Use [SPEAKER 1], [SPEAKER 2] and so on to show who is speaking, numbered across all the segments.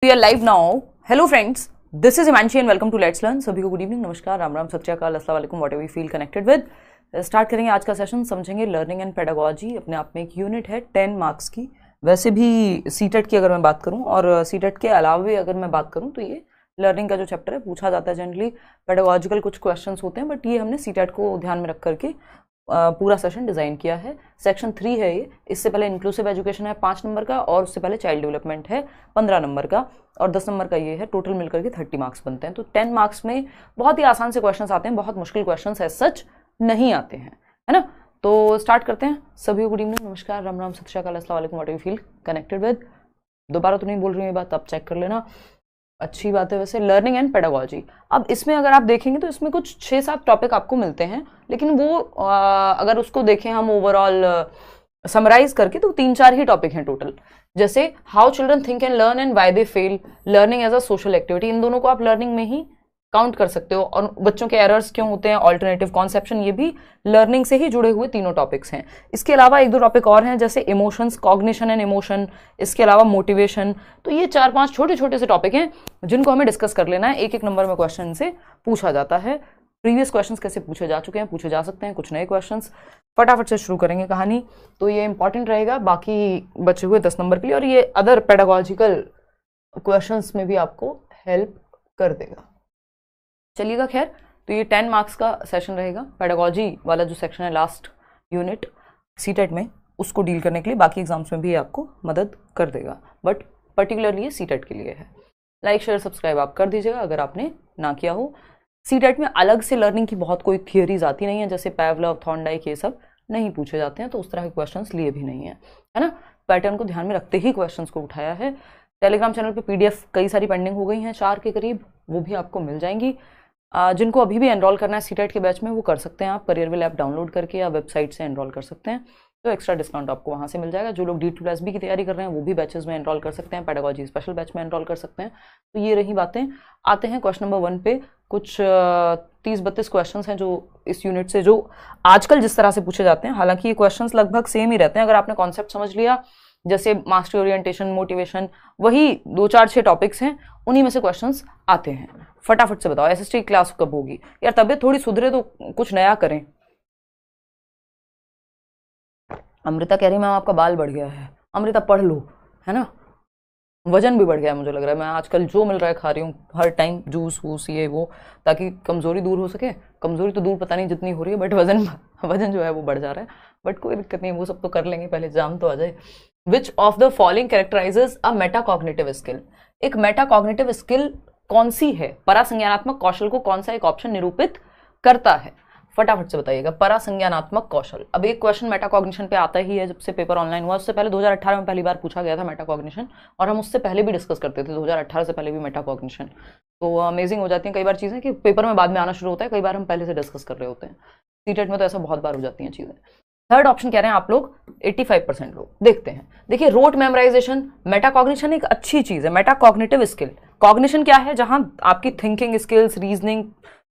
[SPEAKER 1] We are live now. Hello friends, this is Himanshi and welcome to Let's Learn. सभी को good evening, नमस्कार, राम राम, सत श्री अकाल, अस्सलाम वालेकुम, whatever you feel connected with. Start करेंगे आज का सेशन. समझेंगे लर्निंग एंड पेडागोजी. अपने आप में एक यूनिट है 10 मार्क्स की. वैसे भी सीटेट की अगर मैं बात करूं और सीटेट के अलावा भी अगर मैं बात करूं तो ये लर्निंग का जो चैप्टर है पूछा जाता है जनरली. पेडागोजिकल कुछ क्वेश्चंस होते हैं बट ये हमने सीटेट को ध्यान में रख करके पूरा सेशन डिज़ाइन किया है. सेक्शन 3 है ये. इससे पहले इंक्लूसिव एजुकेशन है 5 नंबर का और उससे पहले चाइल्ड डेवलपमेंट है 15 नंबर का और 10 नंबर का ये है. टोटल मिलकर के 30 मार्क्स बनते हैं. तो 10 मार्क्स में बहुत ही आसान से क्वेश्चंस आते हैं, बहुत मुश्किल क्वेश्चंस है सच नहीं आते हैं, है ना. तो स्टार्ट करते हैं. सभी को गुड इवनिंग, नमस्कार, राम राम, सत श्री अकाल, अस्सलाम वालेकुम, what you feel connected with. दोबारा तो नहीं बोल रही हूँ ये बात, आप चेक कर लेना. अच्छी बात है. वैसे लर्निंग एंड पेडागोजी, अब इसमें अगर आप देखेंगे तो इसमें कुछ 6-7 टॉपिक आपको मिलते हैं, लेकिन वो अगर उसको देखें हम ओवरऑल समराइज करके तो 3-4 ही टॉपिक हैं टोटल. जैसे how children think and learn and why they fail, learning as a social activity, इन दोनों को आप लर्निंग में ही काउंट कर सकते हो. और बच्चों के एरर्स क्यों होते हैं, ऑल्टरनेटिव कॉन्सेप्शन, ये भी लर्निंग से ही जुड़े हुए तीनों टॉपिक्स हैं. इसके अलावा 1-2 टॉपिक और हैं जैसे इमोशंस, कॉग्निशन एंड इमोशन, इसके अलावा मोटिवेशन. तो ये 4-5 छोटे छोटे से टॉपिक हैं जिनको हमें डिस्कस कर लेना है. एक नंबर में क्वेश्चन से पूछा जाता है. प्रीवियस क्वेश्चंस कैसे पूछे जा चुके हैं, पूछे जा सकते हैं, कुछ नए क्वेश्चंस. फटाफट से शुरू करेंगे कहानी. तो ये इंपॉर्टेंट रहेगा बाकी बचे हुए 10 नंबर के लिए और ये अदर पेडागोजिकल क्वेश्चंस में भी आपको हेल्प कर देगा. चलिएगा. खैर, तो ये 10 मार्क्स का सेशन रहेगा. पेडागोजी वाला जो सेक्शन है लास्ट यूनिट सीटेट में, उसको डील करने के लिए बाकी एग्जाम्स में भी आपको मदद कर देगा, बट पर्टिकुलरली ये सीटेट के लिए है. लाइक शेयर सब्सक्राइब आप कर दीजिएगा अगर आपने ना किया हो. सीटेट में अलग से लर्निंग की बहुत कोई थियरीज आती नहीं है, जैसे पैवलव, थॉर्नडाइक, ये सब नहीं पूछे जाते हैं, तो उस तरह के क्वेश्चंस लिए भी नहीं है, है ना. पैटर्न को ध्यान में रखते ही क्वेश्चंस को उठाया है. टेलीग्राम चैनल पे पीडीएफ कई सारी पेंडिंग हो गई हैं, 4 के करीब, वो भी आपको मिल जाएंगी. जिनको अभी भी एनरोल करना है सीटेट के बैच में वो कर सकते हैं आप करियरविल ऐप डाउनलोड करके या वेबसाइट से एनरोल कर सकते हैं. तो एक्स्ट्रा डिस्काउंट आपको वहाँ से मिल जाएगा. जो लोग D2SB की तैयारी कर रहे हैं वो भी बैचेस में एनरोल कर सकते हैं, पेडागोजी स्पेशल बैच में एनरोल कर सकते हैं. तो ये रही बातें. आते हैं क्वेश्चन नंबर 1 पे. कुछ 30-32 क्वेश्चन हैं जो इस यूनिट से, जो आजकल जिस तरह से पूछे जाते हैं, हालांकि ये क्वेश्चन लगभग सेम ही रहते हैं अगर आपने कॉन्सेप्ट समझ लिया. जैसे मास्टरी ओरिएंटेशन, मोटिवेशन, वही 2-4-6 टॉपिक्स हैं, उन्हीं में से क्वेश्चंस आते हैं. फटाफट से बताओ SST क्लास कब होगी यार. तबीयत थोड़ी सुधरे तो कुछ नया करें. अमृता कह रही मैम आपका बाल बढ़ गया है. अमृता पढ़ लो, है ना. वजन भी बढ़ गया है मुझे लग रहा है. मैं आजकल जो मिल रहा है खा रही हूँ हर टाइम, जूस वूस ये वो, ताकि कमजोरी दूर हो सके. कमजोरी तो दूर पता नहीं जितनी हो रही है, बट वजन जो है वो बढ़ जा रहा है. बट कोई दिक्कत नहीं, वो सब तो कर लेंगे, पहले एग्जाम तो आ जाए. विच of the following कैरेक्टराइजेज a metacognitive skill, एक मेटाकॉग्निटिव स्किल कौन सी है. परासंज्ञानात्मक कौशल को कौन सा एक ऑप्शन निरूपित करता है. फटाफट से बताइएगा. परासंज्ञानात्मक कौशल. अब एक क्वेश्चन मेटाकॉग्निशन पे आता ही है जब से पेपर ऑनलाइन हुआ. उससे पहले 2018 में पहली बार पूछा गया था मेटाकॉग्निशन, और हम उससे पहले भी डिस्कस करते थे 2018 से पहले भी मेटाकॉग्निशन. तो अमेजिंग हो जाती हैं कई बार चीज़ें कि पेपर में बाद में आना शुरू होता है, कई बार हम पहले से डिस्कस कर रहे होते हैं. सीटेट में तो ऐसा बहुत बार हो जाती हैं चीज़ें. थर्ड ऑप्शन कह रहे हैं आप लोग 85% लोग. देखते हैं. देखिए, रोट मेमोराइजेशन, मेटाकॉग्निशन एक अच्छी चीज़ है. मेटाकॉग्निटिव स्किल, कॉग्निशन क्या है, जहां आपकी thinking skills, reasoning,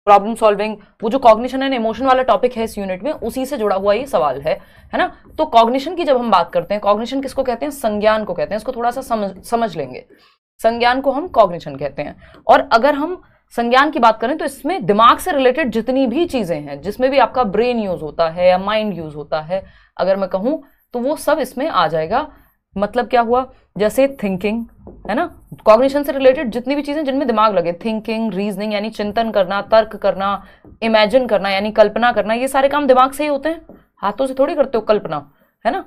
[SPEAKER 1] problem solving, वो जो कॉग्निशन एंड इमोशन वाला टॉपिक है इस यूनिट में, उसी से जुड़ा हुआ ये सवाल है ना. तो कॉग्निशन की जब हम बात करते हैं, कॉग्निशन किसको कहते हैं, संज्ञान को कहते हैं. इसको थोड़ा सा समझ लेंगे. संज्ञान को हम कॉग्निशन कहते हैं. और अगर हम संज्ञान की बात करें तो इसमें दिमाग से रिलेटेड जितनी भी चीजें हैं, जिसमें भी आपका ब्रेन यूज होता है या माइंड यूज होता है, अगर मैं कहूं तो वो सब इसमें आ जाएगा. मतलब क्या हुआ, जैसे थिंकिंग, है ना. कॉग्निशन से रिलेटेड जितनी भी चीजें जिनमें दिमाग लगे, थिंकिंग, रीजनिंग यानी चिंतन करना, तर्क करना, इमेजिन करना यानी कल्पना करना, ये सारे काम दिमाग से ही होते हैं. हाथों से थोड़ी करते हो कल्पना, है ना.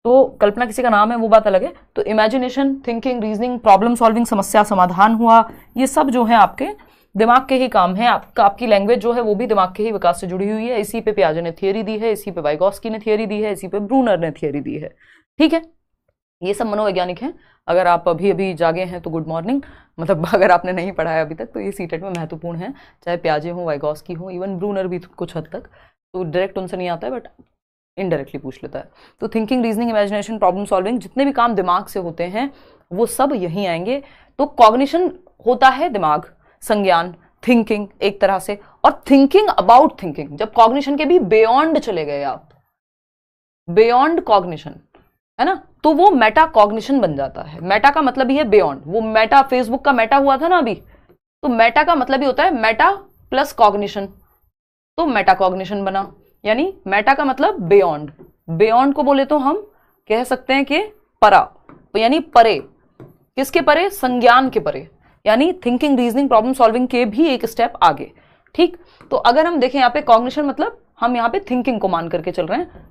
[SPEAKER 1] तो कल्पना किसी का नाम है, वो बात अलग है. तो imagination, thinking, reasoning, problem solving, समस्या समाधान हुआ, ये सब जो है आपके दिमाग के ही काम है. आपकी लैंग्वेज जो है वो भी दिमाग के ही विकास से जुड़ी हुई है. इसी पे पियाजे ने थियरी दी है, इसी पे वाइगॉस्की ने थियरी दी है, इसी पे ब्रूनर ने थियरी दी है. ठीक है, ये सब मनोवैज्ञानिक हैं. अगर आप अभी जागे हैं तो गुड मॉर्निंग. मतलब अगर आपने नहीं पढ़ा है अभी तक तो ये सीटेट में महत्वपूर्ण है. चाहे पियाजे हो, वाइगॉस्की हो, इवन ब्रूनर भी कुछ हद तक. तो डायरेक्ट उनसे नहीं आता है बट इनडायरेक्टली पूछ लेता है. तो thinking, reasoning, imagination, problem solving, जितने भी काम दिमाग से होते हैं वो सब यहीं आएंगे. तो कॉग्निशन होता है दिमाग, संज्ञान, थिंकिंग एक तरह से, और थिंकिंग अबाउट थिंकिंग. जब कॉग्निशन के भी बियॉन्ड चले गए आप, बियॉन्ड कॉग्निशन, है ना, तो वो मेटा कॉग्निशन बन जाता है। मेटा का मतलब ही है बियॉन्ड। वो मेटा, फेसबुक का मेटा हुआ था ना अभी, तो मेटा का मतलब ही होता है मेटा प्लस कॉग्निशन, तो मेटा कॉग्निशन बना। यानी मेटा का मतलब बियॉन्ड, बियॉन्ड को बोले तो हम कह सकते हैं कि परा, यानी परे। किसके परे? संज्ञान के परे, यानी थिंकिंग, रीजनिंग, प्रॉब्लम सॉल्विंग के भी एक स्टेप आगे। ठीक, तो अगर हम देखें यहाँ पे कॉग्निशन मतलब हम यहाँ पे थिंकिंग को मान करके चल रहे हैं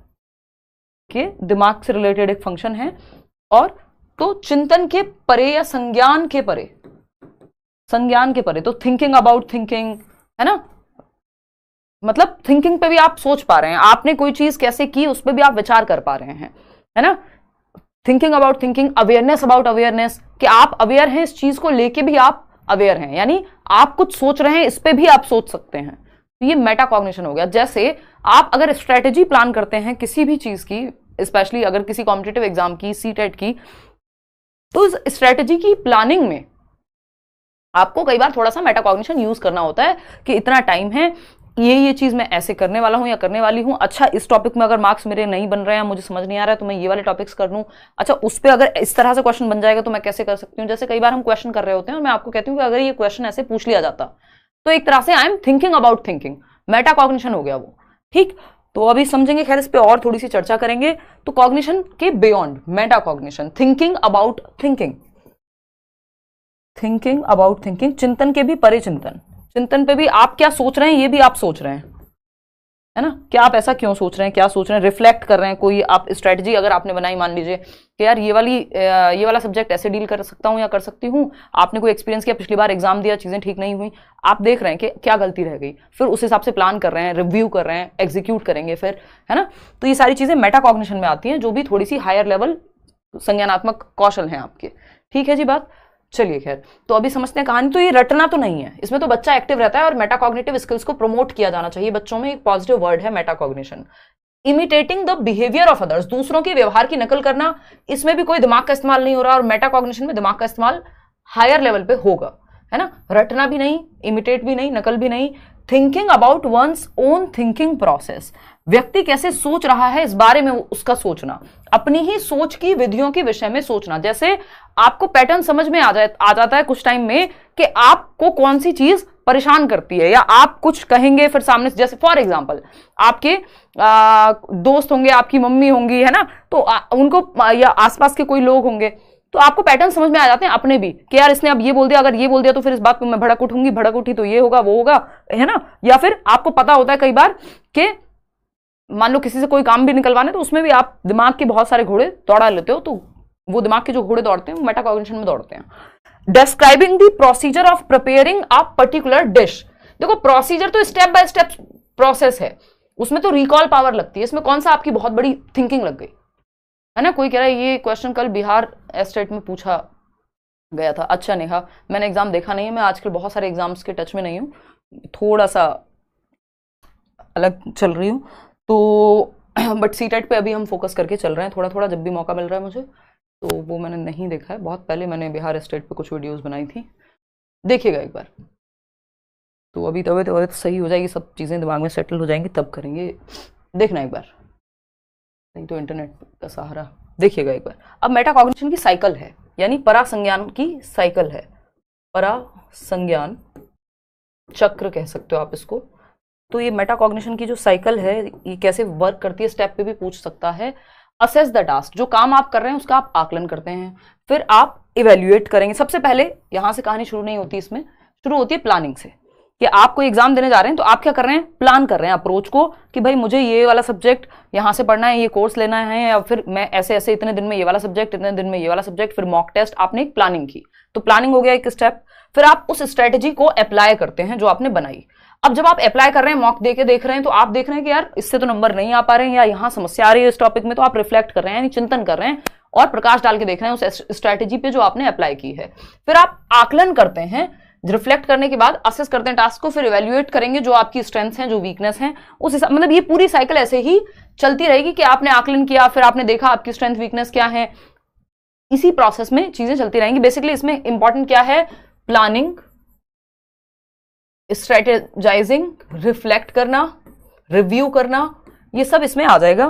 [SPEAKER 1] कि दिमाग से रिलेटेड एक फंक्शन है, और तो चिंतन के परे या संज्ञान के परे, संज्ञान के परे, तो थिंकिंग अबाउट थिंकिंग, है ना, मतलब थिंकिंग पे भी आप सोच पा रहे हैं, आपने कोई चीज कैसे की उस पर भी आप विचार कर पा रहे हैं, है ना। Thinking about thinking, awareness about awareness, कि आप अवेयर हैं इस चीज को लेके भी आप अवेयर हैं, यानी आप कुछ सोच रहे हैं इस पे भी आप सोच सकते हैं, तो ये मेटा कॉग्निशन हो गया। जैसे आप अगर स्ट्रेटेजी प्लान करते हैं किसी भी चीज की, स्पेशली अगर किसी कॉम्पिटिटिव एग्जाम की, सीटेट की, तो इस स्ट्रेटेजी की प्लानिंग में आपको कई बार थोड़ा सा मेटा कॉग्निशन यूज करना होता है कि इतना टाइम है, ये चीज मैं ऐसे करने वाला हूं या करने वाली हूं। अच्छा, इस टॉपिक में अगर मार्क्स मेरे नहीं बन रहे हैं, मुझे समझ नहीं आ रहा है, तो मैं ये वाले टॉपिक्स कर लूं। अच्छा, उस पर अगर इस तरह से क्वेश्चन बन जाएगा तो मैं कैसे कर सकती हूँ। जैसे कई बार हम क्वेश्चन कर रहे होते हैं और मैं आपको कहती हूँ कि अगर ये क्वेश्चन ऐसे पूछ लिया जाता, तो एक तरह से आई am thinking about thinking, Meta cognition हो गया वो। ठीक, तो अभी समझेंगे, खैर इस पे और थोड़ी सी चर्चा करेंगे। तो कॉग्निशन के beyond Meta cognition, thinking about thinking, thinking about thinking, चिंतन के भी परे चिंतन, चिंतन पे भी आप क्या सोच रहे हैं ये भी आप सोच रहे हैं, है ना, क्या आप ऐसा क्यों सोच रहे हैं, क्या सोच रहे हैं, रिफ्लेक्ट कर रहे हैं। कोई आप स्ट्रेटजी अगर आपने बनाई, मान लीजिए कि यार ये वाला सब्जेक्ट ऐसे डील कर सकता हूं या कर सकती हूं, आपने कोई एक्सपीरियंस किया, पिछली बार एग्जाम दिया, चीजें ठीक नहीं हुई, आप देख रहे हैं कि क्या गलती रह गई, फिर उस हिसाब से प्लान कर रहे हैं, रिव्यू कर रहे हैं, एग्जीक्यूट करेंगे फिर, है ना। तो ये सारी चीजें मेटा कॉग्निशन में आती हैं, जो भी थोड़ी सी हायर लेवल संज्ञानात्मक कौशल हैं आपके। ठीक है जी बात, चलिए खैर, तो अभी समझते हैं कहानी। तो ये रटना तो नहीं है, इसमें तो बच्चा एक्टिव रहता है और मेटाकॉग्निटिव स्किल्स को प्रमोट किया जाना चाहिए बच्चों में। एक पॉजिटिव वर्ड है metacognition. Imitating the behaviour of others, दूसरों के व्यवहार की नकल करना, इसमें भी कोई दिमाग का इस्तेमाल नहीं हो रहा, और मेटाकॉग्निशन में दिमाग का इस्तेमाल हायर लेवल पे होगा, है ना। रटना भी नहीं, इमिटेट भी नहीं, नकल भी नहीं। Thinking about one's own thinking process, व्यक्ति कैसे सोच रहा है इस बारे में उसका सोचना, अपनी ही सोच की विधियों के विषय में सोचना। जैसे आपको पैटर्न समझ में आ जाता है कुछ टाइम में कि आपको कौन सी चीज परेशान करती है, या आप कुछ कहेंगे फिर सामने, जैसे फॉर एग्जांपल आपके दोस्त होंगे, आपकी मम्मी होंगी, है ना, तो उनको या आसपास के कोई लोग होंगे, तो आपको पैटर्न समझ में आ जाते हैं अपने भी कि यार इसने अब ये बोल दिया, अगर ये बोल दिया तो फिर इस बात पे मैं भड़क उठूंगी, भड़क उठी तो ये होगा वो होगा, है ना। या फिर आपको पता होता है कई बार कि मान लो किसी से कोई काम भी निकलवाने, तो उसमें भी आप दिमाग के बहुत सारे घोड़े दौड़ा लेते हो, तो वो दिमाग के जो घोड़े दौड़ते हैं वो मेटाकॉग्निशन में दौड़ते हैं। Describing the procedure of preparing a particular dish, देखो प्रोसीजर तो स्टेप बाय स्टेप प्रोसेस है, उसमें तो रिकॉल पावर लगती है, इसमें कौन सा आपकी बहुत बड़ी थिंकिंग लग गई, है ना। कोई कह रहा है ये क्वेश्चन कल बिहार स्टेट में पूछा गया था। अच्छा नेहा, मैंने एग्जाम देखा नहीं है, मैं आजकल बहुत सारे एग्जाम्स के टच में नहीं हूँ, थोड़ा सा अलग चल रही हूँ, तो बट सीटेट पे अभी हम फोकस करके चल रहे हैं थोड़ा थोड़ा, जब भी मौका मिल रहा है मुझे, तो वो मैंने नहीं देखा है। बहुत पहले मैंने बिहार स्टेट पे कुछ वीडियोस बनाई थी, देखिएगा एक बार। तो अभी तबीयत सही हो जाएगी, सब चीज़ें दिमाग में सेटल हो जाएंगी, तब करेंगे, देखना एक बार, नहीं तो इंटरनेट का सहारा, देखिएगा एक बार। अब मेटाकॉग्निशन की साइकिल है, यानी परासंज्ञान की साइकिल है, परासंज्ञान चक्र कह सकते हो आप इसको। तो ये मेटाकॉग्निशन की जो साइकिल है ये कैसे वर्क करती है, स्टेप पे भी पूछ सकता है। असेस द टास्क, जो काम आप कर रहे हैं उसका आप आकलन करते हैं, फिर आप इवेल्युएट करेंगे। सबसे पहले यहां से कहानी शुरू नहीं होती, इसमें शुरू होती है प्लानिंग से, कि आप कोई एग्जाम देने जा रहे हैं तो आप क्या कर रहे हैं, प्लान कर रहे हैं अप्रोच को, कि भाई मुझे ये वाला सब्जेक्ट यहाँ से पढ़ना है, ये कोर्स लेना है, या फिर मैं ऐसे ऐसे इतने दिन में ये वाला सब्जेक्ट, इतने दिन में ये वाला सब्जेक्ट, फिर मॉक टेस्ट, आपने एक प्लानिंग की, तो प्लानिंग हो गया एक स्टेप। फिर आप उस स्ट्रेटेजी को अप्लाई करते हैं जो आपने बनाई। अब जब आप अप्लाई कर रहे हैं, मॉक देके देख रहे हैं, तो आप देख रहे हैं कि यार इससे तो नंबर नहीं आ पा रहे हैं, या यहाँ समस्या आ रही है इस टॉपिक में, तो आप रिफ्लेक्ट कर रहे हैं, यानी चिंतन कर रहे हैं और प्रकाश डाल के देख रहे हैं उस स्ट्रेटेजी पे जो आपने अप्लाई की है। फिर आप आकलन करते हैं, रिफ्लेक्ट करने के बाद असेस करते हैं टास्क को, फिर इवेल्युएट करेंगे जो आपकी स्ट्रेंथ्स हैं, जो वीकनेस हैं, उस हिसाब, मतलब ये पूरी साइकिल ऐसे ही चलती रहेगी कि आपने आकलन किया, फिर आपने देखा आपकी स्ट्रेंथ वीकनेस क्या है, इसी प्रोसेस में चीजें चलती रहेंगी। बेसिकली इसमें इंपॉर्टेंट क्या है, प्लानिंग, स्ट्रेटेजाइजिंग, रिफ्लेक्ट करना, रिव्यू करना, ये सब इसमें आ जाएगा।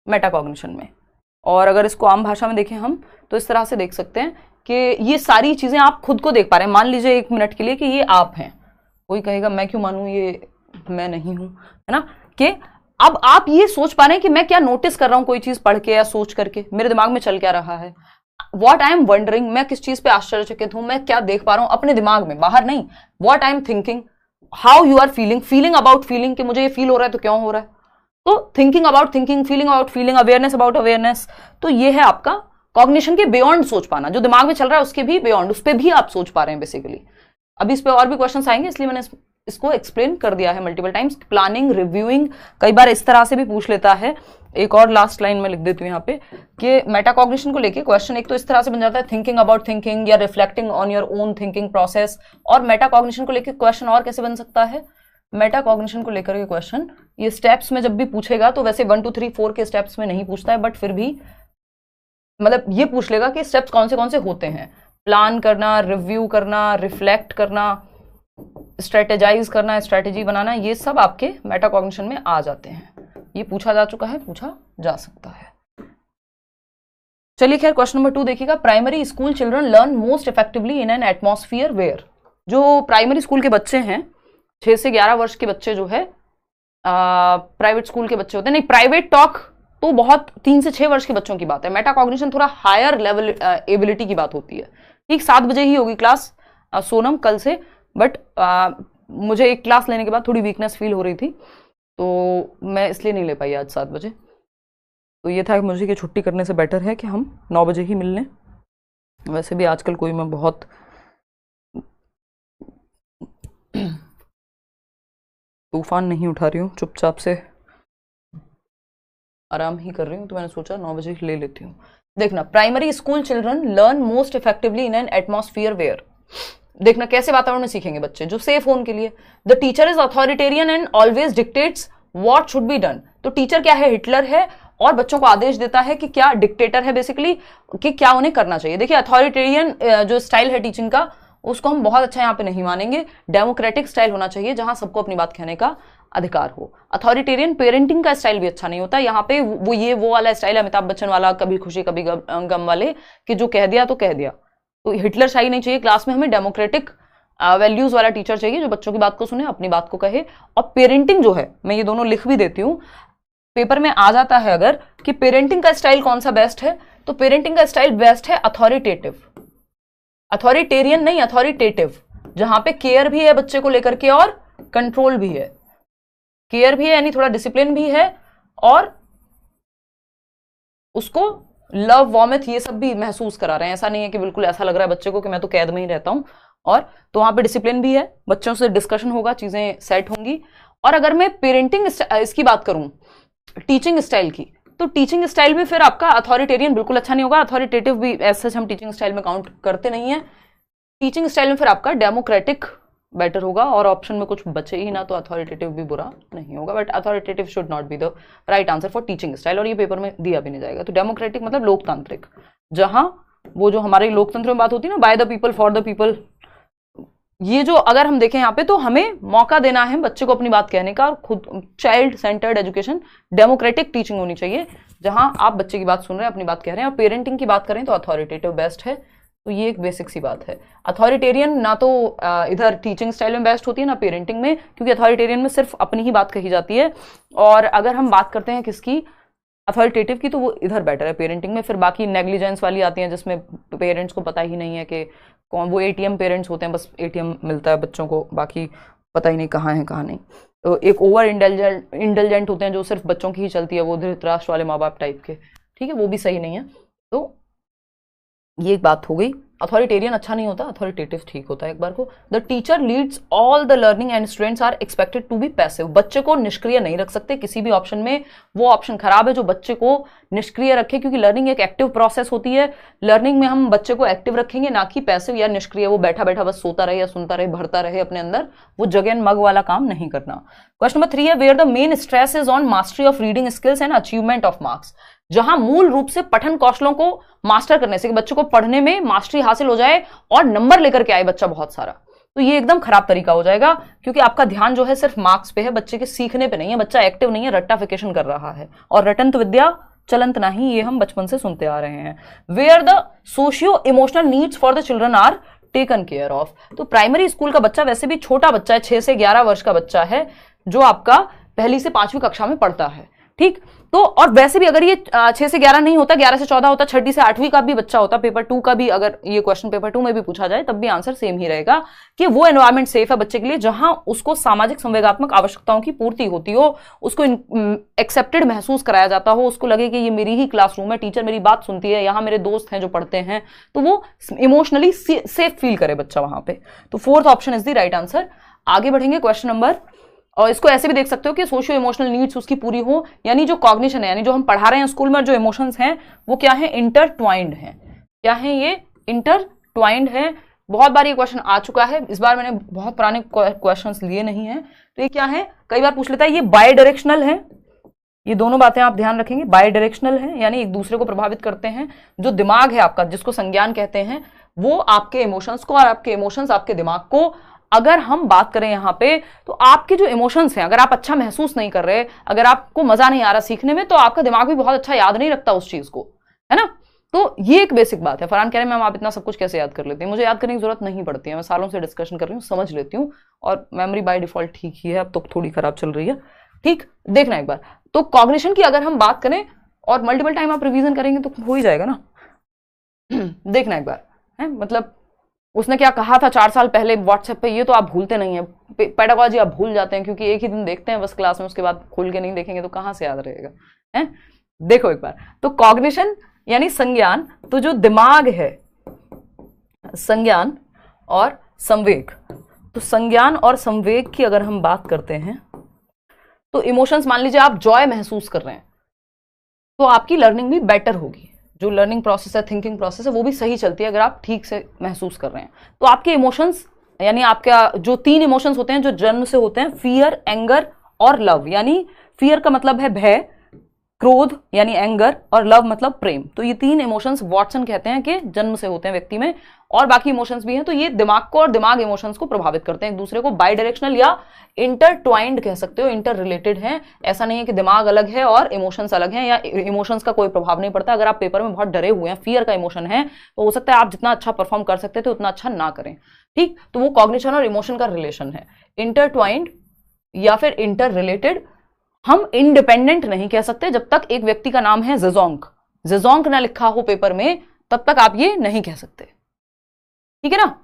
[SPEAKER 1] मेटाकॉग्निशन में। और अगर इसको आम भाषा में देखें हम तो इस तरह से देख सकते हैं कि ये सारी चीजें आप खुद को देख पा रहे हैं। मान लीजिए 1 मिनट के लिए कि ये आप हैं, कोई कहेगा मैं क्यों मानूं ये मैं नहीं हूं, है ना, कि अब आप ये सोच पा रहे हैं कि मैं क्या नोटिस कर रहा हूं कोई चीज पढ़ के या सोच करके, मेरे दिमाग में चल क्या रहा है, वॉट आई एम वंडरिंग, मैं किस चीज पे आश्चर्यचकित हूं, मैं क्या देख पा रहा हूं अपने दिमाग में, बाहर नहीं। What I am thinking, how you are feeling, feeling about feeling, कि मुझे ये फील हो रहा है तो क्यों हो रहा है, तो thinking about thinking, feeling about feeling, awareness about awareness. तो ये है आपका कॉग्निशन के बियॉन्ड सोच पाना, जो दिमाग में चल रहा है उसके भी बियॉन्ड, उस पर भी आप सोच पा रहे हैं बेसिकली। अभी इस पे और भी क्वेश्चंस आएंगे, इसलिए मैंने इसको एक्सप्लेन कर दिया है मल्टीपल टाइम्स। प्लानिंग, रिव्यूइंग, कई बार इस तरह से भी पूछ लेता है। एक और लास्ट लाइन में लिख देती हूँ यहाँ पे कि मेटाकॉग्निशन को लेके क्वेश्चन एक तो इस तरह से बन जाता है, थिंकिंग अबाउट थिंकिंग या reflecting on your own thinking process. और मेटाकॉग्निशन को लेके क्वेश्चन और कैसे बन सकता है, मेटाकॉग्निशन को लेकर के क्वेश्चन ये स्टेप्स में जब भी पूछेगा तो वैसे 1 2 3 4 के स्टेप्स में नहीं पूछता है, बट फिर भी मतलब ये पूछ लेगा कि स्टेप्स कौन से होते हैं, प्लान करना, रिव्यू करना, रिफ्लेक्ट करना, स्ट्रेटेजाइज करना, स्ट्रेटेजी बनाना, ये सब आपके मेटाकॉग्निशन में आ जाते हैं। ये पूछा जा चुका है, पूछा जा सकता है। चलिए खैर क्वेश्चन नंबर 2 देखिएगा, primary school children learn most effectively in an atmosphere where. जो प्राइमरी स्कूल के बच्चे हैं, 6 से 11 वर्ष के बच्चे जो है प्राइवेट स्कूल के बच्चे होते हैं, नहीं प्राइवेट टॉक तो बहुत 3 से 6 वर्ष के बच्चों की बात है, मेटाकॉग्निशन थोड़ा हायर लेवल एबिलिटी की बात होती है। ठीक 7 बजे ही होगी क्लास सोनम कल से, बट मुझे एक क्लास लेने के बाद थोड़ी वीकनेस फील हो रही थी तो मैं इसलिए नहीं ले पाई आज 7 बजे। तो ये था कि मुझे कि छुट्टी करने से बेटर है कि हम 9 बजे ही मिल लें। वैसे भी आजकल कोई मैं बहुत तूफान नहीं उठा रही हूँ, चुपचाप से आराम ही कर रही हूँ, तो मैंने सोचा 9 बजे ले लेती हूँ। देखना, primary school children learn most effectively in an atmosphere where. देखना कैसे वातावरण में सीखेंगे बच्चे, जो सेफ हो उनके लिए। The teacher is authoritarian and always dictates what should be done. तो टीचर क्या है, हिटलर है और बच्चों को आदेश देता है कि क्या, डिक्टेटर है बेसिकली, कि क्या उन्हें करना चाहिए। देखिए अथॉरिटेरियन जो स्टाइल है टीचिंग का, उसको हम बहुत अच्छा यहाँ पे नहीं मानेंगे। डेमोक्रेटिक स्टाइल होना चाहिए जहां सबको अपनी बात कहने का अधिकार हो। अथॉरिटेरियन पेरेंटिंग का स्टाइल भी अच्छा नहीं होता। यहाँ पे वो वाला स्टाइल है अमिताभ बच्चन वाला, कभी खुशी कभी गम वाले, कि जो कह दिया तो कह दिया। तो हिटलर शाही नहीं चाहिए क्लास में, हमें डेमोक्रेटिक वैल्यूज वाला टीचर चाहिए जो बच्चों की बात को सुने, अपनी बात को कहे। और पेरेंटिंग जो है, मैं ये दोनों लिख भी देती हूँ, पेपर में आ जाता है अगर कि पेरेंटिंग का स्टाइल कौन सा बेस्ट है, तो पेरेंटिंग का स्टाइल बेस्ट है अथॉरिटेटिव, अथॉरिटेरियन नहीं, अथॉरिटेटिव, जहां पे केयर भी है बच्चे को लेकर के और कंट्रोल भी है। केयर भी है यानी थोड़ा डिसिप्लिन भी है, और उसको लव वॉमिथ ये सब भी महसूस करा रहे हैं। ऐसा नहीं है कि बिल्कुल ऐसा लग रहा है बच्चे को कि मैं तो कैद में ही रहता हूं, और तो वहां पे डिसिप्लिन भी है, बच्चों से डिस्कशन होगा, चीजें सेट होंगी। और अगर मैं पेरेंटिंग इसकी बात करूं, टीचिंग स्टाइल की, तो टीचिंग स्टाइल में फिर आपका अथॉरिटेरियन बिल्कुल अच्छा नहीं होगा, अथॉरिटेटिव भी ऐसे हम टीचिंग स्टाइल में काउंट करते नहीं है। टीचिंग स्टाइल में फिर आपका डेमोक्रेटिक बेटर होगा, और ऑप्शन में कुछ बचे ही ना तो अथॉरिटेटिव भी बुरा नहीं होगा, but authoritative should not be the right answer for teaching style, और ये पेपर में दिया भी नहीं जाएगा। तो डेमोक्रेटिक मतलब लोकतांत्रिक, जहां वो जो हमारे लोकतंत्र में बात होती है ना, by the people for the people, ये जो अगर हम देखें यहाँ पे, तो हमें मौका देना है बच्चे को अपनी बात कहने का, और खुद child centred education, democratic teaching होनी चाहिए, जहां आप बच्चे की बात सुन रहे हैं, अपनी बात कह रहे हैं। और पेरेंटिंग की बात करें तो अथॉरिटेटिव बेस्ट है। तो ये एक बेसिक सी बात है। अथॉरिटेरियन ना तो इधर टीचिंग स्टाइल में बेस्ट होती है ना पेरेंटिंग में, क्योंकि अथॉरिटेरियन में सिर्फ अपनी ही बात कही जाती है। और अगर हम बात करते हैं किसकी, अथॉरिटेटिव की, तो वो इधर बेटर है पेरेंटिंग में। फिर बाकी नेग्लिजेंस वाली आती हैं जिसमें पेरेंट्स को पता ही नहीं है कि कौन, वो एटीएम पेरेंट्स होते हैं, बस एटीएम मिलता है बच्चों को, बाकी पता ही नहीं कहाँ है कहाँ नहीं। तो एक ओवर इंटेलिजेंट होते हैं जो सिर्फ बच्चों की ही चलती है, वो धृतराष्ट्र वाले माँ बाप टाइप के, ठीक है, वो भी सही नहीं है। तो ये एक बात हो गई। अथॉरिटेरियन अच्छा नहीं होता, अथॉरिटेटिव ठीक होता है एक बार को। The teacher leads all the learning and students are expected to be passive. बच्चे को निष्क्रिय नहीं रख सकते किसी भी ऑप्शन में, वो ऑप्शन खराब है जो बच्चे को निष्क्रिय रखे, क्योंकि लर्निंग एक एक्टिव प्रोसेस होती है। लर्निंग में हम बच्चे को एक्टिव रखेंगे, ना कि पैसिव या निष्क्रिय, वो बैठा बैठा बस सोता रहे या सुनता रहे, भरता रहे अपने अंदर, वो जग एंड मग वाला काम नहीं करना। क्वेश्चन नंबर 3 है, where the main stress is on mastery of reading skills and achievement of marks. जहां मूल रूप से पठन कौशलों को मास्टर करने से, कि बच्चे को पढ़ने में मास्टरी हासिल हो जाए और नंबर लेकर के आए बच्चा बहुत सारा, तो ये एकदम खराब तरीका हो जाएगा, क्योंकि आपका ध्यान जो है सिर्फ मार्क्स पे है, बच्चे के सीखने पे नहीं है। बच्चा एक्टिव नहीं है, रट्टाफिकेशन कर रहा है, और रटंत विद्या चलंत नहीं, ये हम बचपन से सुनते आ रहे हैं। Where the socio emotional needs for the children are taken care of. तो प्राइमरी स्कूल का बच्चा वैसे भी छोटा बच्चा है, 6 से 11 वर्ष का बच्चा है, जो आपका 1 से 5वीं कक्षा में पढ़ता है, ठीक। तो और वैसे भी अगर ये 6 से 11 नहीं होता, 11 से 14 होता, 6ठी से 8वीं का भी बच्चा होता, पेपर 2 का भी अगर ये क्वेश्चन पेपर 2 में भी पूछा जाए तब भी आंसर सेम ही रहेगा कि वो एनवायरमेंट सेफ है बच्चे के लिए जहां उसको सामाजिक संवेगात्मक आवश्यकताओं की पूर्ति होती हो, उसको एक्सेप्टेड महसूस कराया जाता हो, उसको लगे कि ये मेरी ही क्लासरूम है, टीचर मेरी बात सुनती है, यहाँ मेरे दोस्त हैं जो पढ़ते हैं, तो वो इमोशनली सेफ फील करे बच्चा वहां पे। तो 4th option is the right answer. आगे बढ़ेंगे क्वेश्चन नंबर, और इसको ऐसे भी देख सकते हो कि सोशियो इमोशनल नीड्स उसकी पूरी हो, यानी जो कॉग्निशन है, यानी जो हम पढ़ा रहे हैं स्कूल में, जो इमोशंस हैं वो क्या है, इंटरट्वाइंड हैं। क्या है ये, इंटरट्वाइंड है। बहुत बार ये क्वेश्चन आ चुका है, इस बार मैंने बहुत पुराने क्वेश्चंस लिए नहीं है। तो ये क्या है, कई बार पूछ लेता है, ये बाय डायरेक्शनल है। ये दोनों बातें आप ध्यान रखेंगे, बाय डायरेक्शनल है यानी एक दूसरे को प्रभावित करते हैं। जो दिमाग है आपका, जिसको संज्ञान कहते हैं, वो आपके इमोशंस को और आपके इमोशंस आपके दिमाग को, अगर हम बात करें यहाँ पे, तो आपके जो इमोशंस हैं, अगर आप अच्छा महसूस नहीं कर रहे, अगर आपको मजा नहीं आ रहा सीखने में, तो आपका दिमाग भी बहुत अच्छा याद नहीं रखता उस चीज को, है ना। तो ये एक बेसिक बात है। फरहान कह रहे हैं मैम आप इतना सब कुछ कैसे याद कर लेते हैं। मुझे याद करने की जरूरत नहीं पड़ती है, मैं सालों से डिस्कशन कर रही हूँ, समझ लेती हूँ, और मेमोरी बाय डिफॉल्ट ठीक ही है, अब तो थोड़ी खराब चल रही है, ठीक। देखना एक बार, तो कॉग्निशन की अगर हम बात करें और मल्टीपल टाइम आप रिवीजन करेंगे तो हो ही जाएगा ना। देखना एक बार, है मतलब उसने क्या कहा था 4 साल पहले व्हाट्सएप पे, ये तो आप भूलते नहीं है। पेडागोजी आप भूल जाते हैं, क्योंकि एक ही दिन देखते हैं बस क्लास में, उसके बाद खोल के नहीं देखेंगे तो कहाँ से याद रहेगा, है। देखो एक बार, तो कॉग्निशन यानी संज्ञान, तो जो दिमाग है, संज्ञान और संवेग, तो संज्ञान और संवेग की अगर हम बात करते हैं, तो इमोशंस, मान लीजिए आप जॉय महसूस कर रहे हैं, तो आपकी लर्निंग भी बेटर होगी। जो लर्निंग प्रोसेस है, थिंकिंग प्रोसेस है, वो भी सही चलती है अगर आप ठीक से महसूस कर रहे हैं। तो आपके इमोशंस, यानी आपका जो 3 इमोशंस होते हैं जो जन्म से होते हैं, फियर, एंगर और लव। यानी फियर का मतलब है भय, क्रोध यानी एंगर, और लव मतलब प्रेम। तो ये 3 इमोशंस वॉटसन कहते हैं कि जन्म से होते हैं व्यक्ति में, और बाकी इमोशंस भी हैं। तो ये दिमाग को और दिमाग इमोशंस को प्रभावित करते हैं एक दूसरे को। बाई डायरेक्शनल या इंटरट्वाइंड कह सकते हो, इंटर रिलेटेड हैं। ऐसा नहीं है कि दिमाग अलग है और इमोशंस अलग हैं, या इमोशंस का कोई प्रभाव नहीं पड़ता। अगर आप पेपर में बहुत डरे हुए हैं, फियर का इमोशन है, तो हो सकता है आप जितना अच्छा परफॉर्म कर सकते थे उतना अच्छा ना करें, ठीक। तो वो कॉग्निशन और इमोशन का रिलेशन है, इंटरट्वाइंड या फिर इंटर रिलेटेड। हम इंडिपेंडेंट नहीं कह सकते जब तक एक व्यक्ति का नाम है जेजोंग, जेजोंग ना लिखा हो पेपर में, तब तक आप ये नहीं कह सकते, ठीक है ना।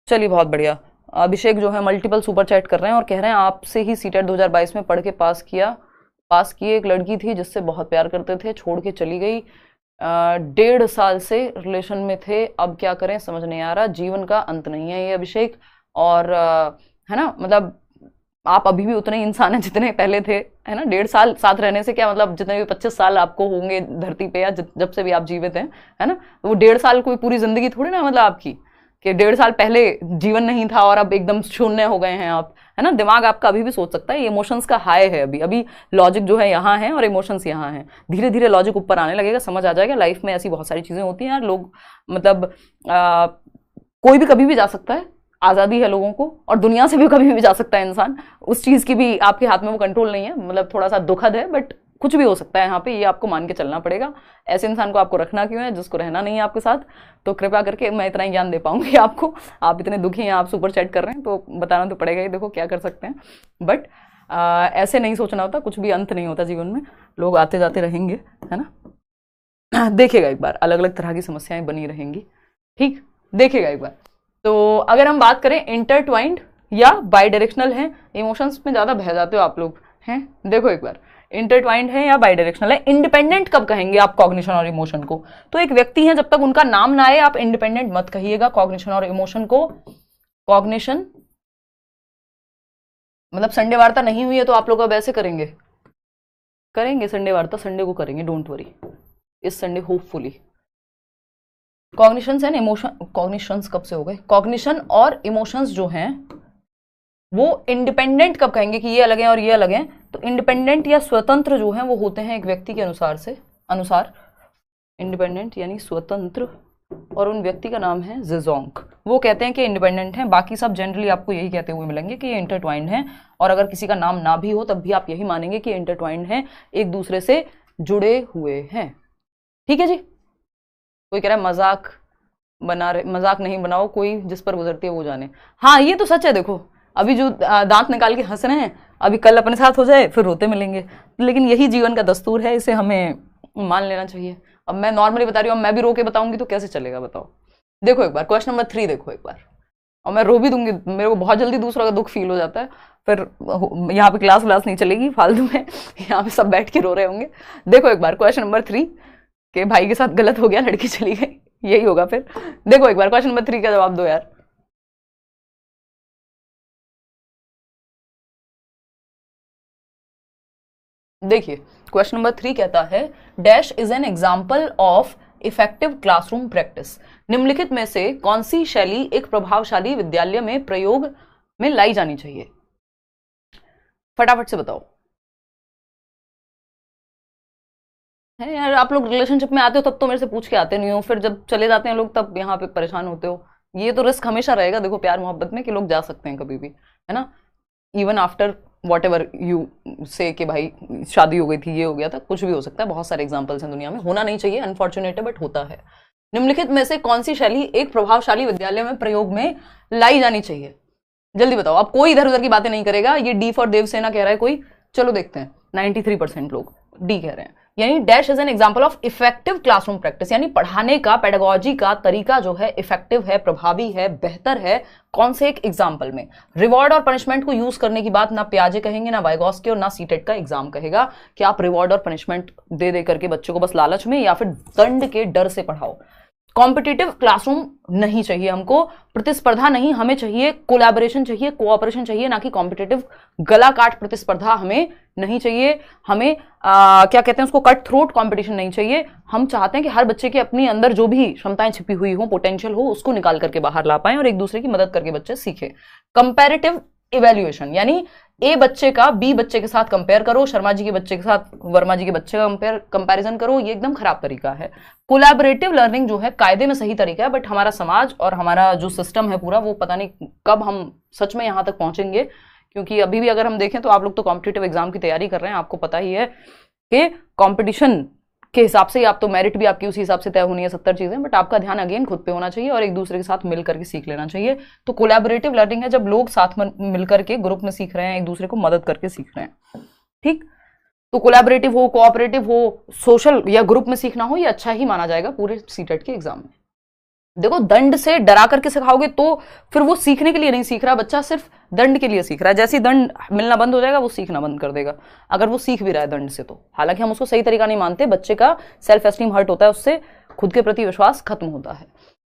[SPEAKER 1] चलिए बहुत बढ़िया। अभिषेक जो है मल्टीपल सुपर चैट कर रहे हैं और कह रहे हैं आपसे ही सीटेट 2022 में पढ़ के पास की एक लड़की थी जिससे बहुत प्यार करते थे, छोड़ के चली गई, 1.5 साल से रिलेशन में थे, अब क्या करें समझ नहीं आ रहा, जीवन का अंत नहीं है ये अभिषेक। और है ना, मतलब आप अभी भी उतने इंसान हैं जितने पहले थे, है ना। 1.5 साल साथ रहने से क्या मतलब, जितने भी 25 साल आपको होंगे धरती पे या जब से भी आप जीवित हैं, है ना, तो वो 1.5 साल कोई पूरी जिंदगी थोड़ी ना, मतलब आपकी कि 1.5 साल पहले जीवन नहीं था और अब एकदम शून्य हो गए हैं आप, है ना। दिमाग आपका अभी भी सोच सकता है, इमोशंस का हाई है अभी लॉजिक जो है यहाँ है और इमोशंस यहाँ है। धीरे धीरे लॉजिक ऊपर आने लगेगा, समझ आ जाएगा। लाइफ में ऐसी बहुत सारी चीजें होती हैं यार, लोग मतलब कोई भी कभी भी जा सकता है, आज़ादी है लोगों को, और दुनिया से भी कभी भी जा सकता है इंसान, उस चीज़ की भी आपके हाथ में वो कंट्रोल नहीं है। मतलब थोड़ा सा दुखद है, बट कुछ भी हो सकता है यहाँ पे, ये आपको मान के चलना पड़ेगा। ऐसे इंसान को आपको रखना क्यों है जिसको रहना नहीं है आपके साथ। तो कृपया करके मैं इतना ही ज्ञान दे पाऊंगी आपको, आप इतने दुखी हैं, आप सुपर चैट कर रहे हैं, तो बताना तो पड़ेगा ही, देखो क्या कर सकते हैं। बट ऐसे नहीं सोचना होता, कुछ भी अंत नहीं होता जीवन में, लोग आते जाते रहेंगे, है ना। देखिएगा एक बार, अलग अलग तरह की समस्याएं बनी रहेंगी, ठीक, देखिएगा एक बार। तो अगर हम बात करें इंटरट्वाइंड या बाई डायरेक्शनल है, इमोशंस में ज्यादा बह जाते हो आप लोग हैं, देखो एक बार, इंटरट्वाइंड है या बाई डायरेक्शनल है। इंडिपेंडेंट कब कहेंगे आप कॉग्निशन और इमोशन को, तो एक व्यक्ति है, जब तक उनका नाम ना आए आप इंडिपेंडेंट मत कहिएगा कॉग्निशन और इमोशन को। कॉग्निशन मतलब संडे वार्ता नहीं हुई है तो आप लोग अब ऐसे करेंगे संडे वार्ता, संडे को करेंगे, डोंट वरी, इस Sunday hopefully. Cognitions and emotion, cognitions कब से हो गए, कॉग्निशन और इमोशंस जो हैं वो इंडिपेंडेंट कब कहेंगे कि ये अलग है और ये अलग है, तो इंडिपेंडेंट या स्वतंत्र जो है वो होते हैं एक व्यक्ति के अनुसार इंडिपेंडेंट यानी स्वतंत्र, और उन व्यक्ति का नाम है जेजोंग। वो कहते हैं कि इंडिपेंडेंट हैं, बाकी सब जनरली आपको यही कहते हुए मिलेंगे कि ये इंटरट्वाइंड हैं, और अगर किसी का नाम ना भी हो तब भी आप यही मानेंगे कि इंटरट्वाइंड हैं, एक दूसरे से जुड़े हुए हैं। ठीक है जी। कोई कह रहा है मजाक बना रहे, मजाक नहीं बनाओ, कोई जिस पर गुजरती है वो जाने। हाँ ये तो सच है। देखो अभी जो दांत निकाल के हंस रहे हैं, अभी कल अपने साथ हो जाए फिर रोते मिलेंगे, लेकिन यही जीवन का दस्तूर है, इसे हमें मान लेना चाहिए। अब मैं नॉर्मली बता रही हूँ, मैं भी रो के बताऊंगी तो कैसे चलेगा बताओ। देखो एक बार क्वेश्चन नंबर 3 देखो एक बार, और मैं रो भी दूंगी, मेरे को बहुत जल्दी दूसरा का दुख फील हो जाता है, फिर यहाँ पे क्लास व्लास नहीं चलेगी फालतू में, यहाँ पे सब बैठ के रो रहे होंगे। देखो एक बार क्वेश्चन नंबर 3 के भाई के साथ गलत हो गया, लड़की चली गई, यही होगा फिर। देखो एक बार क्वेश्चन नंबर 3 का जवाब दो यार। देखिए क्वेश्चन नंबर 3 कहता है dash is an example of effective classroom practice. निम्नलिखित में से कौन सी शैली एक प्रभावशाली विद्यालय में प्रयोग में लाई जानी चाहिए? फटाफट से बताओ। है यार, आप लोग रिलेशनशिप में आते हो तब तो मेरे से पूछ के आते नहीं हो, फिर जब चले जाते हैं लोग तब यहाँ पे परेशान होते हो। ये तो रिस्क हमेशा रहेगा देखो प्यार मोहब्बत में, कि लोग जा सकते हैं कभी भी, है ना, even after what ever you से कि भाई शादी हो गई थी, ये हो गया था, कुछ भी हो सकता है। बहुत सारे एग्जाम्पल्स हैं दुनिया में, होना नहीं चाहिए, अनफॉर्चुनेट है बट होता है। निम्नलिखित में से कौन सी शैली एक प्रभावशाली विद्यालय में प्रयोग में लाई जानी चाहिए? जल्दी बताओ। अब कोई इधर उधर की बातें नहीं करेगा। ये डी फॉर देवसेना कह रहा है कोई, चलो देखते हैं। 93% लोग डी कह रहे हैं। यानी dash is an example of effective classroom practice, यानी पढ़ाने का पेडागोजी का तरीका जो है इफेक्टिव है, प्रभावी है, बेहतर है। कौन से एक एग्जाम्पल में? रिवॉर्ड और पनिशमेंट को यूज करने की बात ना पियाजे कहेंगे, ना वाइगॉस्की और ना सीटेट का एग्जाम कहेगा कि आप रिवॉर्ड और पनिशमेंट दे दे करके बच्चों को बस लालच में या फिर दंड के डर से पढ़ाओ। कॉम्पिटिटिव क्लासरूम नहीं चाहिए हमको, प्रतिस्पर्धा नहीं, हमें चाहिए कोलैबोरेशन चाहिए, कोऑपरेशन चाहिए, ना कि कॉम्पिटिटिव गला काट प्रतिस्पर्धा हमें नहीं चाहिए। हमें क्या कहते हैं उसको, कट थ्रोट कंपटीशन नहीं चाहिए। हम चाहते हैं कि हर बच्चे के अपने अंदर जो भी क्षमताएं छिपी हुई हो, पोटेंशियल हो, उसको निकाल करके बाहर ला पाएं और एक दूसरे की मदद करके बच्चे सीखें। कंपैरेटिव इवैल्यूएशन, यानी ए बच्चे का बी बच्चे के साथ कंपेयर करो, शर्मा जी के बच्चे के साथ वर्मा जी के बच्चे का कंपैरिजन करो, ये एकदम खराब तरीका है। कोलैबोरेटिव लर्निंग जो है कायदे में सही तरीका है, बट हमारा समाज और हमारा जो सिस्टम है पूरा, वो पता नहीं कब हम सच में यहां तक पहुंचेंगे। क्योंकि अभी भी अगर हम देखें तो आप लोग तो कॉम्पिटिटिव एग्जाम की तैयारी कर रहे हैं, आपको पता ही है कि कॉम्पिटिशन के हिसाब से आप तो मेरिट भी आपकी उसी हिसाब से तय होनी है 70 चीजें, बट आपका ध्यान अगेन खुद पे होना चाहिए और एक दूसरे के साथ मिल करके सीख लेना चाहिए। तो कोलैबोरेटिव लर्निंग है जब लोग साथ में मिल करके ग्रुप में सीख रहे हैं, एक दूसरे को मदद करके सीख रहे हैं। ठीक, तो कोलैबोरेटिव हो, कोऑपरेटिव हो, सोशल या ग्रुप में सीखना हो, ये अच्छा ही माना जाएगा पूरे सीटेट के एग्जाम में। देखो दंड से डरा करके सिखाओगे तो फिर वो सीखने के लिए नहीं सीख रहा बच्चा, सिर्फ दंड के लिए सीख रहा है। जैसे ही दंड मिलना बंद हो जाएगा वो सीखना बंद कर देगा, अगर वो सीख भी रहा है दंड से तो। हालांकि हम उसको सही तरीका नहीं मानते, बच्चे का सेल्फ एस्टीम हर्ट होता है, उससे खुद के प्रति विश्वास खत्म होता है।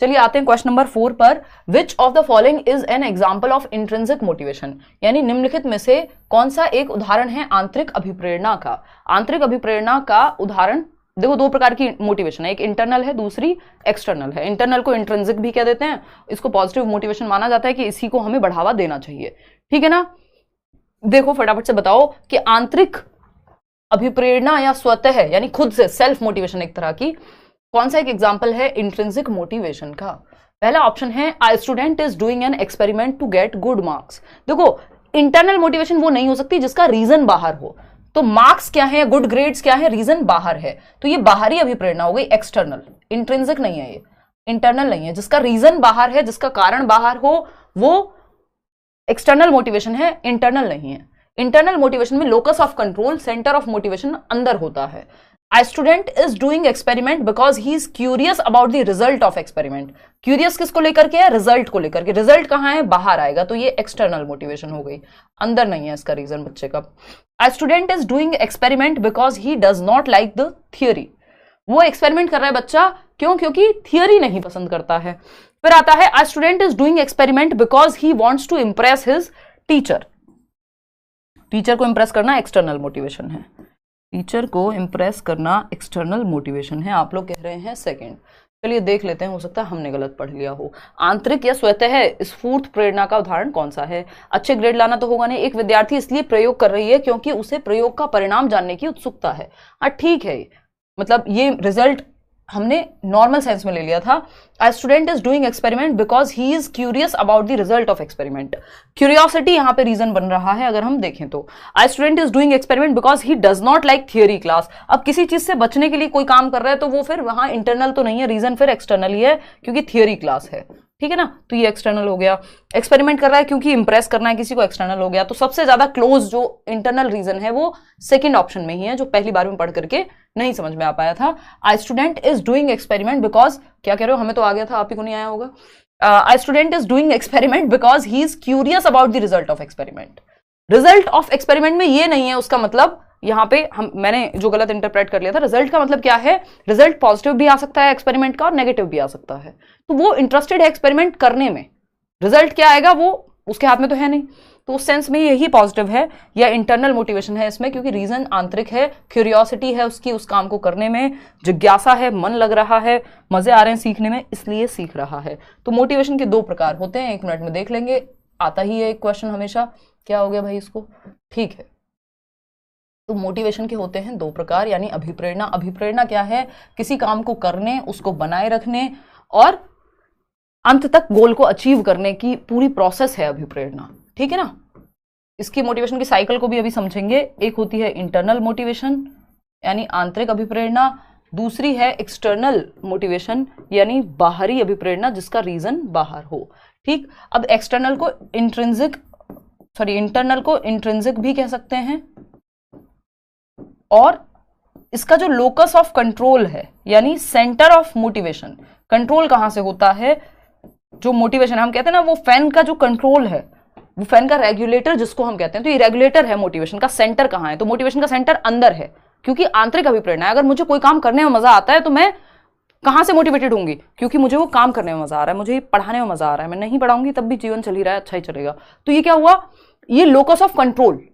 [SPEAKER 1] चलिए आते हैं क्वेश्चन नंबर 4 पर। विच of the following is an example of intrinsic motivation, यानी निम्नलिखित में से कौन सा एक उदाहरण है आंतरिक अभिप्रेरणा का? आंतरिक अभिप्रेरणा का उदाहरण देखो, दो प्रकार की मोटिवेशन है, एक इंटरनल है, दूसरी एक्सटर्नल है। इंटरनल को इंट्रिंसिक भी कह देते हैं, इसको पॉजिटिव मोटिवेशन माना जाता है कि इसी को हमें बढ़ावा देना चाहिए। ठीक है ना? देखो फटाफट से बताओ कि आंतरिक अभिप्रेरणा या स्वतः यानी खुद से सेल्फ मोटिवेशन एक तरह की, कौन सा एक एग्जाम्पल है इंट्रिंसिक मोटिवेशन का? पहला ऑप्शन है a student is doing an experiment to get good marks. देखो इंटरनल मोटिवेशन वो नहीं हो सकती जिसका रीजन बाहर हो, तो मार्क्स क्या है, गुड ग्रेड्स क्या है, रीजन बाहर है, तो ये बाहरी अभिप्रेरणा हो गई, एक्सटर्नल। इंट्रिंसिक नहीं है, ये इंटरनल नहीं है। जिसका रीजन बाहर है, जिसका कारण बाहर हो, वो एक्सटर्नल मोटिवेशन है, इंटरनल नहीं है। इंटरनल मोटिवेशन में locus of control, centre of motivation अंदर होता है। A student is doing experiment because he is curious about the result of experiment. Curious किसको लेकर के है? रिजल्ट को लेकर के। रिजल्ट कहाँ है? बाहर आएगा, तो ये एक्सटर्नल मोटिवेशन हो गई, अंदर नहीं है इसका रीजन बच्चे का। A student is doing experiment because he does not like the theory. वो एक्सपेरिमेंट कर रहा है बच्चा, क्यों? क्योंकि थियोरी नहीं पसंद करता है। फिर आता है A student is doing experiment because he wants to impress his teacher. Teacher को इंप्रेस करना एक्सटर्नल मोटिवेशन है, टीचर को इंप्रेस करना एक्सटर्नल मोटिवेशन है। आप लोग कह रहे हैं सेकंड। चलिए देख लेते हैं, हो सकता है हमने गलत पढ़ लिया हो। आंतरिक या स्वतः स्फूर्त प्रेरणा का उदाहरण कौन सा है? अच्छे ग्रेड लाना तो होगा नहीं, एक विद्यार्थी इसलिए प्रयोग कर रही है क्योंकि उसे प्रयोग का परिणाम जानने की उत्सुकता है। हाँ ठीक है, मतलब ये रिजल्ट हमने नॉर्मल सेंस में ले लिया था। A student is doing experiment because he is curious about the result of experiment. Curiosity यहाँ पे रीजन बन रहा है अगर हम देखें तो। A student is doing experiment because he does not like theory class. अब किसी चीज से बचने के लिए कोई काम कर रहा है तो वो फिर वहां इंटरनल तो नहीं है, रीजन फिर एक्सटर्नल ही है क्योंकि थियोरी क्लास है, ठीक है ना, तो ये एक्सटर्नल हो गया। एक्सपेरिमेंट कर रहा है क्योंकि इंप्रेस करना है किसी को, एक्सटर्नल हो गया। तो सबसे ज्यादा क्लोज जो इंटरनल रीजन है वो सेकंड ऑप्शन में ही है, जो पहली बार में पढ़ करके नहीं समझ में आ पाया था। A student is doing experiment because, क्या कह रहे हो, हमें तो आ गया था, आप ही को नहीं आया होगा। A student is doing experiment because he is curious about the result of experiment. Result of experiment में ये नहीं है उसका मतलब, यहां पे मैंने जो गलत इंटरप्रेट कर लिया था। रिजल्ट का मतलब क्या है, रिजल्ट पॉजिटिव भी आ सकता है एक्सपेरिमेंट का और नेगेटिव भी आ सकता है। तो वो इंटरेस्टेड है एक्सपेरिमेंट करने में, रिजल्ट क्या आएगा वो उसके हाथ में तो है नहीं, तो उस सेंस में यही पॉजिटिव है या इंटरनल मोटिवेशन है इसमें, क्योंकि रीजन आंतरिक है, क्यूरियोसिटी है उसकी उस काम को करने में, जिज्ञासा है, मन लग रहा है, मजे आ रहे हैं सीखने में, इसलिए सीख रहा है। तो मोटिवेशन के दो प्रकार होते हैं, 1 मिनट में देख लेंगे, आता ही है एक क्वेश्चन हमेशा, क्या हो गया भाई इसको, ठीक है। तो मोटिवेशन के होते हैं 2 प्रकार, यानी अभिप्रेरणा। अभिप्रेरणा क्या है, किसी काम को करने, उसको बनाए रखने और अंत तक गोल को अचीव करने की पूरी प्रोसेस है अभिप्रेरणा, ठीक है ना। इसकी मोटिवेशन की साइकिल को भी अभी समझेंगे। एक होती है इंटरनल मोटिवेशन यानी आंतरिक अभिप्रेरणा, दूसरी है एक्सटर्नल मोटिवेशन यानी बाहरी अभिप्रेरणा जिसका रीजन बाहर हो, ठीक। अब एक्सटर्नल को इंटरनल को इंट्रिंसिक भी कह सकते हैं, और इसका जो लोकस ऑफ कंट्रोल है यानी सेंटर ऑफ मोटिवेशन, कंट्रोल कहां से होता है, जो मोटिवेशन हम कहते हैं ना, वो फैन का जो कंट्रोल है, वो फैन का रेगुलेटर जिसको हम कहते हैं, तो ये रेगुलेटर है मोटिवेशन का, सेंटर कहां है, तो मोटिवेशन का सेंटर अंदर है, क्योंकि आंतरिक अभिप्रेरणा है। अगर मुझे कोई काम करने में मजा आता है तो मैं कहां से मोटिवेटेड होंगी, क्योंकि मुझे वो काम करने में मजा आ रहा है, मुझे पढ़ाने में मजा आ रहा है, मैं नहीं पढ़ाऊंगी तब भी जीवन चल ही रहा है, अच्छा ही चलेगा। तो ये क्या हुआ, ये लोकस ऑफ कंट्रोल,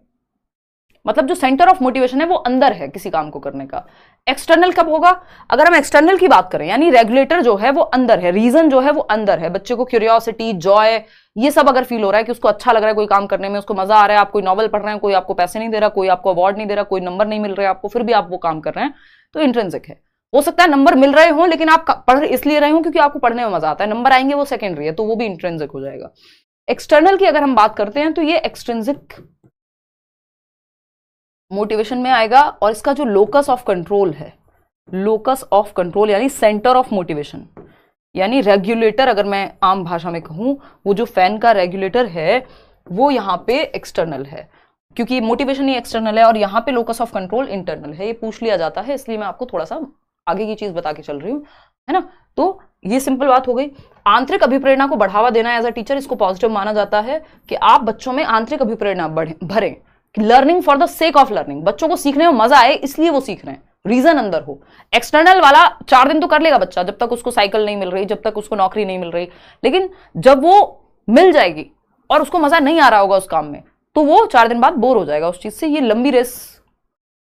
[SPEAKER 1] मतलब जो सेंटर ऑफ मोटिवेशन है वो अंदर है किसी काम को करने का। एक्सटर्नल कब होगा, अगर हम एक्सटर्नल की बात करें, यानी रेगुलेटर जो है वो अंदर है, रीजन जो है वो अंदर है। बच्चे को क्यूरियोसिटी, जॉय, ये सब अगर फील हो रहा है कि उसको अच्छा लग रहा है कोई काम करने में, उसको मजा आ रहा है, आप कोई नॉवल पढ़ रहे हैं, कोई आपको पैसे नहीं दे रहा, कोई आपको अवार्ड नहीं दे रहा, कोई नंबर नहीं मिल रहा है आपको, फिर भी आप वो काम कर रहे हैं, तो इंट्रिंसिक है। हो सकता है नंबर मिल रहे हो लेकिन आप पढ़ इसलिए रहे हो क्योंकि आपको पढ़ने में मजा आता है, नंबर आएंगे वो सेकेंडरी है, तो वो भी इंट्रिंसिक हो जाएगा। एक्सटर्नल की अगर हम बात करते हैं तो ये एक्सट्रिंसिक मोटिवेशन में आएगा, और इसका जो लोकस ऑफ कंट्रोल है, लोकस ऑफ कंट्रोल यानी सेंटर ऑफ मोटिवेशन यानी रेगुलेटर, अगर मैं आम भाषा में कहूं, वो जो फैन का रेगुलेटर है वो यहाँ पे एक्सटर्नल है, क्योंकि मोटिवेशन ही एक्सटर्नल है और यहाँ पे लोकस ऑफ कंट्रोल इंटरनल है। ये पूछ लिया जाता है, इसलिए मैं आपको थोड़ा सा आगे की चीज बता के चल रही हूँ, है ना। तो ये सिंपल बात हो गई। आंतरिक अभिप्रेरणा को बढ़ावा देना एज अ टीचर, इसको पॉजिटिव माना जाता है कि आप बच्चों में आंतरिक अभिप्रेरणा भरें, learning for the sake of learning, बच्चों को सीखने में मजा आए इसलिए वो सीख रहे हैं, रीजन अंदर हो। एक्सटर्नल वाला 4 दिन तो कर लेगा बच्चा, जब तक उसको साइकिल नहीं मिल रही, जब तक उसको नौकरी नहीं मिल रही, लेकिन जब वो मिल जाएगी और उसको मजा नहीं आ रहा होगा उस काम में, तो वो 4 दिन बाद बोर हो जाएगा उस चीज से। ये लंबी रेस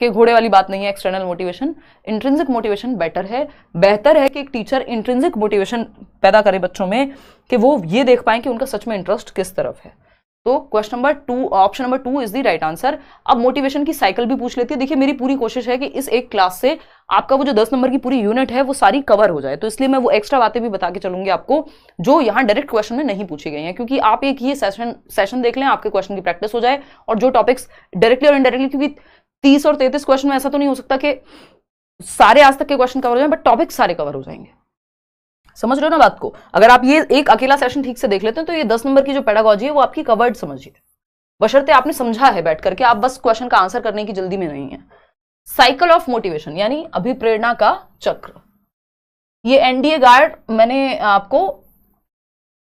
[SPEAKER 1] के घोड़े वाली बात नहीं है एक्सटर्नल मोटिवेशन। इंट्रिंसिक मोटिवेशन बेहतर है कि एक टीचर इंट्रिंसिक मोटिवेशन पैदा करे बच्चों में, कि वो ये देख पाए कि उनका सच में इंटरेस्ट किस तरफ है। तो question number 2, option number 2 is the right answer. अब मोटिवेशन की साइकिल भी पूछ लेती है। देखिए मेरी पूरी कोशिश है कि इस एक क्लास से आपका वो जो 10 नंबर की पूरी यूनिट है वो सारी कवर हो जाए, तो इसलिए मैं वो एक्स्ट्रा बातें भी बता के चलूंगी आपको जो यहाँ डायरेक्ट क्वेश्चन में नहीं पूछी गई हैं, क्योंकि आप एक ये सेशन देख लें, आपके क्वेश्चन की प्रैक्टिस हो जाए, और जो टॉपिक्स डायरेक्टली और इनडायरेक्टली, क्योंकि 30 और 33 क्वेश्चन में ऐसा तो नहीं हो सकता कि सारे आज तक के क्वेश्चन कवर हो जाए, बट टॉपिक सारे कवर हो जाएंगे। समझ रहे हो ना बात को। अगर आप ये एक अकेला सेशन ठीक से देख लेते हैं तो ये 10 नंबर की जो पेडागॉजी है वो आपकी कवर्ड समझिए, बशर्ते आपने समझा है बैठ करके, आप बस क्वेश्चन का आंसर करने की जल्दी में नहीं है। साइकिल ऑफ मोटिवेशन यानी अभिप्रेरणा का चक्र। ये एनडीए गार्ड मैंने आपको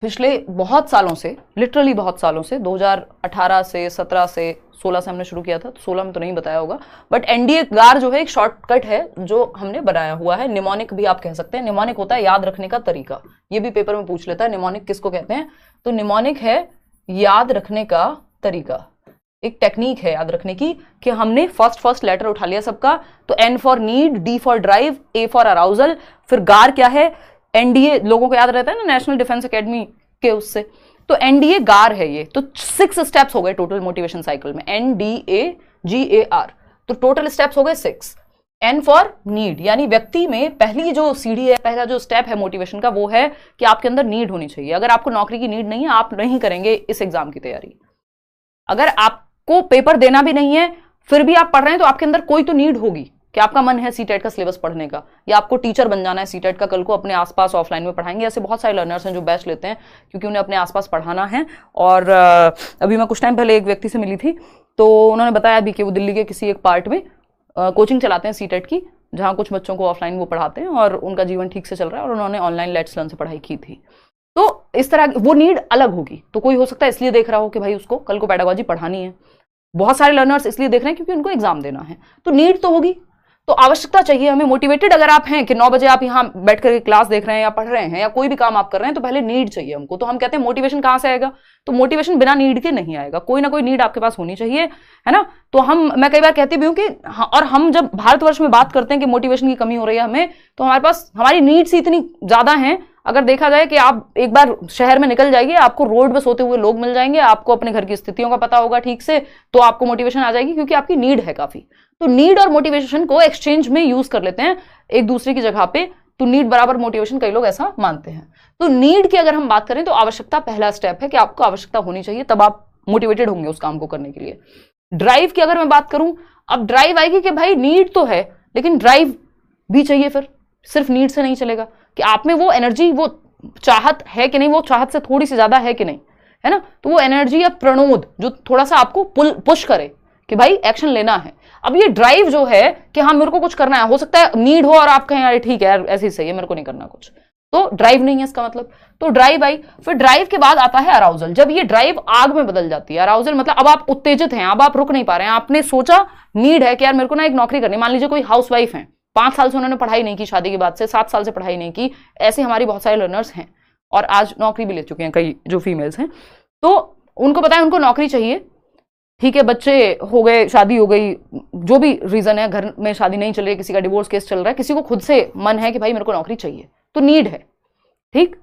[SPEAKER 1] पिछले बहुत सालों से, लिटरली बहुत सालों से, 2018 से 17 से 16 से हमने शुरू किया था, तो 16 में तो नहीं बताया होगा, बट एनडीए गार जो है एक शॉर्टकट है जो हमने बनाया हुआ है। निमोनिक भी आप कह सकते हैं। निमोनिक होता है याद रखने का तरीका, ये भी पेपर में पूछ लेता है निमोनिक किसको कहते हैं। तो निमोनिक है याद रखने का तरीका, एक टेक्निक है याद रखने की, कि हमने फर्स्ट लेटर उठा लिया सबका, तो N for need, D for drive, A for arousal, फिर गार क्या है, एनडीए लोगों को याद रहता है ना, नेशनल डिफेंस एकेडमी के उससे, तो एनडीए गार है ये। तो 6 स्टेप्स हो गए टोटल मोटिवेशन साइकिल में, NDAGAR, तो टोटल स्टेप्स हो गए 6। N फॉर नीड, यानी व्यक्ति में पहली जो सीढ़ी है, पहला जो स्टेप है मोटिवेशन का, वो है कि आपके अंदर नीड होनी चाहिए। अगर आपको नौकरी की नीड नहीं है, आप नहीं करेंगे इस एग्जाम की तैयारी। अगर आपको पेपर देना भी नहीं है फिर भी आप पढ़ रहे हैं, तो आपके अंदर कोई तो नीड होगी कि आपका मन है सीटेट का सिलेबस पढ़ने का, या आपको टीचर बन जाना है सीटेट का, कल को अपने आसपास ऑफलाइन में पढ़ाएंगे। ऐसे बहुत सारे लर्नर्स हैं जो बैच लेते हैं क्योंकि उन्हें अपने आसपास पढ़ाना है। और अभी मैं कुछ टाइम पहले एक व्यक्ति से मिली थी, तो उन्होंने बताया भी कि वो दिल्ली के किसी एक पार्ट में कोचिंग चलाते हैं सीटेट की, जहाँ कुछ बच्चों को ऑफलाइन वो पढ़ाते हैं और उनका जीवन ठीक से चल रहा है, और उन्होंने ऑनलाइन लेट्स लर्न से पढ़ाई की थी। तो इस तरह वो नीड अलग होगी। तो कोई हो सकता है इसलिए देख रहा हो कि भाई उसको कल को पेडागोजी पढ़ानी है, बहुत सारे लर्नर्स इसलिए देख रहे हैं क्योंकि उनको एग्जाम देना है। तो नीड तो होगी, तो आवश्यकता चाहिए हमें। मोटिवेटेड अगर आप हैं कि 9 बजे आप यहाँ बैठ कर क्लास देख रहे हैं या पढ़ रहे हैं या कोई भी काम आप कर रहे हैं, तो पहले नीड चाहिए हमको। तो हम कहते हैं मोटिवेशन कहाँ से आएगा, तो मोटिवेशन बिना नीड के नहीं आएगा, कोई ना कोई नीड आपके पास होनी चाहिए, है ना। तो मैं कई बार कहती भी हूँ कि और हम जब भारतवर्ष में बात करते हैं कि मोटिवेशन की कमी हो रही है हमें, तो हमारे पास हमारी नीड्स इतनी ज्यादा हैं। अगर देखा जाए कि आप एक बार शहर में निकल जाइए, आपको रोड पे सोते हुए लोग मिल जाएंगे, आपको अपने घर की स्थितियों का पता होगा ठीक से, तो आपको मोटिवेशन आ जाएगी क्योंकि आपकी नीड है काफी। तो नीड और मोटिवेशन को एक्सचेंज में यूज कर लेते हैं एक दूसरे की जगह पे, तो नीड बराबर मोटिवेशन, कई लोग ऐसा मानते हैं। तो नीड की अगर हम बात करें तो आवश्यकता पहला स्टेप है कि आपको आवश्यकता होनी चाहिए, तब आप मोटिवेटेड होंगे उस काम को करने के लिए। ड्राइव की अगर मैं बात करूं, अब ड्राइव आएगी कि भाई नीड तो है लेकिन ड्राइव भी चाहिए, फिर सिर्फ नीड से नहीं चलेगा, कि आप में वो एनर्जी, वो चाहत है कि नहीं, वो चाहत से थोड़ी सी ज्यादा है कि नहीं, है ना। तो वो एनर्जी या प्रणोद जो थोड़ा सा आपको पुश करे कि भाई एक्शन लेना है। अब ये ड्राइव जो है कि हाँ मेरे को कुछ करना है, हो सकता है नीड हो और आप कहें अरे ठीक है यार ऐसे ही सही है, मेरे को नहीं करना कुछ, तो ड्राइव नहीं है इसका मतलब। तो ड्राइव आई, फिर ड्राइव के बाद आता है अराउजल। जब ये ड्राइव आग में बदल जाती है, अराउजल मतलब अब आप उत्तेजित हैं, अब आप रुक नहीं पा रहे हैं, आपने सोचा नीड है कि यार मेरे को ना एक नौकरी करनी। मान लीजिए कोई हाउसवाइफ है, 5 साल से उन्होंने पढ़ाई नहीं की, शादी के बाद से 7 साल से पढ़ाई नहीं की, ऐसे हमारी बहुत सारे लर्नर्स हैं और आज नौकरी भी ले चुके हैं कई जो फीमेल्स हैं। तो उनको पता है उनको नौकरी चाहिए, ठीक है, बच्चे हो गए, शादी हो गई, जो भी रीजन है, घर में शादी नहीं चल रही है, किसी का डिवोर्स केस चल रहा है, किसी को खुद से मन है कि भाई मेरे को नौकरी चाहिए, तो नीड है, ठीक।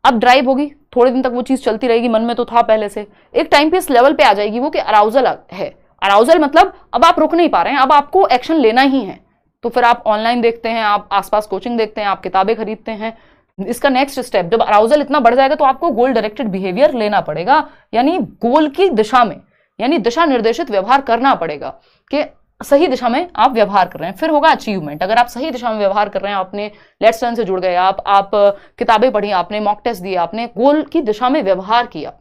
[SPEAKER 1] अब ड्राइव होगी, थोड़े दिन तक वो चीज चलती रहेगी, मन में तो था पहले से, एक टाइम पे इस लेवल पे आ जाएगी वो कि अराउजल है। अराउजल मतलब अब आप रुक नहीं पा रहे हैं, अब आपको एक्शन लेना ही है। तो फिर आप ऑनलाइन देखते हैं, आप आसपास कोचिंग देखते हैं, आप किताबें खरीदते हैं। इसका नेक्स्ट स्टेप, जब अराउजल इतना बढ़ जाएगा तो आपको गोल डायरेक्टेड बिहेवियर लेना पड़ेगा, यानी गोल की दिशा में, यानी दिशा निर्देशित व्यवहार करना पड़ेगा कि सही दिशा में आप व्यवहार कर रहे हैं। फिर होगा अचीवमेंट। अगर आप सही दिशा में व्यवहार कर रहे हैं, आपने लेट्स लर्न से जुड़ गए, आप किताबें पढ़ी, आपने मॉक टेस्ट दिए, आपने गोल की दिशा में व्यवहार किया,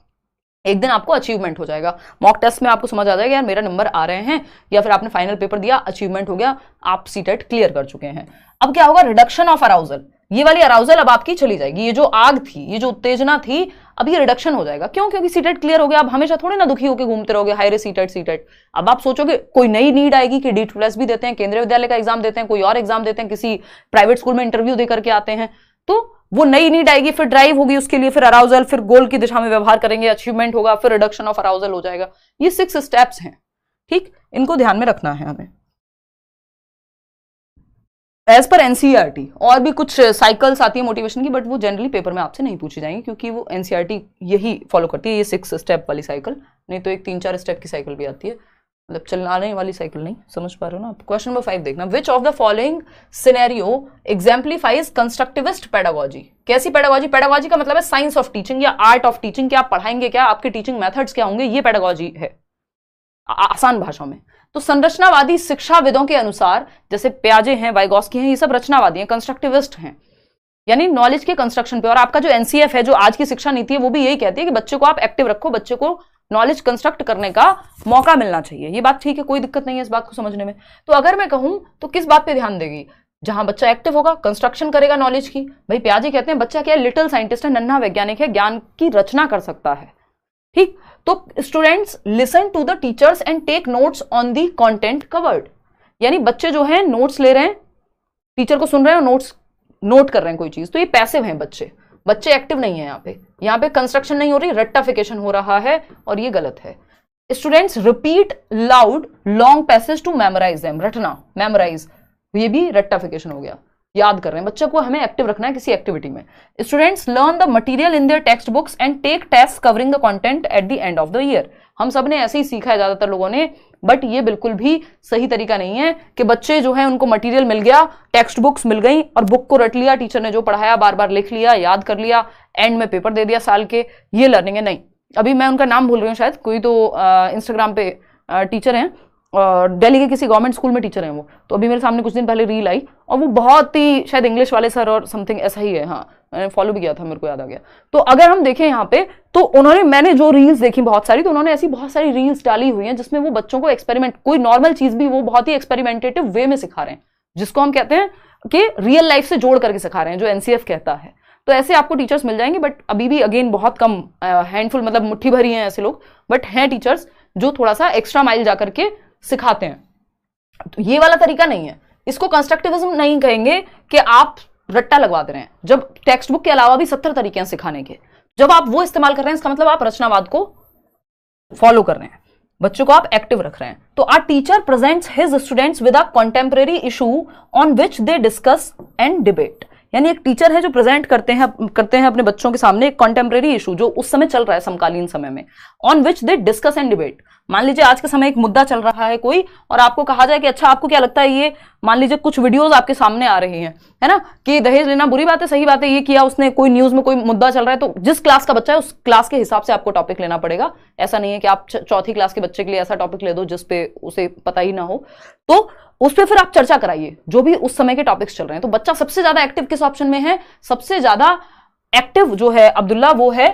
[SPEAKER 1] एक दिन आपको अचीवमेंट हो जाएगा। मॉक टेस्ट में आपको समझ आ जाएगा यार मेरा नंबर आ रहे हैं, या फिर आपने फाइनल पेपर दिया, अचीवमेंट हो गया, आप सीटेट क्लियर कर चुके हैं। अब क्या होगा, रिडक्शन ऑफ अराउजल। ये वाली अराउजल अब आपकी चली जाएगी, ये जो आग थी, ये जो उत्तेजना थी, अब ये रिडक्शन हो जाएगा। क्यों? क्योंकि सीटेट क्लियर हो गया। अब हमेशा थोड़े ना दुखी होकर घूमते रहोगे, हाय रे सीटेट सीटेट। अब आप सोचोगे कोई नई नीड आएगी कि D++ भी देते हैं, केंद्रीय विद्यालय का एग्जाम देते हैं, कोई और एग्जाम देते हैं, किसी प्राइवेट स्कूल में इंटरव्यू देकर के आते हैं, तो वो नई नीड आएगी, फिर ड्राइव होगी उसके लिए, फिर अराउजल, फिर गोल की दिशा में व्यवहार करेंगे, अचीवमेंट होगा, फिर रिडक्शन ऑफ अराउजल हो जाएगा। ये 6 स्टेप्स हैं, ठीक, इनको ध्यान में रखना है हमें। एज पर NCERT और भी कुछ साइकिल्स आती है मोटिवेशन की, बट वो जनरली पेपर में आपसे नहीं पूछी जाएंगी क्योंकि वो NCERT यही फॉलो करती है, ये 6 स्टेप वाली साइकिल, नहीं तो एक 3-4 स्टेप की साइकिल भी आती है, मतलब चलाने वाली साइकिल नहीं, समझ पा रहे हो ना आप। क्वेश्चन नंबर 5 देखना, which of the following scenario exemplifies constructivist pedagogy. कैसी पेडागोजी? पेडागोजी का मतलब है साइंस ऑफ टीचिंग या आर्ट ऑफ टीचिंग, क्या आप पढ़ाएंगे, क्या आपके टीचिंग मेथड्स क्या होंगे, ये पेडागोजी है आसान भाषा में। तो संरचनावादी शिक्षाविदों के अनुसार, जैसे प्याजे हैं, वाइगोस्की हैं, ये सब रचनावादी हैं, कंस्ट्रक्टिविस्ट हैं, यानी नॉलेज के कंस्ट्रक्शन पे। और आपका जो NCF है, जो आज की शिक्षा नीति है, वो भी यही कहती है कि बच्चे को आप एक्टिव रखो, बच्चे को नॉलेज कंस्ट्रक्ट करने का मौका मिलना चाहिए। ये बात ठीक है, कोई दिक्कत नहीं है इस बात को समझने में। तो अगर मैं कहूं तो किस बात पे ध्यान देगी? जहां बच्चा एक्टिव होगा, कंस्ट्रक्शन करेगा नॉलेज की। भाई प्याजे कहते हैं बच्चा क्या है, लिटिल साइंटिस्ट है, नन्हा वैज्ञानिक है, ज्ञान की रचना कर सकता है, ठीक। तो students listen to the teachers and take notes on the content covered, यानी बच्चे जो हैं नोट्स ले रहे हैं, टीचर को सुन रहे हैं और नोट्स नोट कर रहे हैं कोई चीज, तो ये पैसिव हैं बच्चे, बच्चे एक्टिव नहीं है। यहाँ पे कंस्ट्रक्शन नहीं हो रही, रट्टाफिकेशन हो रहा है, और ये गलत है। Students repeat loud long passage to memorise them, रटना, मेमोराइज, ये भी रट्टाफिकेशन हो गया, याद कर रहे हैं। बच्चे को हमें एक्टिव रखना है किसी एक्टिविटी में। Students learn the material in their textbooks and take test covering the content at the end of the year. हम सब ने ऐसे ही सीखा है ज्यादातर लोगों ने, बट ये बिल्कुल भी सही तरीका नहीं है कि बच्चे जो है उनको मटेरियल मिल गया, टेक्स्ट बुक्स मिल गई और बुक को रट लिया, टीचर ने जो पढ़ाया बार बार लिख लिया, याद कर लिया, एंड में पेपर दे दिया साल के, ये लर्निंग है। नहीं, अभी मैं उनका नाम भूल रही हूँ, शायद कोई तो इंस्टाग्राम पे टीचर हैं और दिल्ली के किसी गवर्नमेंट स्कूल में टीचर हैं वो, तो अभी मेरे सामने कुछ दिन पहले रील आई और वो बहुत ही शायद इंग्लिश वाले सर और समथिंग ऐसा ही है, हाँ मैंने फॉलो भी किया था, मेरे को याद आ गया। तो अगर हम देखें यहाँ पे तो उन्होंने, मैंने जो रील्स देखी बहुत सारी, तो उन्होंने ऐसी बहुत सारी रील्स डाली हुई हैं जिसमें वो बच्चों को एक्सपेरिमेंट, कोई नॉर्मल चीज भी वो बहुत ही एक्सपेरिमेंटेटिव वे में सिखा रहे हैं, जिसको हम कहते हैं कि रियल लाइफ से जोड़ करके सिखा रहे हैं, जो एनसीएफ कहता है। तो ऐसे आपको टीचर्स मिल जाएंगे, बट अभी भी अगेन बहुत कम, हैंडफुल, मतलब मुट्ठी भरी हैं ऐसे लोग, बट हैं टीचर्स जो थोड़ा सा एक्स्ट्रा माइल जाकर के सिखाते हैं। तो ये वाला तरीका नहीं है, इसको कंस्ट्रक्टिविज्म नहीं कहेंगे कि आप रट्टा लगवा दे रहे हैं, जब टेक्स्ट बुक के अलावा भी 70 तरीके हैं सिखाने के, जब आप वो इस्तेमाल कर रहे हैं इसका मतलब आप रचनावाद को फॉलो कर रहे हैं, बच्चों को आप एक्टिव रख रहे हैं। तो our teacher presents his students with a contemporary issue on which they discuss and debate, यानी एक टीचर है जो प्रेजेंट करते हैं अपने बच्चों के सामने एक कंटेम्परेरी इशू जो उस समय चल रहा है, समकालीन समय में, on which they discuss and debate. मान लीजिए आज के समय एक मुद्दा चल रहा है कोई, और आपको कहा जाए कि अच्छा आपको क्या लगता है, ये मान लीजिए कुछ वीडियोस आपके सामने आ रही हैं, है ना, कि दहेज लेना बुरी बात है, सही बात है, ये किया उसने, कोई न्यूज में कोई मुद्दा चल रहा है, तो जिस क्लास का बच्चा है उस क्लास के हिसाब से आपको टॉपिक लेना पड़ेगा। ऐसा नहीं है कि आप चौथी क्लास के बच्चे के लिए ऐसा टॉपिक ले दो जिसपे उसे पता ही ना हो, तो उस पर फिर आप चर्चा कराइए जो भी उस समय के टॉपिक्स चल रहे हैं। तो बच्चा सबसे ज्यादा एक्टिव किस ऑप्शन में है, सबसे ज्यादा एक्टिव जो है अब्दुल्ला वो है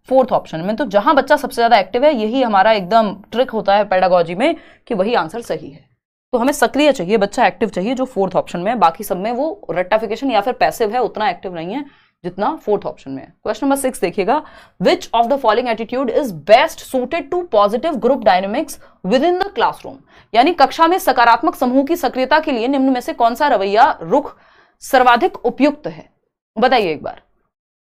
[SPEAKER 1] 4th ऑप्शन में। तो जहां बच्चा सबसे ज्यादा एक्टिव है, यही हमारा एकदम ट्रिक होता है पेडागोजी में कि वही आंसर सही है। तो हमें सक्रिय चाहिए, बच्चा एक्टिव चाहिए जो 4th ऑप्शन में है, बाकी सब में वो रट्टाफिकेशन या फिर पैसिव है, उतना एक्टिव नहीं है जितना 4th ऑप्शन में है। क्वेश्चन नंबर 6 देखिएगा, which of the following attitude is best suited to positive group dynamics within the classroom, यानी कक्षा में सकारात्मक समूह की सक्रियता के लिए निम्न में से कौन सा रवैया रुख सर्वाधिक उपयुक्त है। बताइए एक बार,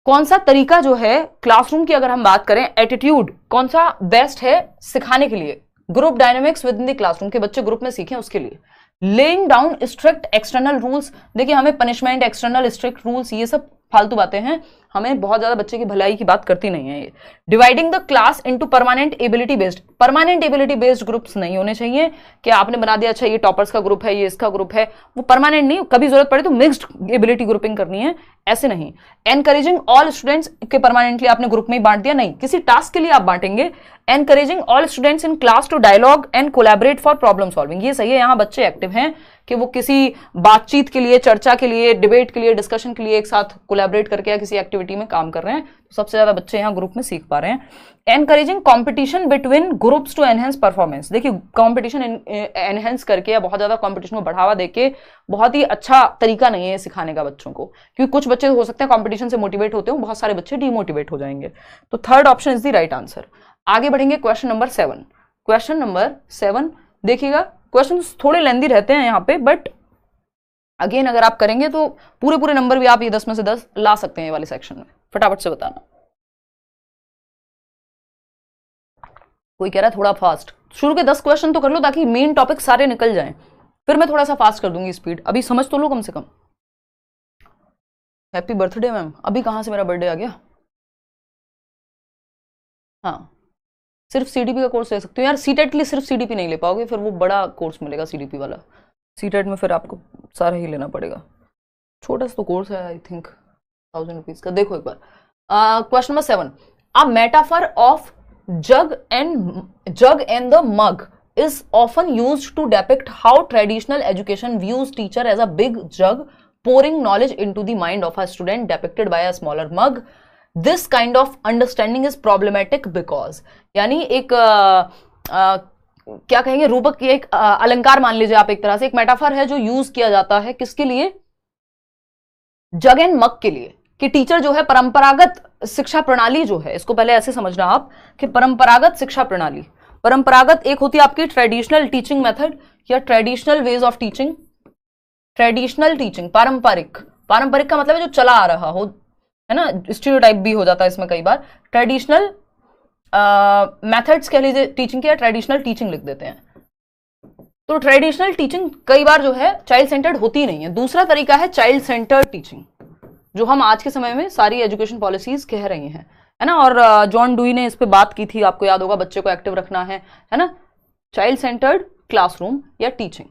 [SPEAKER 1] कौन सा तरीका जो है क्लासरूम की अगर हम बात करें, एटीट्यूड कौन सा बेस्ट है सिखाने के लिए, group dynamics within the classroom के बच्चे ग्रुप में सीखें उसके लिए। Laying down strict external rules, देखिए हमें पनिशमेंट, एक्सटर्नल स्ट्रिक्ट रूल्स ये सब फालतू बातें हैं, हमें बहुत ज्यादा बच्चे की भलाई की बात करती नहीं है ये। Dividing the class into permanent ability based groups नहीं होने चाहिए कि आपने बना दिया अच्छा ये टॉपर्स का ग्रुप है, ये इसका ग्रुप है, वो परमानेंट नहीं, कभी जरूरत पड़े तो मिक्स्ड एबिलिटी ग्रुपिंग करनी है, ऐसे नहीं। एनकरेजिंग ऑल स्टूडेंट्स के परमानेंटली आपने ग्रुप में ही बांट दिया, नहीं, किसी टास्क के लिए आप बांटेंगे। Encouraging all students in class to dialogue and collaborate for problem solving, ये सही है, यहाँ बच्चे एक्टिव हैं कि वो किसी बातचीत के लिए, चर्चा के लिए, डिबेट के लिए, डिस्कशन के लिए एक साथ कोलैबोरेट करके या किसी एक्टिविटी में काम कर रहे हैं, तो सबसे ज्यादा बच्चे यहाँ ग्रुप में सीख पा रहे हैं। Encouraging competition between groups to enhance performance, देखिए कॉम्पिटिशन एनहेंस करके या बहुत ज्यादा कॉम्पिटिशन को बढ़ावा देके बहुत ही अच्छा तरीका नहीं है सिखाने का बच्चों को, क्योंकि कुछ बच्चे हो सकते हैं कॉम्पिटिशन से मोटिवेट होते हो, बहुत सारे बच्चे डीमोटिवेट हो जाएंगे। तो 3rd option is the right answer. आगे बढ़ेंगे क्वेश्चन नंबर 7। क्वेश्चन नंबर 7 देखिएगा, क्वेश्चन थोड़े लेंदी रहते हैं यहाँ पे, बट अगेन अगर आप करेंगे तो पूरे नंबर भी आप ये 10 में से 10 ला सकते हैं ये वाले सेक्शन में। फटाफट से बताना। कोई कह रहा है थोड़ा फास्ट, शुरू के 10 क्वेश्चन तो कर लो ताकि मेन टॉपिक सारे निकल जाएं, फिर मैं थोड़ा सा फास्ट कर दूंगी स्पीड, अभी समझ तो लो कम से कम। हैप्पी बर्थडे मैम, अभी कहां से मेरा बर्थडे आ गया। हाँ, सिर्फ सीडीपी का कोर्स ले सकते हो यार, सीटेट के लिए सिर्फ सीडीपी नहीं ले पाओगे, फिर वो बड़ा कोर्स मिलेगा सीडीपी वाला, सीटेट में फिर आपको सारा ही लेना पड़ेगा। छोटा सा तो कोर्स है, आई थिंक 1000 रुपीज का। देखो एक बार, question number 7, a metaphor of jug and the mug is often used to depict how traditional education views teacher as a big jug pouring knowledge into the mind of a student depicted by a smaller mug. This kind of understanding is problematic because, यानी एक क्या कहेंगे, रूपक की एक अलंकार मान लीजिए आप, एक तरह से एक मेटाफर है जो यूज किया जाता है किसके लिए, जग एंड मग के लिए, कि टीचर जो है परंपरागत शिक्षा प्रणाली जो है, इसको पहले ऐसे समझना आप कि परंपरागत शिक्षा प्रणाली, परंपरागत एक होती है आपकी ट्रेडिशनल टीचिंग मेथड या traditional ways of teaching, traditional teaching पारंपरिक, पारंपरिक का मतलब है जो चला आ रहा हो, है ना, स्टीरियोटाइप भी हो जाता है इसमें कई बार। ट्रेडिशनल मेथड्स कह लीजिए टीचिंग के, या ट्रेडिशनल टीचिंग लिख देते हैं। तो ट्रेडिशनल टीचिंग कई बार जो है चाइल्ड सेंटर्ड होती नहीं है। दूसरा तरीका है चाइल्ड सेंटर्ड टीचिंग, जो हम आज के समय में सारी एजुकेशन पॉलिसीज कह रही हैं, है ना। और जॉन डुई ने इस पे बात की थी, आपको याद होगा, बच्चे को एक्टिव रखना है ना, चाइल्ड सेंटर्ड क्लासरूम या टीचिंग।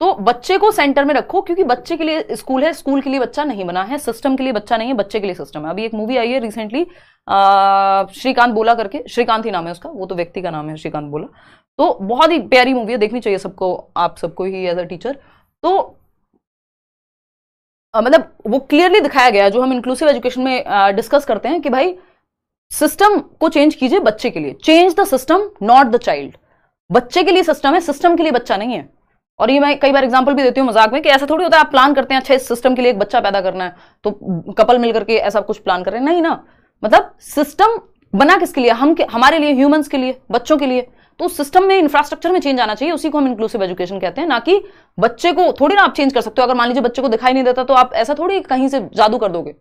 [SPEAKER 1] तो बच्चे को सेंटर में रखो, क्योंकि बच्चे के लिए स्कूल है, स्कूल के लिए बच्चा नहीं बना है, सिस्टम के लिए बच्चा नहीं है, बच्चे के लिए सिस्टम है। अभी एक मूवी आई है रिसेंटली, श्रीकांत बोला करके, श्रीकांत ही नाम है उसका, वो तो व्यक्ति का नाम है श्रीकांत बोला, तो बहुत ही प्यारी मूवी है, देखनी चाहिए सबको, आप सबको ही एज अ टीचर। तो मतलब वो क्लियरली दिखाया गया, जो हम इंक्लूसिव एजुकेशन में डिस्कस करते हैं कि भाई सिस्टम को चेंज कीजिए बच्चे के लिए, change the system not the child. बच्चे के लिए सिस्टम है, सिस्टम के लिए बच्चा नहीं है। और ये मैं कई बार एग्जांपल भी देती हूँ मजाक में कि ऐसा थोड़ी होता है आप प्लान करते हैं अच्छा इस सिस्टम के लिए एक बच्चा पैदा करना है तो कपल मिलकर के ऐसा कुछ प्लान कर रहे हैं, नहीं ना। मतलब सिस्टम बना किसके लिए, हमारे लिए, ह्यूमंस के लिए, बच्चों के लिए। तो उस सिस्टम में, इंफ्रास्ट्रक्चर में चेंज आना चाहिए, उसी को हम इंक्लूसिव एजुकेशन कहते हैं। ना कि बच्चे को थोड़ी ना आप चेंज कर सकते हो। अगर मान लीजिए बच्चे को दिखाई नहीं देता तो आप ऐसा थोड़ी कहीं से जादू कर दोगे,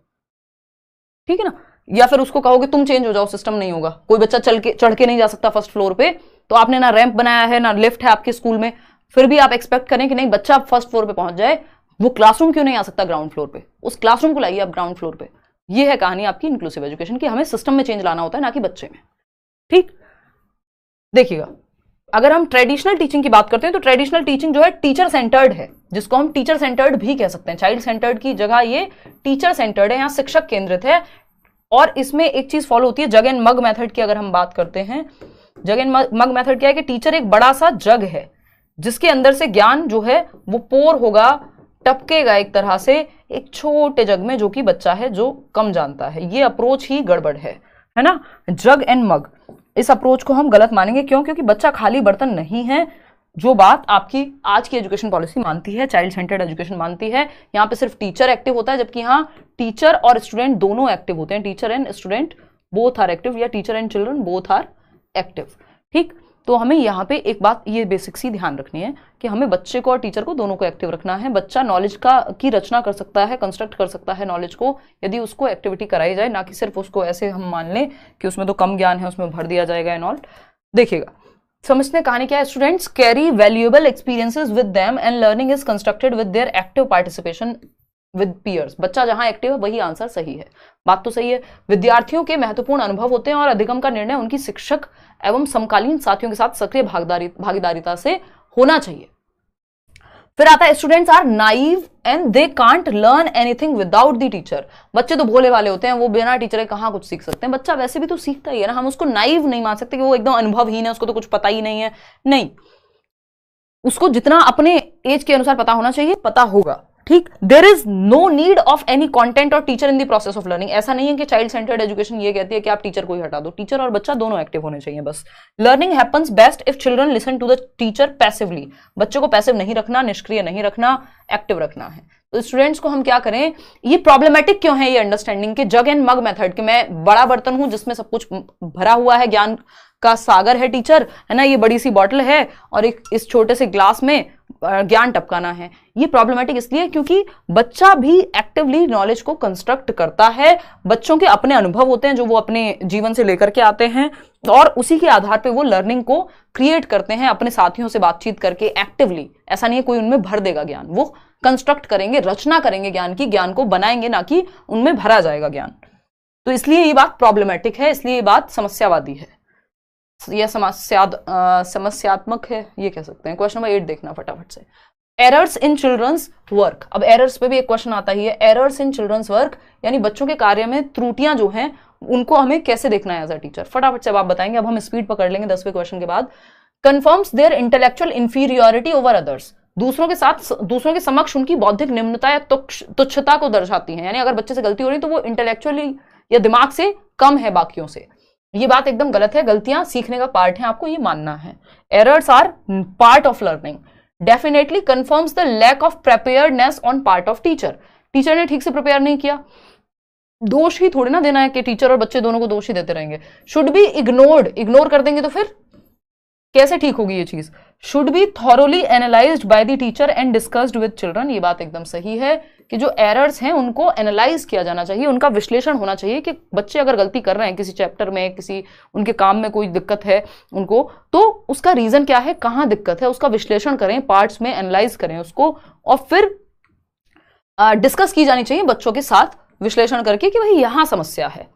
[SPEAKER 1] ठीक है ना। या फिर उसको कहोगे तुम चेंज हो जाओ, सिस्टम नहीं होगा। कोई बच्चा चढ़ के नहीं जा सकता फर्स्ट फ्लोर पे, तो आपने ना रैंप बनाया है ना लिफ्ट है आपके स्कूल में, फिर भी आप एक्सपेक्ट करें कि नहीं बच्चा फर्स्ट फ्लोर पे पहुंच जाए, वो क्लासरूम क्यों नहीं आ सकता ग्राउंड फ्लोर पे, उस क्लासरूम को लाइए आप ग्राउंड फ्लोर पे। ये है कहानी आपकी इंक्लूसिव एजुकेशन की, हमें सिस्टम में चेंज लाना होता है ना कि बच्चे में। ठीक, देखिएगा, अगर हम ट्रेडिशनल टीचिंग की बात करते हैं तो ट्रेडिशनल टीचिंग जो है टीचर सेंटर्ड है, जिसको हम टीचर सेंटर्ड भी कह सकते हैं। चाइल्ड सेंटर्ड की जगह ये टीचर सेंटर्ड है, यहां शिक्षक केंद्रित है। और इसमें एक चीज फॉलो होती है, जग एंड मग मेथड की अगर हम बात करते हैं। जग एंड मग मेथड क्या है कि टीचर एक बड़ा सा जग है जिसके अंदर से ज्ञान जो है वो पोर होगा, टपकेगा एक तरह से एक छोटे जग में, जो कि बच्चा है जो कम जानता है। ये अप्रोच ही गड़बड़ है ना, जग एंड मग। इस अप्रोच को हम गलत मानेंगे, क्यों? क्योंकि बच्चा खाली बर्तन नहीं है, जो बात आपकी आज की एजुकेशन पॉलिसी मानती है, चाइल्ड सेंटर्ड एजुकेशन मानती है। यहाँ पे सिर्फ टीचर एक्टिव होता है, जबकि यहाँ टीचर और स्टूडेंट दोनों एक्टिव होते हैं। Teacher and student both are active, या teacher and children both are active. ठीक, तो हमें यहाँ पे एक बात ये बेसिक सी ध्यान रखनी है कि हमें बच्चे को और टीचर को दोनों को एक्टिव रखना है। बच्चा नॉलेज की रचना कर सकता है, कंस्ट्रक्ट कर सकता है नॉलेज को, यदि उसको एक्टिविटी कराई जाए, ना कि सिर्फ उसको ऐसे हम मान लें कि उसमें तो कम ज्ञान है, उसमें भर दिया जाएगा एंड ऑल। देखिएगा, समझते कहानी क्या है। Students carry valuable experiences with them and learning is constructed with their active participation with peers. बच्चा जहां एक्टिव है वही आंसर सही है, बात तो सही है। विद्यार्थियों के महत्वपूर्ण अनुभव होते हैं और अधिगम का निर्णय उनकी शिक्षक एवं समकालीन साथियों के साथ सक्रिय भागीदारिता से होना चाहिए। फिर आता है students are naive and they can't learn anything without the teacher. बच्चे तो भोले वाले होते हैं, वो बिना टीचर के कहां कुछ सीख सकते हैं। बच्चा वैसे भी तो सीखता ही है ना, हम उसको नाइव नहीं मान सकते कि वो एकदम अनुभवहीन है, उसको तो कुछ पता ही नहीं है। नहीं, उसको जितना अपने एज के अनुसार पता होना चाहिए पता होगा। ठीक, there is no need of any content और teacher in the process of learning. ऐसा नहीं है कि चाइल्ड सेंटर्ड एजुकेशन ये कहती है कि आप टीचर को ही हटा दो, टीचर और बच्चा दोनों एक्टिव होने चाहिए बस। Learning happens best if children listen to the teacher passively. बच्चों को पैसिव नहीं रखना, निष्क्रिय नहीं रखना, एक्टिव रखना है। तो स्टूडेंट्स को हम क्या करें, ये प्रॉब्लमेटिक क्यों है ये अंडरस्टैंडिंग के जग एंड मग मेथड के। मैं बड़ा बर्तन हूं जिसमें सब कुछ भरा हुआ है, ज्ञान का सागर है टीचर, है ना, ये बड़ी सी बॉटल है और एक इस छोटे से ग्लास में ज्ञान टपकाना है। ये प्रॉब्लमेटिक इसलिए क्योंकि बच्चा भी एक्टिवली नॉलेज को कंस्ट्रक्ट करता है। बच्चों के अपने अनुभव होते हैं जो वो अपने जीवन से लेकर के आते हैं और उसी के आधार पे वो लर्निंग को क्रिएट करते हैं अपने साथियों से बातचीत करके एक्टिवली। ऐसा नहीं है कोई उनमें भर देगा ज्ञान, वो कंस्ट्रक्ट करेंगे, रचना करेंगे ज्ञान की, ज्ञान को बनाएंगे, ना कि उनमें भरा जाएगा ज्ञान। तो इसलिए ये बात प्रॉब्लमेटिक है, इसलिए ये बात समस्यावादी है, यह समस्यात्मक है, ये कह सकते हैं। क्वेश्चन नंबर 8 देखना फटाफट से। Errors in children's work. अब एरर्स पे भी एक क्वेश्चन आता ही है, एरर्स इन चिल्ड्रंस वर्क, यानी बच्चों के कार्य में त्रुटियां जो हैं उनको हमें कैसे देखना है एज अ टीचर। फटाफट से आप बताएंगे, अब हम स्पीड पकड़ लेंगे 10वें क्वेश्चन के बाद। Confirms there intellectual inferiority over others. दूसरों के समक्ष उनकी बौद्धिक निम्नता या तुच्छता को दर्शाती है। यानी अगर बच्चे से गलती हो रही तो वो इंटेलेक्चुअली या दिमाग से कम है बाकियों से। ये बात एकदम गलत है, गलतियां सीखने का पार्ट है, आपको ये मानना है। Errors are part of learning. Definitely confirms the lack of preparedness on part of teacher. Teacher ने ठीक से प्रिपेयर नहीं किया। दोष ही थोड़ी ना देना है कि टीचर और बच्चे दोनों को दोष ही देते रहेंगे। शुड बी इग्नोर्ड, इग्नोर कर देंगे तो फिर कैसे ठीक होगी ये चीज। Should be thoroughly analysed by the teacher and discussed with children. ये बात एकदम सही है कि जो एरर्स हैं उनको एनालाइज किया जाना चाहिए, उनका विश्लेषण होना चाहिए कि बच्चे अगर गलती कर रहे हैं किसी चैप्टर में, किसी उनके काम में कोई दिक्कत है उनको, तो उसका रीजन क्या है, कहां दिक्कत है, उसका विश्लेषण करें, पार्ट्स में एनालाइज करें उसको, और फिर डिस्कस की जानी चाहिए बच्चों के साथ विश्लेषण करके कि भाई यहां समस्या है।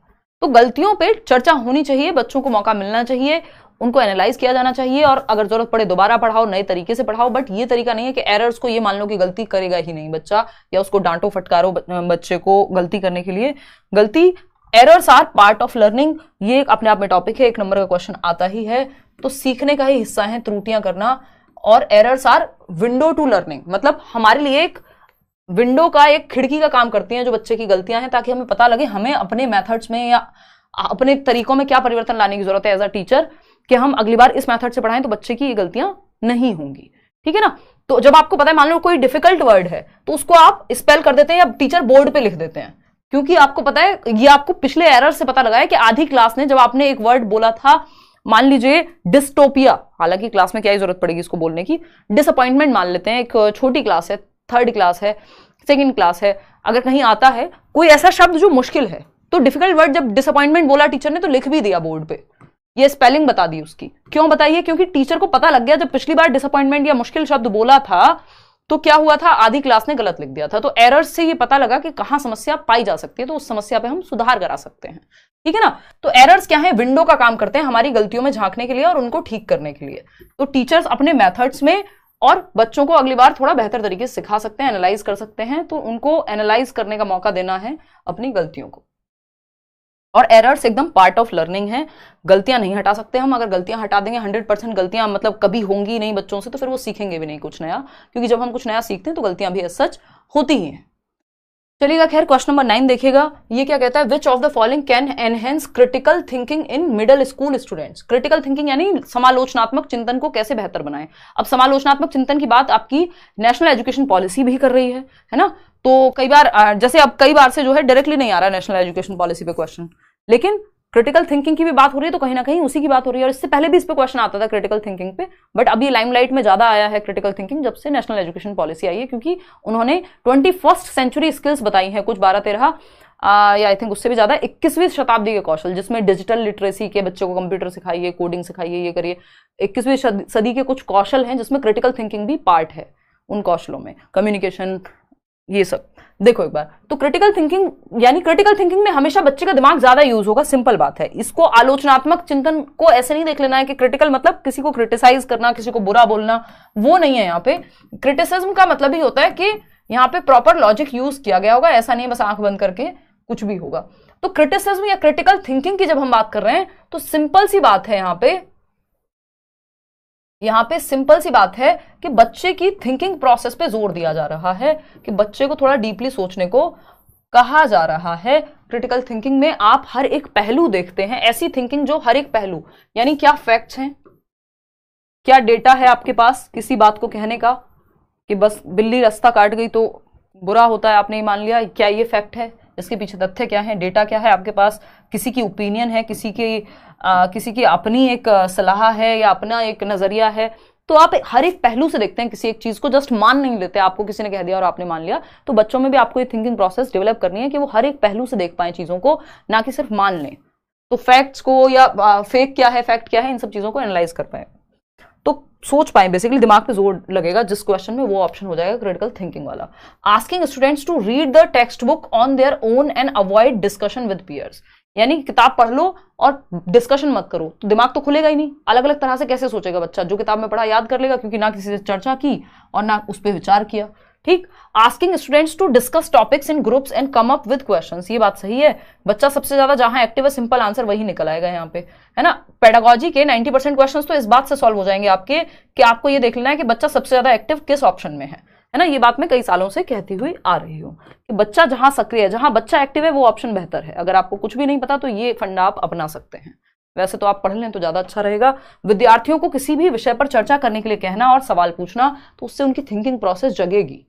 [SPEAKER 1] तो गलतियों पे चर्चा होनी चाहिए, बच्चों को मौका मिलना चाहिए, उनको एनालाइज किया जाना चाहिए और अगर जरूरत पड़े दोबारा पढ़ाओ, नए तरीके से पढ़ाओ। बट ये तरीका नहीं है कि एरर्स को ये मान लो कि गलती करेगा ही नहीं बच्चा, या उसको डांटो फटकारो बच्चे को गलती करने के लिए। गलती, errors are part of learning, ये एक अपने आप में टॉपिक है, 1 नंबर का क्वेश्चन आता ही है। तो सीखने का ही हिस्सा है त्रुटियां करना, और errors are window to learning, मतलब हमारे लिए एक विंडो का, एक खिड़की का काम करती हैं जो बच्चे की गलतियां हैं, ताकि हमें पता लगे हमें अपने मेथड्स में या अपने तरीकों में क्या परिवर्तन लाने की जरूरत है एज अ टीचर, कि हम अगली बार इस मेथड से पढ़ाएं तो बच्चे की ये गलतियां नहीं होंगी। ठीक है ना। तो जब आपको पता है, मान लो कोई डिफिकल्ट वर्ड है तो उसको आप स्पेल कर देते हैं या टीचर बोर्ड पे लिख देते हैं, क्योंकि आपको पता है, ये आपको पिछले एरर से पता लगा है कि आधी क्लास ने जब आपने एक वर्ड बोला था, मान लीजिए डिस्टोपिया, हालांकि क्लास में क्या ही जरूरत पड़ेगी इसको बोलने की, डिसअपॉइंटमेंट मान लेते हैं, एक छोटी क्लास है, 3rd क्लास है, 2nd क्लास है, अगर कहीं आता है कोई ऐसा शब्द जो मुश्किल है, तो डिफिकल्ट वर्ड जब डिसअपॉइंटमेंट बोला टीचर ने तो लिख भी दिया बोर्ड पे, ये स्पेलिंग बता दी उसकी। क्यों बताइए? क्योंकि टीचर को पता लग गया जब पिछली बार डिसअपॉइंटमेंट या मुश्किल शब्द बोला था तो क्या हुआ था, आधी क्लास ने गलत लिख दिया था। तो एरर्स से ये पता लगा कि कहां समस्या पाई जा सकती है, तो उस समस्या पे हम सुधार करा सकते हैं। ठीक है ना। तो एरर्स क्या है, विंडो का काम करते हैं हमारी गलतियों में झांकने के लिए और उनको ठीक करने के लिए। तो टीचर्स अपने मेथड्स में और बच्चों को अगली बार थोड़ा बेहतर तरीके से सिखा सकते हैं, एनालाइज कर सकते हैं, तो उनको एनालाइज करने का मौका देना है अपनी गलतियों को। और एरर्स एकदम पार्ट ऑफ लर्निंग है, गलतियां नहीं हटा सकते हम। अगर गलतियां हटा देंगे 100% गलतियां मतलब कभी होंगी नहीं बच्चों से, तो फिर वो सीखेंगे भी नहीं कुछ नया, क्योंकि जब हम कुछ नया सीखते हैं तो गलतियां भी एज सच होती ही हैं। चलिएगा, खैर क्वेश्चन नंबर 9 देखिएगा, ये क्या कहता है, विच of the following can enhance critical thinking in middle school students. Critical thinking यानी समालोचनात्मक चिंतन को कैसे बेहतर बनाएं। अब समालोचनात्मक चिंतन की बात आपकी नेशनल एजुकेशन पॉलिसी भी कर रही है ना। तो कई बार जैसे अब कई बार से जो है डायरेक्टली नहीं आ रहा है नेशनल एजुकेशन पॉलिसी पे क्वेश्चन, लेकिन क्रिटिकल थिंकिंग की भी बात हो रही है, तो कहीं ना कहीं उसी की बात हो रही है। और इससे पहले भी इस पे क्वेश्चन आता था क्रिटिकल थिंकिंग पे, बट अभी लाइमलाइट में ज्यादा आया है क्रिटिकल थिंकिंग जब से नेशनल एजुकेशन पॉलिसी आई है, क्योंकि उन्होंने 21st सेंचुरी स्किल्स बताई हैं, कुछ 12-13 या आई थिंक उससे भी ज्यादा 21वीं शताब्दी के कौशल, जिसमें डिजिटल लिटरेसी के बच्चों को कंप्यूटर सिखाइए, कोडिंग सिखाइए, ये करिए। 21वीं सदी के कुछ कौशल हैं जिसमें क्रिटिकल थिंकिंग भी पार्ट है, उन कौशलों में कम्युनिकेशन, ये सब। देखो एक बार, तो क्रिटिकल थिंकिंग यानी क्रिटिकल थिंकिंग में हमेशा बच्चे का दिमाग ज्यादा यूज होगा, सिंपल बात है। इसको आलोचनात्मक चिंतन को ऐसे नहीं देख लेना है कि क्रिटिकल मतलब किसी को क्रिटिसाइज करना, किसी को बुरा बोलना, वो नहीं है। यहाँ पे क्रिटिसिज्म का मतलब ही होता है कि यहाँ पे प्रॉपर लॉजिक यूज किया गया होगा, ऐसा नहीं बस आंख बंद करके कुछ भी होगा। तो क्रिटिसिज्म या क्रिटिकल थिंकिंग की जब हम बात कर रहे हैं तो सिंपल सी बात है, यहाँ पे सिंपल सी बात है कि बच्चे की थिंकिंग प्रोसेस पे जोर दिया जा रहा है, कि बच्चे को थोड़ा डीपली सोचने को कहा जा रहा है। क्रिटिकल थिंकिंग में आप हर एक पहलू देखते हैं, ऐसी थिंकिंग जो हर एक पहलू, यानी क्या फैक्ट्स हैं, क्या डेटा है आपके पास किसी बात को कहने का, कि बस बिल्ली रास्ता काट गई तो बुरा होता है, आपने मान लिया, क्या ये फैक्ट है, इसके पीछे तथ्य क्या है, डेटा क्या है आपके पास, किसी की ओपिनियन है, किसी की अपनी एक सलाह है या अपना एक नजरिया है। तो आप हर एक पहलू से देखते हैं किसी एक चीज को, जस्ट मान नहीं लेते, आपको किसी ने कह दिया और आपने मान लिया। तो बच्चों में भी आपको ये थिंकिंग प्रोसेस डेवलप करनी है कि वो हर एक पहलू से देख पाए चीजों को, ना कि सिर्फ मान लें। तो फैक्ट्स को या फेक क्या है, फैक्ट क्या है, इन सब चीजों को एनालाइज कर पाए, तो सोच पाए, बेसिकली दिमाग पे जोर लगेगा जिस क्वेश्चन में, वो ऑप्शन हो जाएगा क्रिटिकल थिंकिंग वाला। Asking students to read the textbook on their own and avoid discussion with peers, यानी किताब पढ़ लो और डिस्कशन मत करो, तो दिमाग तो खुलेगा ही नहीं। अलग अलग तरह से कैसे सोचेगा बच्चा, जो किताब में पढ़ा याद कर लेगा, क्योंकि ना किसी से चर्चा की और ना उस पर विचार किया। ठीक। Asking students to discuss topics in groups and come up with questions, ये बात सही है। बच्चा सबसे ज्यादा जहां एक्टिव है, सिंपल आंसर वही निकल आएगा यहाँ पे, है ना। पेडागोजी के 90% क्वेश्चंस तो इस बात से सॉल्व हो जाएंगे आपके, कि आपको ये देख लेना है कि बच्चा सबसे ज्यादा एक्टिव किस ऑप्शन में है ना। ये बात मैं कई सालों से कहती हुई आ रही हूँ कि बच्चा जहां सक्रिय है, जहां बच्चा एक्टिव है, वो ऑप्शन बेहतर है। अगर आपको कुछ भी नहीं पता तो ये फंडा आप अपना सकते हैं। वैसे तो आप पढ़ लें तो ज्यादा अच्छा रहेगा। विद्यार्थियों को किसी भी विषय पर चर्चा करने के लिए कहना और सवाल पूछना, तो उससे उनकी थिंकिंग प्रोसेस जगेगी।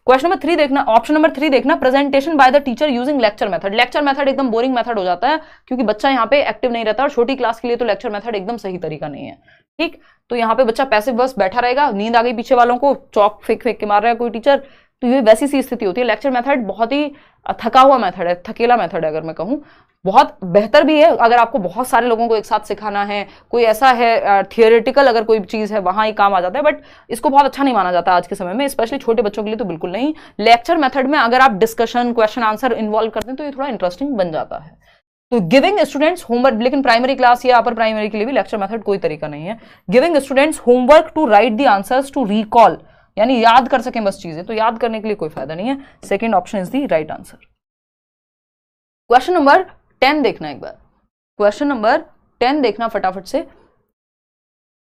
[SPEAKER 1] क्वेश्चन नंबर 3 देखना, ऑप्शन नंबर 3 देखना, presentation by the teacher using lecture method. Lecture method एकदम बोरिंग मेथड हो जाता है, क्योंकि बच्चा यहाँ पे एक्टिव नहीं रहता, और छोटी क्लास के लिए तो लेक्चर मेथड एकदम सही तरीका नहीं है। ठीक। तो यहाँ पे बच्चा पैसिव बस बैठा रहेगा, नींद आ गई पीछे वालों को, चौक फेंक फेंक के मार रहा है कोई टीचर, तो ये वैसी सी स्थिति होती है। लेक्चर मेथड बहुत ही थका हुआ मेथड है, थकेला मेथड है अगर मैं कहूँ। बहुत बेहतर भी है अगर आपको बहुत सारे लोगों को एक साथ सिखाना है, कोई ऐसा है थियोरेटिकल अगर कोई चीज है, वहां ही काम आ जाता है, बट इसको बहुत अच्छा नहीं माना जाता आज के समय में, स्पेशली छोटे बच्चों के लिए तो बिल्कुल नहीं। लेक्चर मेथड में अगर आप डिस्कशन, क्वेश्चन आंसर इन्वॉल्व करते हैं तो ये थोड़ा इंटरेस्टिंग बन जाता है। तो गिविंग स्टूडेंट्स होमवर्क, लेकिन प्राइमरी क्लास या अपर प्राइमरी के लिए भी लेक्चर मेथड कोई तरीका नहीं है। Giving students homework to write the answers to recall, यानी याद कर सकें बस चीजें, तो याद करने के लिए कोई फायदा नहीं है। Second option is the right answer. Question number 10 देखना एक बार, क्वेश्चन नंबर 10 देखना फटाफट से।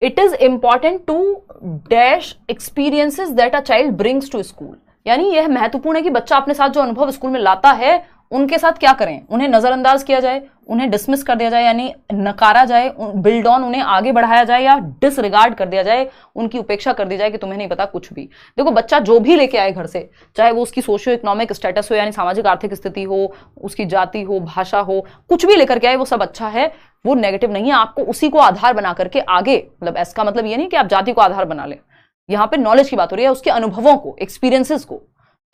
[SPEAKER 1] It is important to dash experiences that a child brings to school, यानी यह महत्वपूर्ण है कि बच्चा अपने साथ जो अनुभव स्कूल में लाता है उनके साथ क्या करें, उन्हें नजरअंदाज किया जाए, उन्हें डिसमिस कर दिया जाए यानी नकारा जाए, बिल्ड ऑन उन्हें आगे बढ़ाया जाए, या डिसरिगार्ड कर दिया जाए, उनकी उपेक्षा कर दी जाए कि तुम्हें नहीं पता कुछ भी। देखो बच्चा जो भी लेके आए घर से, चाहे वो उसकी सोशियो इकोनॉमिक स्टेटस हो यानी सामाजिक आर्थिक स्थिति हो, उसकी जाति हो, भाषा हो, कुछ भी लेकर के आए वो सब अच्छा है, वो नेगेटिव नहीं है। आपको उसी को आधार बना करके आगे, मतलब इसका मतलब ये नहीं कि आप जाति को आधार बना लें, यहाँ पे नॉलेज की बात हो रही है, उसके अनुभवों को, एक्सपीरियंसेस को,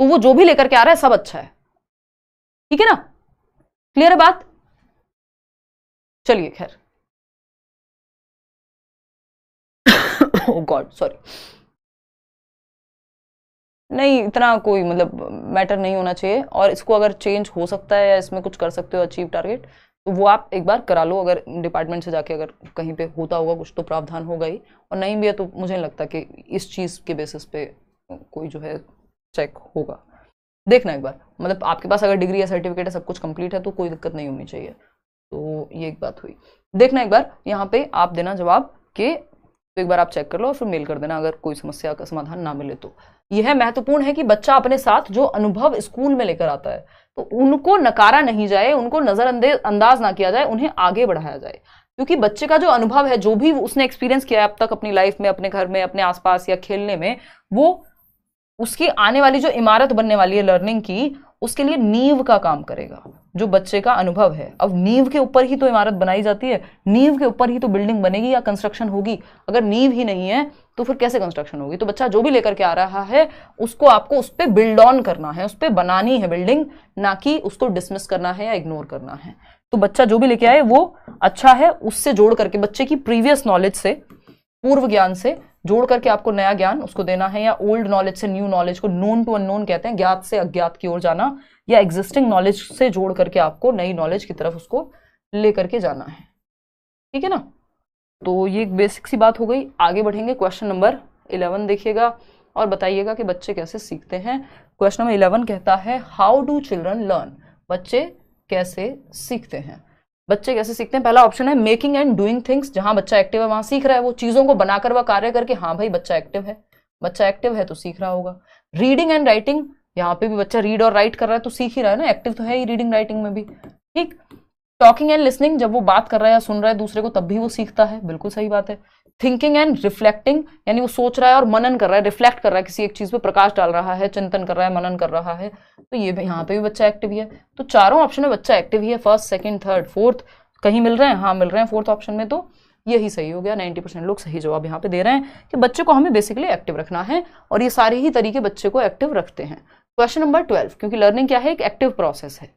[SPEAKER 1] तो वो जो भी लेकर के आ रहा है सब अच्छा है, ठीक है ना, क्लियर है बात। चलिए खैर ओह गॉड सॉरी, नहीं इतना कोई मतलब मैटर नहीं होना चाहिए, और इसको अगर चेंज हो सकता है या इसमें कुछ कर सकते हो अचीव टारगेट, तो वो आप एक बार करा लो, अगर डिपार्टमेंट से जाके अगर कहीं पे होता होगा कुछ तो प्रावधान होगा ही, और नहीं भी है तो मुझे नहीं लगता कि इस चीज़ के बेसिस पे कोई जो है चेक होगा। देखना एक बार, मतलब आपके पास अगर डिग्री या सर्टिफिकेट है, सब कुछ कंप्लीट है, तो कोई दिक्कत नहीं होनी चाहिए। तो ये एक बात हुई। देखना एक बार यहाँ पे आप देना जवाब के, तो एक बार आप चेक कर लो और फिर मेल कर देना अगर कोई समस्या का समाधान ना मिले तो। यह महत्वपूर्ण है कि बच्चा अपने साथ जो अनुभव स्कूल में लेकर आता है तो उनको नकारा नहीं जाए, उनको नजरअंदाज ना किया जाए, उन्हें आगे बढ़ाया जाए, क्योंकि बच्चे का जो अनुभव है, जो भी उसने एक्सपीरियंस किया है अब तक अपनी लाइफ में, अपने घर में, अपने आसपास या खेलने में, वो उसकी आने वाली जो इमारत बनने वाली है लर्निंग की, उसके लिए नींव का काम करेगा, जो बच्चे का अनुभव है। अब नींव के ऊपर ही तो इमारत बनाई जाती है, नींव के ऊपर ही तो बिल्डिंग बनेगी या कंस्ट्रक्शन होगी। अगर नींव ही नहीं है तो फिर कैसे कंस्ट्रक्शन होगी। तो बच्चा जो भी लेकर के आ रहा है उसको आपको उस पर बिल्ड ऑन करना है, उस पर बनानी है बिल्डिंग, ना कि उसको डिसमिस करना है या इग्नोर करना है। तो बच्चा जो भी लेके आए वो अच्छा है, उससे जोड़ करके बच्चे की प्रीवियस नॉलेज से, पूर्व ज्ञान से जोड़ करके आपको नया ज्ञान उसको देना है, या ओल्ड नॉलेज से न्यू नॉलेज को, नोन टू अननोन कहते हैं, ज्ञात से अज्ञात की ओर जाना, या एग्जिस्टिंग नॉलेज से जोड़ करके आपको नई नॉलेज की तरफ उसको लेकर के जाना है, ठीक है ना। तो ये एक बेसिक सी बात हो गई। आगे बढ़ेंगे, क्वेश्चन नंबर 11 देखिएगा और बताइएगा कि बच्चे कैसे सीखते हैं। क्वेश्चन नंबर 11 कहता है हाउ डू चिल्ड्रन लर्न, बच्चे कैसे सीखते हैं। बच्चे कैसे सीखते हैं, पहला ऑप्शन है मेकिंग एंड डूइंग थिंग्स, जहां बच्चा एक्टिव है वहां सीख रहा है, वो चीजों को बनाकर वह कार्य करके, हाँ भाई बच्चा एक्टिव है, बच्चा एक्टिव है तो सीख रहा होगा। रीडिंग एंड राइटिंग, यहाँ पे भी बच्चा रीड और राइट कर रहा है तो सीख ही रहा है ना, एक्टिव तो है ही रीडिंग राइटिंग में भी, ठीक। टॉकिंग एंड लिसनिंग, जब वो बात कर रहा है या सुन रहा है दूसरे को तब भी वो सीखता है, बिल्कुल सही बात है। थिंकिंग एंड रिफ्लेक्टिंग, यानी वो सोच रहा है और मनन कर रहा है, रिफ्लेक्ट कर रहा है, किसी एक चीज पे प्रकाश डाल रहा है, चिंतन कर रहा है, मनन कर रहा है, तो ये यहाँ पे भी बच्चा एक्टिव ही है। तो चारों ऑप्शन में बच्चा एक्टिव ही है, फर्स्ट, सेकंड, थर्ड, फोर्थ कहीं मिल रहे हैं, हाँ मिल रहे हैं फोर्थ ऑप्शन में, तो यही सही हो गया। 90% लोग सही जवाब यहाँ पे दे रहे हैं कि बच्चे को हमें बेसिकली एक्टिव रखना है, और ये सारे ही तरीके बच्चे को एक्टिव रखते हैं। क्वेश्चन नंबर 12, क्योंकि लर्निंग क्या है, एक एक्टिव प्रोसेस है।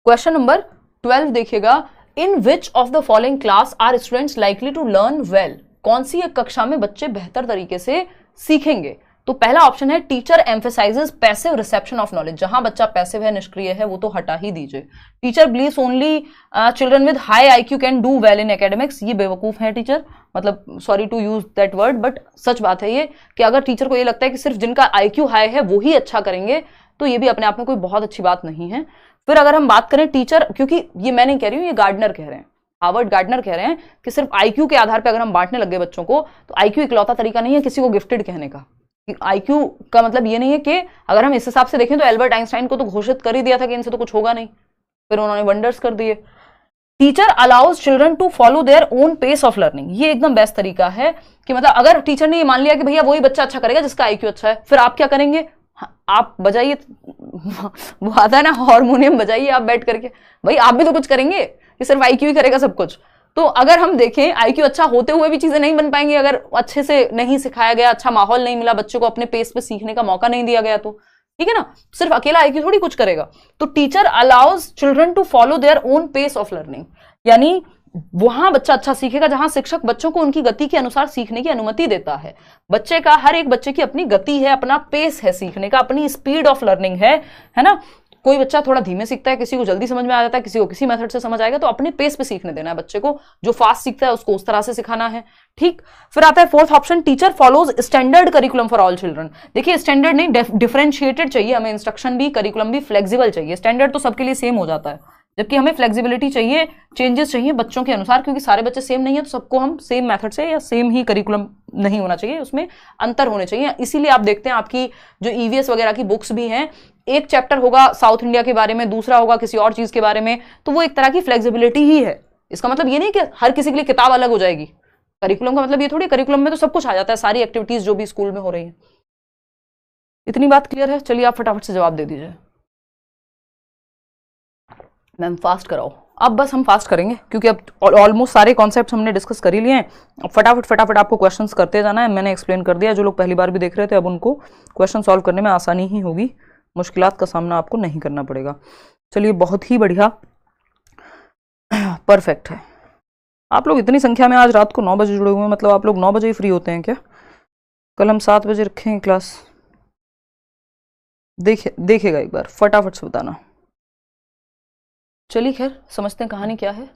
[SPEAKER 1] क्वेश्चन नंबर 12 देखिएगा, in which of the following class are students likely to learn well, कौन सी एक कक्षा में बच्चे बेहतर तरीके से सीखेंगे। तो पहला ऑप्शन है teacher emphasises passive reception of knowledge, जहां बच्चा पैसिव है, निष्क्रिय है, वो तो हटा ही दीजिए। Teacher believes only children with high IQ can do well in academics, ये बेवकूफ है टीचर, मतलब sorry to use that word but सच बात है ये, कि अगर टीचर को ये लगता है कि सिर्फ जिनका आईक्यू हाई है वो ही अच्छा करेंगे, तो ये भी अपने आप में कोई बहुत अच्छी बात नहीं है। फिर अगर हम बात करें टीचर, क्योंकि ये मैं नहीं कह रही हूँ, ये गार्डनर कह रहे हैं, हार्वर्ड गार्डनर कह रहे हैं कि सिर्फ आईक्यू के आधार पर अगर हम बांटने लग गए बच्चों को, तो आईक्यू इकलौता तरीका नहीं है किसी को गिफ्टेड कहने का। आईक्यू का मतलब ये नहीं है कि अगर हम इस हिसाब से देखें तो एल्बर्ट आइंस्टाइन को तो घोषित कर ही दिया था कि इनसे तो कुछ होगा नहीं, फिर उन्होंने वंडर्स कर दिए। Teacher allows children to follow their own pace of learning, ये एकदम बेस्ट तरीका है कि मतलब अगर टीचर ने ये मान लिया कि भैया वही बच्चा अच्छा करेगा जिसका आईक्यू अच्छा है, फिर आप क्या करेंगे, आप बजाइए, वो आता है ना हारमोनियम बजाइए आप बैठ करके, भाई आप भी तो कुछ करेंगे, ये सिर्फ आईक्यू ही करेगा सब कुछ। तो अगर हम देखें आईक्यू अच्छा होते हुए भी चीजें नहीं बन पाएंगी, अगर अच्छे से नहीं सिखाया गया, अच्छा माहौल नहीं मिला, बच्चों को अपने पेस पे सीखने का मौका नहीं दिया गया, तो ठीक है ना, सिर्फ अकेला आईक्यू थोड़ी कुछ करेगा। तो teacher allows children to follow their own pace of learning, यानी वहां बच्चा अच्छा सीखेगा जहां शिक्षक बच्चों को उनकी गति के अनुसार सीखने की अनुमति देता है। बच्चे का, हर एक बच्चे की अपनी गति है, अपना पेस है सीखने का, अपनी स्पीड ऑफ लर्निंग है ना। कोई बच्चा थोड़ा धीमे सीखता है, किसी को जल्दी समझ में आ जाता है, किसी को किसी मेथड से समझ आएगा, तो अपने पेस पे सीखने देना है बच्चे को। जो फास्ट सीखता है उसको उस तरह से सिखाना है, ठीक। फिर आता है fourth option, teacher follows standard curriculum for all children. देखिए स्टैंडर्ड नहीं, डिफरेंशिएटेड चाहिए हमें, इंस्ट्रक्शन भी करिकुलम भी फ्लेक्सिबल चाहिए। स्टैंडर्ड तो सबके लिए सेम हो जाता है, जबकि हमें फ्लेक्सिबिलिटी चाहिए, चेंजेस चाहिए बच्चों के अनुसार, क्योंकि सारे बच्चे सेम नहीं है, तो सबको हम सेम मेथड से या सेम ही करिकुलम नहीं होना चाहिए, उसमें अंतर होने चाहिए। इसीलिए आप देखते हैं आपकी जो ईवीएस वगैरह की बुक्स भी हैं, एक चैप्टर होगा साउथ इंडिया के बारे में, दूसरा होगा किसी और चीज के बारे में, तो वो एक तरह की फ्लेक्सिबिलिटी ही है। इसका मतलब ये नहीं कि हर किसी के लिए किताब अलग हो जाएगी। करिकुलम का मतलब ये थोड़ी, करिकुलम में तो सब कुछ आ जाता है, सारी एक्टिविटीज जो भी स्कूल में हो रही है। इतनी बात क्लियर है? चलिए आप फटाफट से जवाब दे दीजिए। मैम फास्ट कराओ। अब बस हम फास्ट करेंगे क्योंकि अब ऑलमोस्ट सारे कॉन्सेप्ट्स हमने डिस्कस कर ही लिए हैं। अब फटाफट आपको क्वेश्चंस करते जाना है। मैंने एक्सप्लेन कर दिया, जो लोग पहली बार भी देख रहे थे अब उनको क्वेश्चन सॉल्व करने में आसानी ही होगी, मुश्किलात का सामना आपको नहीं करना पड़ेगा। चलिए बहुत ही बढ़िया, परफेक्ट है। आप लोग इतनी संख्या में आज रात को 9 बजे जुड़े हुए हैं, मतलब आप लोग 9 बजे ही फ्री होते हैं क्या? कल हम 7 बजे रखेंगे क्लास, देखेगा एक बार, फटाफट से बताना। चलिए खैर समझते हैं कहानी क्या है,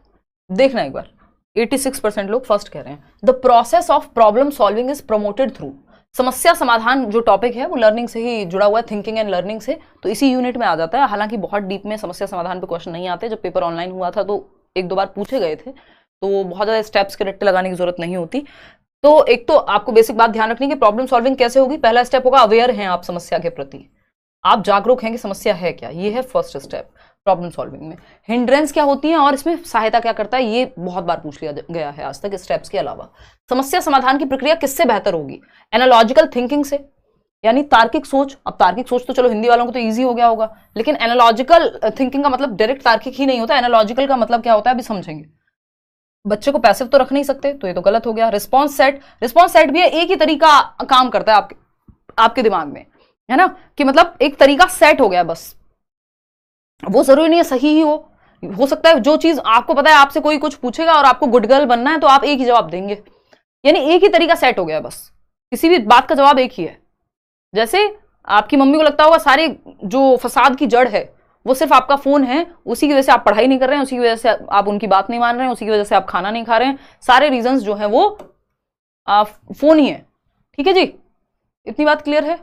[SPEAKER 1] देखना एक बार। 86% लोग फर्स्ट कह रहे हैं, the process of problem solving is promoted through. समस्या समाधान जो टॉपिक है वो लर्निंग से ही जुड़ा हुआ है, थिंकिंग एंड लर्निंग से, तो इसी यूनिट में आ जाता है। हालांकि बहुत डीप में समस्या समाधान पे क्वेश्चन नहीं आते, जब पेपर ऑनलाइन हुआ था तो 1-2 बार पूछे गए थे, तो बहुत ज्यादा स्टेप्स के रट्टे लगाने की जरूरत नहीं होती। तो एक तो आपको बेसिक बात ध्यान रखनी है कि प्रॉब्लम सॉल्विंग कैसे होगी। पहला स्टेप होगा अवेयर हैं आप समस्या के प्रति, आप जागरूक हैं कि समस्या है क्या, ये है फर्स्ट स्टेप प्रॉब्लम सॉल्विंग में। हिंड्रेंस क्या होती है और इसमें सहायता क्या करता है, ये बहुत बार पूछ लिया गया है आज तक स्टेप्स के अलावा। समस्या समाधान की प्रक्रिया किससे बेहतर होगी? एनालॉजिकल थिंकिंग से, यानी तार्किक सोच। अब तार्किक सोच तो चलो हिंदी वालों को तो इजी हो गया होगा, लेकिन एनालॉजिकल थिंकिंग का मतलब डायरेक्ट तार्किक ही नहीं होता। एनालॉजिकल का मतलब क्या होता है अभी समझेंगे। बच्चे को पैसिव तो रख नहीं सकते, तो ये तो गलत हो गया। रिस्पॉन्स सेट भी एक ही तरीका काम करता है आपके दिमाग में, है ना, कि मतलब एक तरीका सेट हो गया बस, वो जरूरी नहीं है सही ही हो सकता है जो चीज आपको पता है, आपसे कोई कुछ पूछेगा और आपको गुड गर्ल बनना है तो आप एक ही जवाब देंगे, यानी एक ही तरीका सेट हो गया बस, किसी भी बात का जवाब एक ही है। जैसे आपकी मम्मी को लगता होगा सारे जो फसाद की जड़ है वो सिर्फ आपका फोन है, उसी की वजह से आप पढ़ाई नहीं कर रहे हैं, उसी की वजह से आप उनकी बात नहीं मान रहे हैं, उसी की वजह से आप खाना नहीं खा रहे हैं, सारे रीजंस जो है वो फोन ही है। ठीक है जी, इतनी बात क्लियर है?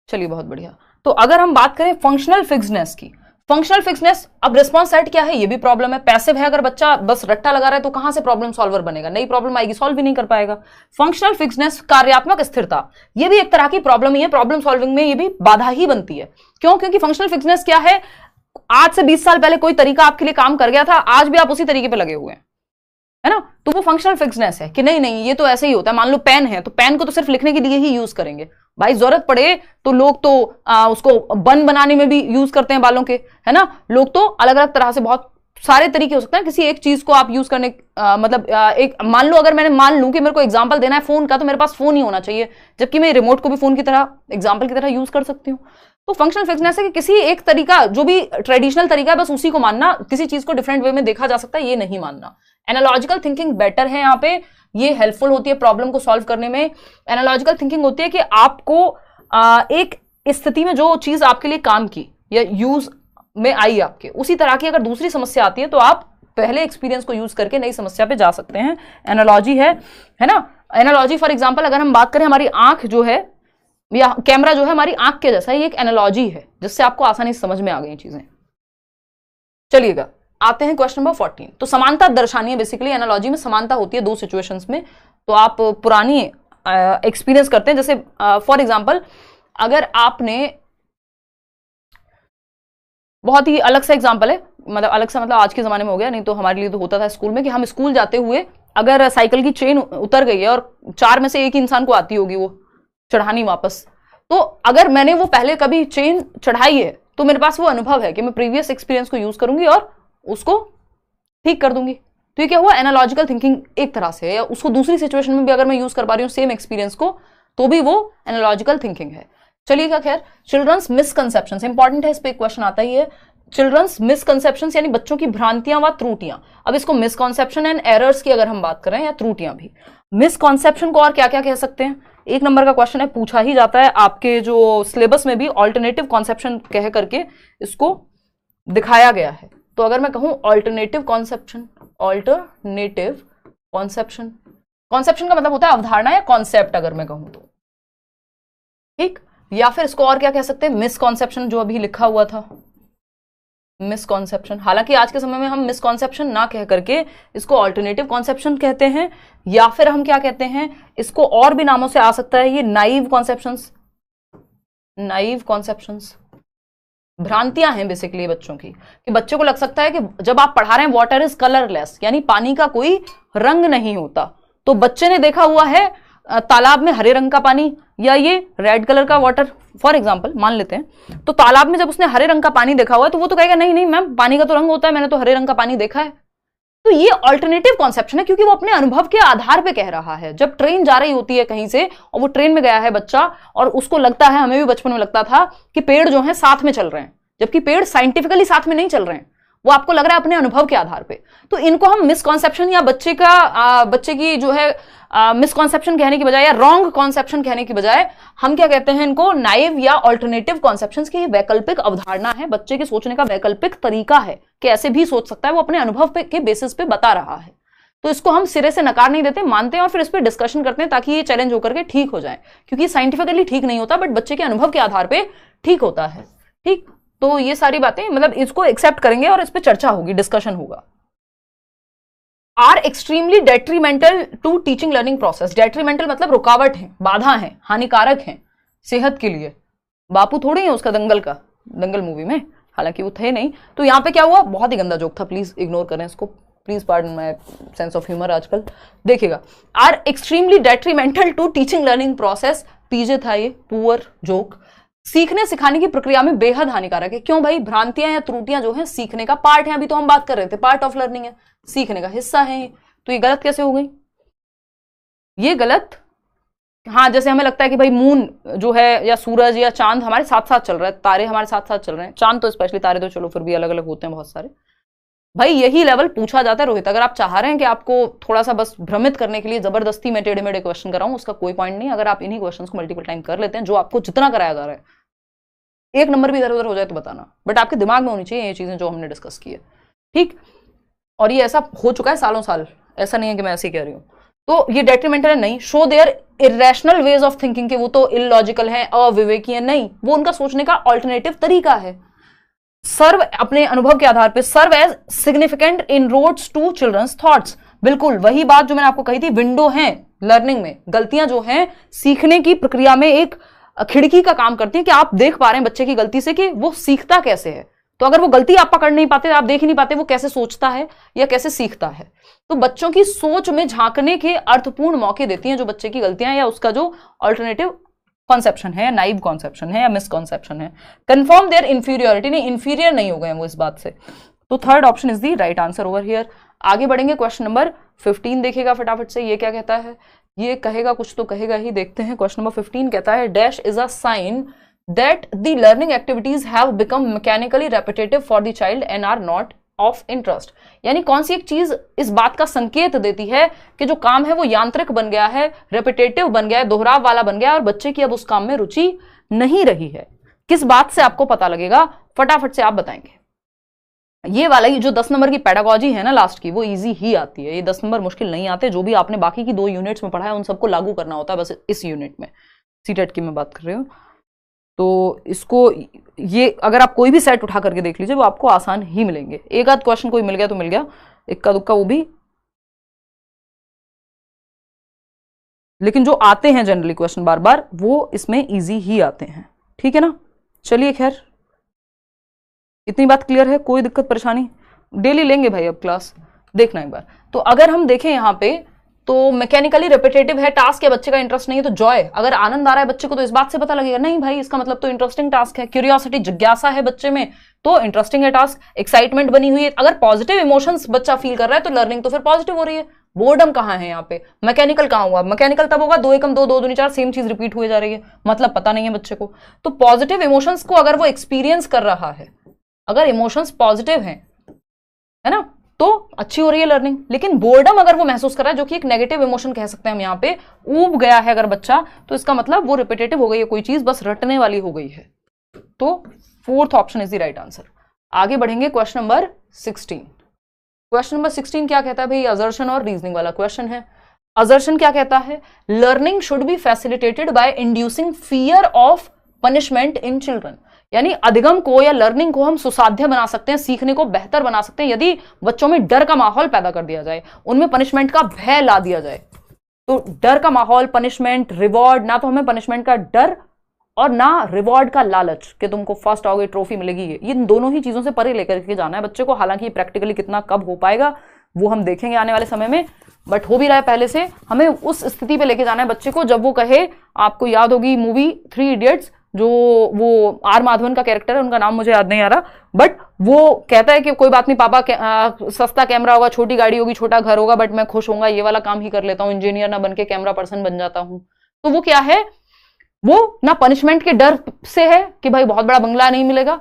[SPEAKER 1] चलिए बहुत बढ़िया। तो अगर हम बात करें फंक्शनल फिक्सनेस की, फंक्शनल फिक्सनेस, अब रिस्पॉन्स सेट क्या है ये भी प्रॉब्लम है। पैसिव है, अगर बच्चा बस रट्टा लगा रहा है तो कहां से प्रॉब्लम सॉल्वर बनेगा, नई प्रॉब्लम आएगी, सॉल्व भी नहीं कर पाएगा। फंक्शनल फिक्सनेस, कार्यात्मक स्थिरता, ये भी एक तरह की प्रॉब्लम ही है, प्रॉब्लम सॉल्विंग में ये भी बाधा ही बनती है। क्यों? क्योंकि फंक्शनल फिक्सनेस क्या है, आज से 20 साल पहले कोई तरीका आपके लिए काम कर गया था, आज भी आप उसी तरीके पे लगे हुए हैं, है ना, तो वो फंक्शनल फिक्सनेस है कि नहीं ये तो ऐसे ही होता है। मान लो पेन है तो पेन को तो सिर्फ लिखने के लिए ही यूज करेंगे, भाई जरूरत पड़े तो लोग तो उसको बन बनाने में भी यूज करते हैं बालों के, है ना, लोग तो अलग अलग तरह से बहुत सारे तरीके हो सकते हैं किसी एक चीज को आप यूज करने, एक मान लो अगर मैंने मान लूं कि मेरे को एग्जांपल देना है फोन का, तो मेरे पास फोन ही होना चाहिए, जबकि मैं रिमोट को भी फोन की तरह एग्जांपल की तरह यूज कर सकती हूँ। तो फंक्शनल फिक्सनेस है कि किसी एक तरीका, जो भी ट्रेडिशनल तरीका है बस उसी को मानना, किसी चीज को डिफरेंट वे में देखा जा सकता है ये नहीं मानना। एनालॉजिकल थिंकिंग बेटर है यहाँ पे, ये हेल्पफुल होती है प्रॉब्लम को सॉल्व करने में। एनालॉजिकल थिंकिंग होती है कि आपको एक स्थिति में जो चीज आपके लिए काम की या यूज में आई आपके, उसी तरह की अगर दूसरी समस्या आती है तो आप पहले एक्सपीरियंस को यूज करके नई समस्या पे जा सकते हैं। एनालॉजी है ना। एनालॉजी फॉर एग्जांपल अगर हम बात करें, हमारी आंख जो है या कैमरा जो है हमारी आंख के जैसा, ये एक एनालॉजी है जिससे आपको आसानी से समझ में आ गई चीजें। चलिएगा आते हैं क्वेश्चन नंबर 14। तो समानता दर्शानी है, बेसिकली एनालॉजी में समानता होती है दो सिचुएशंस में। तो आप पुरानी एक्सपीरियंस करते हैं, जैसे फॉर एग्जांपल अगर आपने, बहुत ही अलग सा एग्जांपल है, मतलब अलग सा मतलब आज के जमाने में हो गया, नहीं तो हमारे लिए तो होता था स्कूल में कि हम स्कूल जाते हुए अगर साइकिल की चेन उतर गई है और 4 में से एक ही इंसान को आती होगी वो चढ़ानी वापस, तो अगर मैंने वो पहले कभी चेन चढ़ाई है तो मेरे पास वो अनुभव है कि मैं प्रीवियस एक्सपीरियंस को यूज करूंगी और उसको ठीक कर दूंगी। तो ये क्या हुआ, एनालॉजिकल थिंकिंग एक तरह से, या उसको दूसरी सिचुएशन में भी अगर मैं यूज कर पा रही हूँ सेम एक्सपीरियंस को, तो भी वो एनालॉजिकल थिंकिंग है। चलिएगा खैर, चिल्ड्रंस मिसकंसेप्शंस इंपॉर्टेंट है, इस पे क्वेश्चन आता ही है। चिल्ड्रंस मिसकंसेप्शंस यानी बच्चों की भ्रांतियां व त्रुटियां। अब इसको मिसकॉन्सेप्शन एंड एरर्स की अगर हम बात करें, या त्रुटियां भी, मिसकॉन्सेप्शन को और क्या क्या कह सकते हैं, 1 नंबर का क्वेश्चन है, पूछा ही जाता है आपके जो सिलेबस में भी, ऑल्टरनेटिव कॉन्सेप्शन कह करके इसको दिखाया गया है। तो अगर मैं कहूं alternative conception, alternative conception, conception का मतलब होता है अवधारणा या कॉन्सेप्ट अगर मैं कहूं तो, ठीक। या फिर इसको और क्या कह सकते हैं, मिसकॉन्सेप्शन, जो अभी लिखा हुआ था मिसकॉन्सेप्शन। हालांकि आज के समय में हम मिसकॉन्सेप्शन ना कह करके इसको ऑल्टरनेटिव कॉन्सेप्शन कहते हैं, या फिर हम क्या कहते हैं, इसको और भी नामों से आ सकता है, ये नाइव कॉन्सेप्शंस, नाइव कॉन्सेप्शंस, भ्रांतियां हैं बेसिकली बच्चों की, कि बच्चे को लग सकता है कि जब आप पढ़ा रहे हैं वाटर इज कलरलेस, यानी पानी का कोई रंग नहीं होता, तो बच्चे ने देखा हुआ है तालाब में हरे रंग का पानी या ये रेड कलर का वाटर, फॉर एग्जाम्पल मान लेते हैं, तो तालाब में जब उसने हरे रंग का पानी देखा हुआ है तो वो तो कहेगा नहीं नहीं मैम, पानी का तो रंग होता है, मैंने तो हरे रंग का पानी देखा है। तो ये ऑल्टरनेटिव कॉन्सेप्शन है, क्योंकि वो अपने अनुभव के आधार पे कह रहा है। जब ट्रेन जा रही होती है कहीं से और वो ट्रेन में गया है बच्चा, और उसको लगता है, हमें भी बचपन में लगता था कि पेड़ जो है साथ में चल रहे हैं, जबकि पेड़ साइंटिफिकली साथ में नहीं चल रहे हैं, वो आपको लग रहा है अपने अनुभव के आधार पे। तो इनको हम मिसकॉन्सेप्शन या बच्चे की जो है मिसकॉन्सेप्शन कहने की बजाय या रॉन्ग कॉन्सेप्शन कहने की बजाय हम क्या कहते हैं, इनको नाइव या ऑल्टरनेटिव कॉन्सेप्शंस की वैकल्पिक अवधारणा है, बच्चे के सोचने का वैकल्पिक तरीका है कि ऐसे भी सोच सकता है, वो अपने अनुभव के बेसिस पे बता रहा है। तो इसको हम सिरे से नकार नहीं देते, मानते हैं और फिर इस पर डिस्कशन करते हैं ताकि ये चैलेंज होकर के ठीक हो जाए, क्योंकि साइंटिफिकली ठीक नहीं होता बट बच्चे के अनुभव के आधार पर ठीक होता है, ठीक। तो ये सारी बातें मतलब इसको एक्सेप्ट करेंगे और इस पर चर्चा होगी, डिस्कशन होगा। Are extremely detrimental to teaching learning process, detrimental मतलब रुकावट है, बाधा है, हानिकारक है सेहत के लिए। बापू थोड़ी है उसका दंगल मूवी में, हालांकि वो थे नहीं। तो यहाँ पे क्या हुआ, बहुत ही गंदा जोक था, प्लीज इग्नोर करें इसको, please pardon my sense of humour आजकल। देखिएगा, are extremely detrimental to teaching learning process, PJ था ये, पुअर जोक, सीखने सिखाने की प्रक्रिया में बेहद हानिकारक है। क्यों भाई, भ्रांतियां या त्रुटियां जो है सीखने का पार्ट है, अभी तो हम बात कर रहे थे, पार्ट ऑफ लर्निंग है, सीखने का हिस्सा है। तो ये गलत कैसे हो गई, ये गलत। हाँ, जैसे हमें लगता है कि भाई मून जो है या सूरज या चांद हमारे साथ साथ चल रहा है, तारे हमारे साथ साथ चल रहे हैं, चांद तो स्पेशली, तारे तो चलो फिर भी अलग अलग होते हैं बहुत सारे। भाई यही लेवल पूछा जाता है रोहित, अगर आप चाह रहे हैं कि आपको थोड़ा सा बस भ्रमित करने के लिए जबरदस्ती में टेढ़े मेढ़े क्वेश्चन कराऊं, उसका कोई पॉइंट नहीं। अगर आप इन्हीं क्वेश्चन को मल्टीपल टाइम कर लेते हैं, जो आपको जितना कराया जा रहा है, एक नंबर भी इधर उधर हो जाए तो बताना, बट आपके दिमाग में होनी चाहिए ये चीजें जो हमने डिस्कस की है, ठीक। और ये ऐसा हो चुका है सालों साल, ऐसा नहीं है कि मैं ऐसे ही कह रही हूं। तो ये डेट्रीमेंटल है नहीं, show their irrational ways of thinking, के वो तो इलॉजिकल है, अविवेकीय नहीं, वो उनका सोचने का ऑल्टरनेटिव तरीका है। सर्व, अपने अनुभव के आधार पर, serve as significant inroads to children's thoughts, बिल्कुल वही बात जो मैंने आपको कही थी, विंडो है लर्निंग में, गलतियां जो हैं सीखने की प्रक्रिया में एक खिड़की का काम करती है कि आप देख पा रहे हैं बच्चे की गलती से कि वो सीखता कैसे है। तो अगर वो गलती आप पकड़ नहीं पाते, आप देख ही नहीं पाते वो कैसे सोचता है या कैसे सीखता है, तो बच्चों की सोच में झांकने के अर्थपूर्ण मौके देती हैं जो बच्चे की गलतियां या उसका जो ऑल्टरनेटिव कॉन्सेप्शन है, नाइव कॉन्सेप्शन है या मिसकॉन्सेप्शन है। कंफर्म देयर इंफीरियोरिटी, नहीं इंफीरियर नहीं हो गए वो इस बात से। तो third option is the right answer over here. आगे बढ़ेंगे, क्वेश्चन नंबर 15 देखिएगा फटाफट से, ये क्या कहता है, ये कहेगा कुछ तो कहेगा ही, देखते हैं। क्वेश्चन नंबर 15 कहता है, dash is a sign that the learning activities have become mechanically repetitive for the child and are not of interest, यानी कौन सी एक चीज इस बात का संकेत देती है कि जो काम है वो यांत्रिक बन गया है, रेपिटेटिव बन गया है, दोहराव वाला बन गया है और बच्चे की अब उस काम में रुचि नहीं रही है। किस बात से आपको पता लगेगा, फटाफट से आप बताएंगे। ये वाला ही जो 10 नंबर की पेडागॉजी है ना लास्ट की, वो इजी ही आती है, ये 10 नंबर मुश्किल नहीं आते। जो भी आपने बाकी की 2 यूनिट्स में पढ़ा है उन सबको लागू करना होता है बस इस यूनिट में, सीटेट की मैं बात कर रही हूँ। तो इसको, ये अगर आप कोई भी सेट उठा करके देख लीजिए वो आपको आसान ही मिलेंगे। एक आध क्वेश्चन कोई मिल गया तो मिल गया, इक्का दुक्का वो भी, लेकिन जो आते हैं जनरली क्वेश्चन बार बार वो इसमें इजी ही आते हैं, ठीक है ना। चलिए खैर, इतनी बात क्लियर है, कोई दिक्कत परेशानी, डेली लेंगे भाई अब क्लास, देखना एक बार। तो अगर हम देखें यहाँ पे, तो मैकेनिकली रिपीटेटिव है टास्क, या बच्चे का इंटरेस्ट नहीं है तो जॉय, अगर आनंद आ रहा है बच्चे को तो इस बात से पता लगेगा नहीं भाई इसका मतलब तो इंटरेस्टिंग टास्क है, क्यूरियोसिटी जिज्ञासा है बच्चे में तो इंटरेस्टिंग है टास्क, एक्साइटमेंट बनी हुई है। अगर पॉजिटिव इमोशंस बच्चा फील कर रहा है तो लर्निंग तो फिर पॉजिटिव हो रही है। बोर्डम कहाँ है यहाँ पे, मैकेनिकल कहाँ हुआ, मैकेनिकल तब होगा 2 एकम 2 2 दूनी 4, सेम चीज रिपीट हुई जा रही है, मतलब पता नहीं है बच्चे को। तो पॉजिटिव इमोशंस को अगर वो एक्सपीरियंस कर रहा है, अगर इमोशंस पॉजिटिव हैं, है ना, तो अच्छी हो रही है लर्निंग। लेकिन बोर्डम अगर वो महसूस कर रहा है, जो कि एक नेगेटिव इमोशन कह सकते हैं हम यहाँ पे, ऊब गया है अगर बच्चा, तो इसका मतलब वो रिपीटेटिव हो गई है, कोई चीज बस रटने वाली हो गई है। तो 4th option is the right answer. आगे बढ़ेंगे क्वेश्चन नंबर 16। क्वेश्चन नंबर 16 क्या कहता है भाई, असर्शन और रीजनिंग वाला क्वेश्चन है। असर्शन क्या कहता है, learning should be facilitated bye inducing fear of punishment in children, यानी अधिगम को या लर्निंग को हम सुसाध्य बना सकते हैं, सीखने को बेहतर बना सकते हैं यदि बच्चों में डर का माहौल पैदा कर दिया जाए, उनमें पनिशमेंट का भय ला दिया जाए। तो डर का माहौल, पनिशमेंट, रिवॉर्ड, ना तो हमें पनिशमेंट का डर और ना रिवॉर्ड का लालच कि तुमको फर्स्ट आओगे ट्रॉफी मिलेगी, ये दोनों ही चीजों से परे लेकर के जाना है बच्चे को। हालांकि प्रैक्टिकली कितना कब हो पाएगा वो हम देखेंगे आने वाले समय में, बट हो भी रहा है पहले से। हमें उस स्थिति पे लेके जाना है बच्चे को जब वो कहे, आपको याद होगी मूवी 3 इडियट्स, जो वो आर माधवन का कैरेक्टर है, उनका नाम मुझे याद नहीं आ रहा, बट वो कहता है कि कोई बात नहीं पापा, सस्ता कैमरा होगा, छोटी गाड़ी होगी, छोटा घर होगा, बट मैं खुश होऊंगा, ये वाला काम ही कर लेता हूँ, इंजीनियर ना बन के कैमरा पर्सन बन जाता हूँ। तो वो क्या है, वो ना पनिशमेंट के डर से है कि भाई बहुत बड़ा बंगला नहीं मिलेगा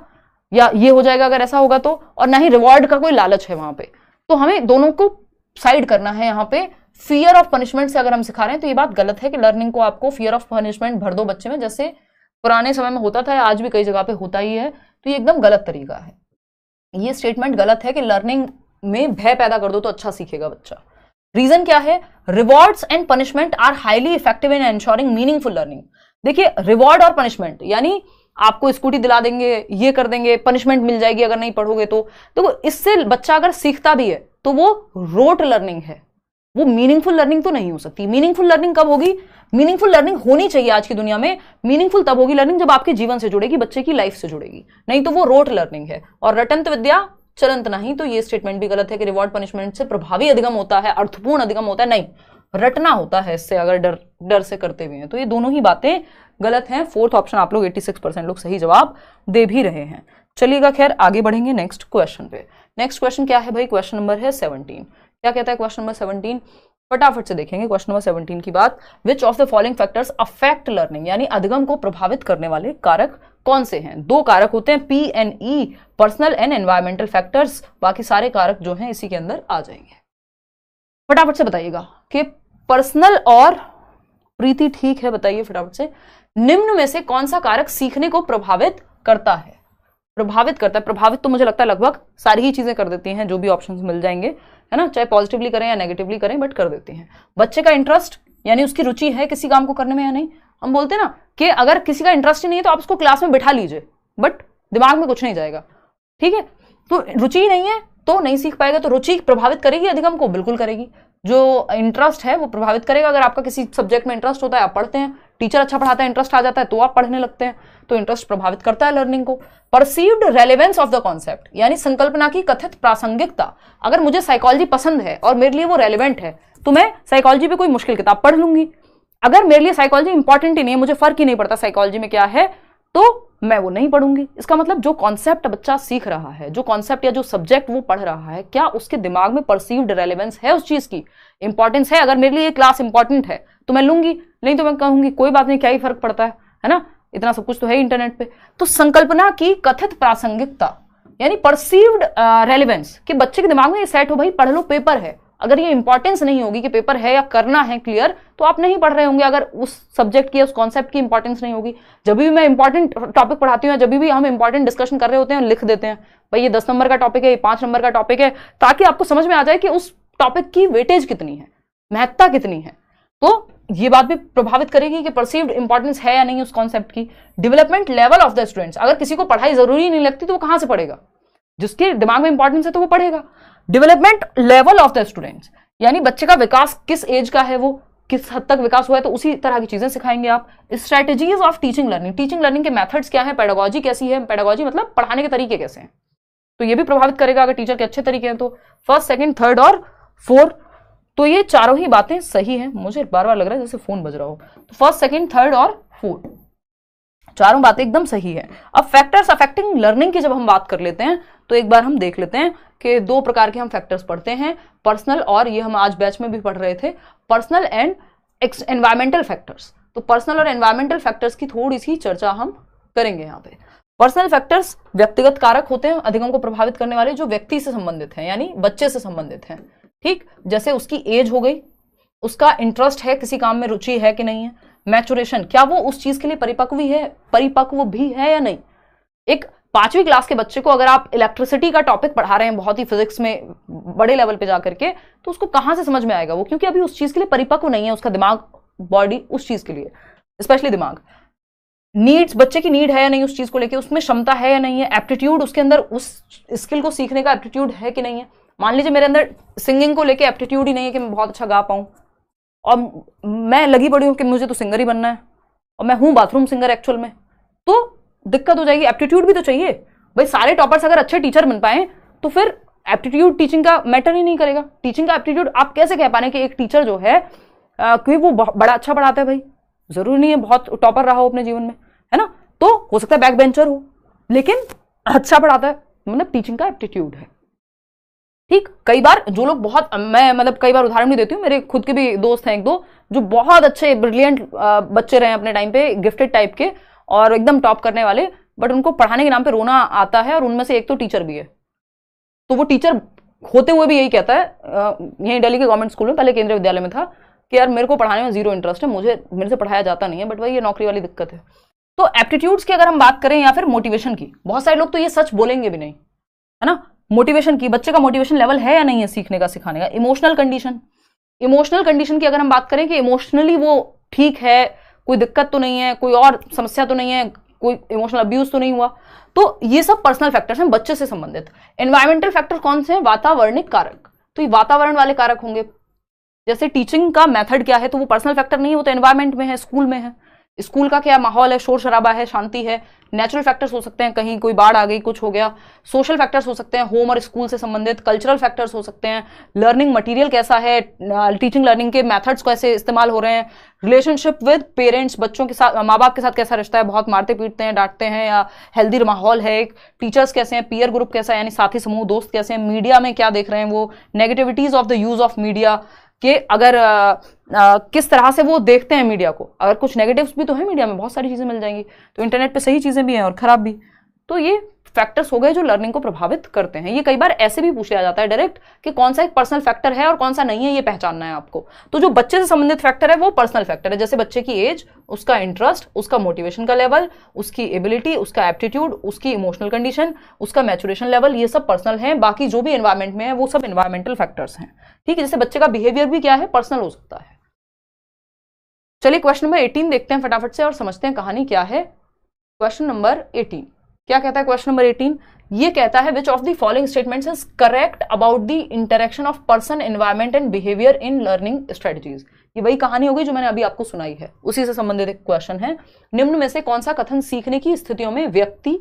[SPEAKER 1] या ये हो जाएगा अगर ऐसा होगा तो, और ना ही रिवॉर्ड का कोई लालच है वहां पे। तो हमें दोनों को साइड करना है यहाँ पे। फियर ऑफ पनिशमेंट से अगर हम सिखा रहे हैं तो ये बात गलत है कि लर्निंग को आपको फियर ऑफ पनिशमेंट भर दो बच्चे में, जैसे पुराने समय में होता था, आज भी कई जगह पे होता ही है। तो ये एकदम गलत तरीका है, ये स्टेटमेंट गलत है कि लर्निंग में भय पैदा कर दो तो अच्छा सीखेगा बच्चा। रीजन क्या है, rewards and punishment are highly effective in ensuring meaningful learning. देखिए रिवॉर्ड और पनिशमेंट, यानी आपको स्कूटी दिला देंगे, ये कर देंगे, पनिशमेंट मिल जाएगी अगर नहीं पढ़ोगे तो इससे बच्चा अगर सीखता भी है तो वो रोट लर्निंग है, वो मीनिंगफुल लर्निंग तो नहीं हो सकती। मीनिंगफुल लर्निंग कब होगी, मीनिंगफुल लर्निंग होनी चाहिए आज की दुनिया में। मीनिंगफुल तब होगी लर्निंग जब आपके जीवन से जुड़ेगी, बच्चे की लाइफ से जुड़ेगी, नहीं तो वो रोट लर्निंग है। और रटंत विद्या चलंत नहीं, तो ये स्टेटमेंट भी गलत है कि रिवॉर्ड पनिशमेंट से प्रभावी अधिगम होता है, अर्थपूर्ण अधिगम होता है। नहीं, रटना होता है इससे, अगर डर से करते हुए हैं। तो ये दोनों ही बातें गलत हैं। फोर्थ ऑप्शन आप लोग 86% लोग सही जवाब दे भी रहे हैं। चलिएगा खैर आगे बढ़ेंगे नेक्स्ट क्वेश्चन पे। नेक्स्ट क्वेश्चन क्या है भाई, क्वेश्चन नंबर है 17। क्या कहता है क्वेश्चन नंबर 17, फटाफट से देखेंगे क्वेश्चन नंबर 17 की बात। विच of the following factors affect learning, यानी अधिगम को प्रभावित करने वाले कारक कौन से हैं। 2 कारक होते हैं, PNE, personal and environmental factors. बाकी सारे कारक जो हैं इसी के अंदर आ जाएंगे। फटाफट से बताइएगा कि पर्सनल और प्रीति ठीक है, बताइए फटाफट से, निम्न में से कौन सा कारक सीखने को प्रभावित करता है। प्रभावित करता है, प्रभावित तो मुझे लगता है लगभग सारी ही चीजें कर देती हैं, जो भी ऑप्शंस मिल जाएंगे, है ना, चाहे पॉजिटिवली करें या नेगेटिवली करें, बट कर देती हैं। बच्चे का इंटरेस्ट, यानी उसकी रुचि है किसी काम को करने में या नहीं। हम बोलते हैं ना कि अगर किसी का इंटरेस्ट ही नहीं है तो आप उसको क्लास में बिठा लीजिए, बट दिमाग में कुछ नहीं जाएगा, ठीक है। तो रुचि ही नहीं है तो नहीं सीख पाएगा। तो रुचि प्रभावित करेगी अधिगम को, बिल्कुल करेगी। जो इंटरेस्ट है वो प्रभावित करेगा। अगर आपका किसी सब्जेक्ट में इंटरेस्ट होता है, आप पढ़ते हैं, टीचर अच्छा पढ़ाता है, इंटरेस्ट आ जाता है तो आप पढ़ने लगते हैं, तो इंटरेस्ट प्रभावित करता है लर्निंग को। Perceived relevance of the concept, यानी संकल्पना की कथित प्रासंगिकता। अगर मुझे साइकोलॉजी पसंद है और मेरे लिए वो रेलेवेंट है तो मैं साइकोलॉजी पे कोई मुश्किल किताब पढ़ लूंगी। अगर मेरे लिए साइकोलॉजी इंपॉर्टेंट ही नहीं है, मुझे फर्क ही नहीं पड़ता साइकोलॉजी में क्या है, तो मैं वो नहीं पढ़ूंगी। इसका मतलब जो कॉन्सेप्ट बच्चा सीख रहा है, जो कॉन्सेप्ट या जो सब्जेक्ट वो पढ़ रहा है, क्या उसके दिमाग में परसीव्ड रेलेवेंस है, उस चीज की इंपॉर्टेंस है। अगर मेरे लिए ये क्लास इंपॉर्टेंट है तो मैं लूंगी, नहीं तो मैं कहूंगी कोई बात नहीं, क्या ही फर्क पड़ता है ना, इतना सब कुछ तो है इंटरनेट पे। तो संकल्पना की कथित प्रासंगिकता, यानी परसीव्ड रेलेवेंस, कि बच्चे के दिमाग में ये सेट हो, भाई पढ़ लो, पेपर है। अगर ये इंपॉर्टेंस नहीं होगी कि पेपर है या करना है क्लियर, तो आप नहीं पढ़ रहे होंगे। अगर उस सब्जेक्ट की, उस कॉन्सेप्ट की इंपॉर्टेंस नहीं होगी। जब भी मैं इंपॉर्टेंट टॉपिक पढ़ाती हूँ, जब भी हम इंपॉर्टेंट डिस्कशन कर रहे होते हैं, लिख देते हैं भाई ये 10 नंबर का टॉपिक है, ये 5 नंबर का टॉपिक है, ताकि आपको समझ में आ जाए कि उस टॉपिक की वेटेज कितनी है, महत्ता कितनी है। तो ये बात भी प्रभावित करेगी कि परसीव्ड इंपॉर्टेंस है या नहीं उस कॉन्सेप्ट की। Development level of the students, अगर किसी को पढ़ाई जरूरी नहीं लगती तो वो कहां से पढ़ेगा, जिसके दिमाग में इंपॉर्टेंस है तो वो पढ़ेगा। Development level of the students, यानी बच्चे का विकास किस एज का है, वो किस हद तक विकास हुआ है, तो उसी तरह की चीजें सिखाएंगे आप। Strategies of teaching learning, teaching learning के मेथड्स क्या है, पेडागोजी कैसी है, पेडागोजी मतलब पढ़ाने के तरीके कैसे हैं, तो ये भी प्रभावित करेगा। अगर टीचर के अच्छे तरीके हैं तो फर्स्ट, सेकंड, थर्ड और फोर्थ, तो ये चारों ही बातें सही हैं। मुझे बार बार लग रहा है जैसे फोन बज रहा हो। तो फर्स्ट, सेकंड, थर्ड और फोर्थ, चारों बातें एकदम सही है। अब फैक्टर्स अफेक्टिंग लर्निंग की जब हम बात कर लेते हैं तो एक बार हम देख लेते हैं कि 2 प्रकार के हम फैक्टर्स पढ़ते हैं, पर्सनल और, ये हम आज बैच में भी पढ़ रहे थे, पर्सनल एंड एनवायरमेंटल फैक्टर्स। तो पर्सनल और एनवायरमेंटल फैक्टर्स की थोड़ी सी चर्चा हम करेंगे यहाँ पे। पर्सनल फैक्टर्स व्यक्तिगत कारक होते हैं अधिगम को प्रभावित करने वाले, जो व्यक्ति से संबंधित हैं, यानी बच्चे से संबंधित हैं, ठीक। जैसे उसकी एज हो गई, उसका इंटरेस्ट है, किसी काम में रुचि है कि नहीं है, मैचुरेशन, क्या वो उस चीज के लिए परिपक्व भी है या नहीं। एक 5वीं क्लास के बच्चे को अगर आप इलेक्ट्रिसिटी का टॉपिक पढ़ा रहे हैं बहुत ही फिजिक्स में बड़े लेवल पे जाकर के, तो उसको कहां से समझ में आएगा वो, क्योंकि अभी उस चीज के लिए परिपक्व नहीं है उसका दिमाग, बॉडी उस चीज के लिए, स्पेशली दिमाग। नीड्स, बच्चे की नीड है या नहीं उस चीज को लेके, उसमें क्षमता है या नहीं है, एप्टीट्यूड उसके अंदर उस स्किल को सीखने का एप्टीट्यूड है कि नहीं है। मान लीजिए मेरे अंदर सिंगिंग को लेके एप्टीट्यूड ही नहीं है कि मैं बहुत अच्छा गा पाऊं, और मैं लगी पड़ी हूं कि मुझे तो सिंगर ही बनना है, और मैं हूं बाथरूम सिंगर एक्चुअल में, तो दिक्कत हो जाएगी। एप्टीट्यूड भी तो चाहिए भाई। सारे टॉपर्स अगर अच्छे टीचर बन पाए तो फिर एप्टीट्यूड टीचिंग का मैटर ही नहीं करेगा। टीचिंग का एप्टीट्यूड आप कैसे कह पाने कि एक टीचर जो है क्योंकि वो बड़ा अच्छा पढ़ाता है, भाई जरूरी नहीं है बहुत टॉपर रहा हो अपने जीवन में, है ना, तो हो सकता है बैक बेंचर हो लेकिन अच्छा पढ़ाता है, मतलब टीचिंग का एप्टीट्यूड है। ठीक, कई बार जो लोग बहुत, मैं मतलब कई बार उदाहरण भी देती हूँ, मेरे खुद के भी दोस्त हैं एक दो जो बहुत अच्छे ब्रिलियंट बच्चे रहे अपने टाइम पे, गिफ्टेड टाइप के और एकदम टॉप करने वाले, बट उनको पढ़ाने के नाम पे रोना आता है, और उनमें से एक तो टीचर भी है। तो वो टीचर होते हुए भी यही कहता है, यहीं दिल्ली के गवर्नमेंट स्कूल में, पहले केंद्रीय विद्यालय में था, कि यार मेरे को पढ़ाने में जीरो इंटरेस्ट है, मेरे से पढ़ाया जाता नहीं है, बट वही ये नौकरी वाली दिक्कत है। तो एप्टीट्यूड्स की अगर हम बात करें या फिर मोटिवेशन की, बहुत सारे लोग तो ये सच बोलेंगे भी नहीं, है ना। मोटिवेशन की, बच्चे का मोटिवेशन लेवल है या नहीं है सीखने का, सिखाने का। इमोशनल कंडीशन की अगर हम बात करें कि इमोशनली वो ठीक है, कोई दिक्कत तो नहीं है, कोई और समस्या तो नहीं है, कोई इमोशनल अब्यूज तो नहीं हुआ, तो ये सब पर्सनल फैक्टर्स हैं बच्चे से संबंधित। एनवायरमेंटल फैक्टर कौन से हैं? वातावरणिक कारक, तो ये वातावरण वाले कारक होंगे। जैसे टीचिंग का मेथड क्या है, तो वो पर्सनल फैक्टर नहीं है, वो तो एनवायरमेंट में है, स्कूल में है, स्कूल का क्या माहौल है, शोर शराबा है, शांति है। नेचुरल फैक्टर्स हो सकते हैं, कहीं कोई बाढ़ आ गई, कुछ हो गया। सोशल फैक्टर्स हो सकते हैं, होम और स्कूल से संबंधित। कल्चरल फैक्टर्स हो सकते हैं, लर्निंग मटेरियल कैसा है, टीचिंग लर्निंग के मेथड्स कैसे इस्तेमाल हो रहे हैं। रिलेशनशिप विद पेरेंट्स, बच्चों के साथ, माँ बाप के साथ कैसा रिश्ता है, बहुत मारते पीटते हैं, डांटते हैं, या हेल्दी माहौल है। टीचर्स कैसे हैं, पीयर ग्रुप कैसा है, यानी साथी समूह, दोस्त कैसे हैं, मीडिया में क्या देख रहे हैं वो, negativities of the use of media कि अगर किस तरह से वो देखते हैं मीडिया को। अगर कुछ नेगेटिव्स भी तो है मीडिया में, बहुत सारी चीजें मिल जाएंगी, तो इंटरनेट पे सही चीजें भी हैं और खराब भी। तो ये फैक्टर्स हो गए जो लर्निंग को प्रभावित करते हैं। ये कई बार ऐसे भी पूछ लिया जाता है डायरेक्ट कि कौन सा एक पर्सनल फैक्टर है और कौन सा नहीं है, ये पहचानना है आपको। तो जो बच्चे से संबंधित फैक्टर है वो पर्सनल फैक्टर है, जैसे बच्चे की एज, उसका इंटरेस्ट, उसका मोटिवेशन का लेवल, उसकी एबिलिटी, उसका एप्टीट्यूड, उसकी इमोशनल कंडीशन, उसका मैचुरेशन लेवल, ये सब पर्सनल है। बाकी जो भी एनवायरमेंट में है वो सब एनवायरमेंटल फैक्टर्स हैं। ठीक है, जैसे बच्चे का बिहेवियर भी क्या है, पर्सनल हो सकता है। चलिए क्वेश्चन नंबर 18 देखते हैं फटाफट से और समझते हैं कहानी क्या है। क्वेश्चन नंबर 18 क्या कहता है? क्वेश्चन नंबर 18 ये कहता है विच of the following statements is correct about the interaction of person, environment and behaviour in learning strategies. ये वही कहानी होगी जो मैंने अभी आपको सुनाई है, उसी से संबंधित एक क्वेश्चन है। निम्न में से कौन सा कथन सीखने की स्थितियों में व्यक्ति,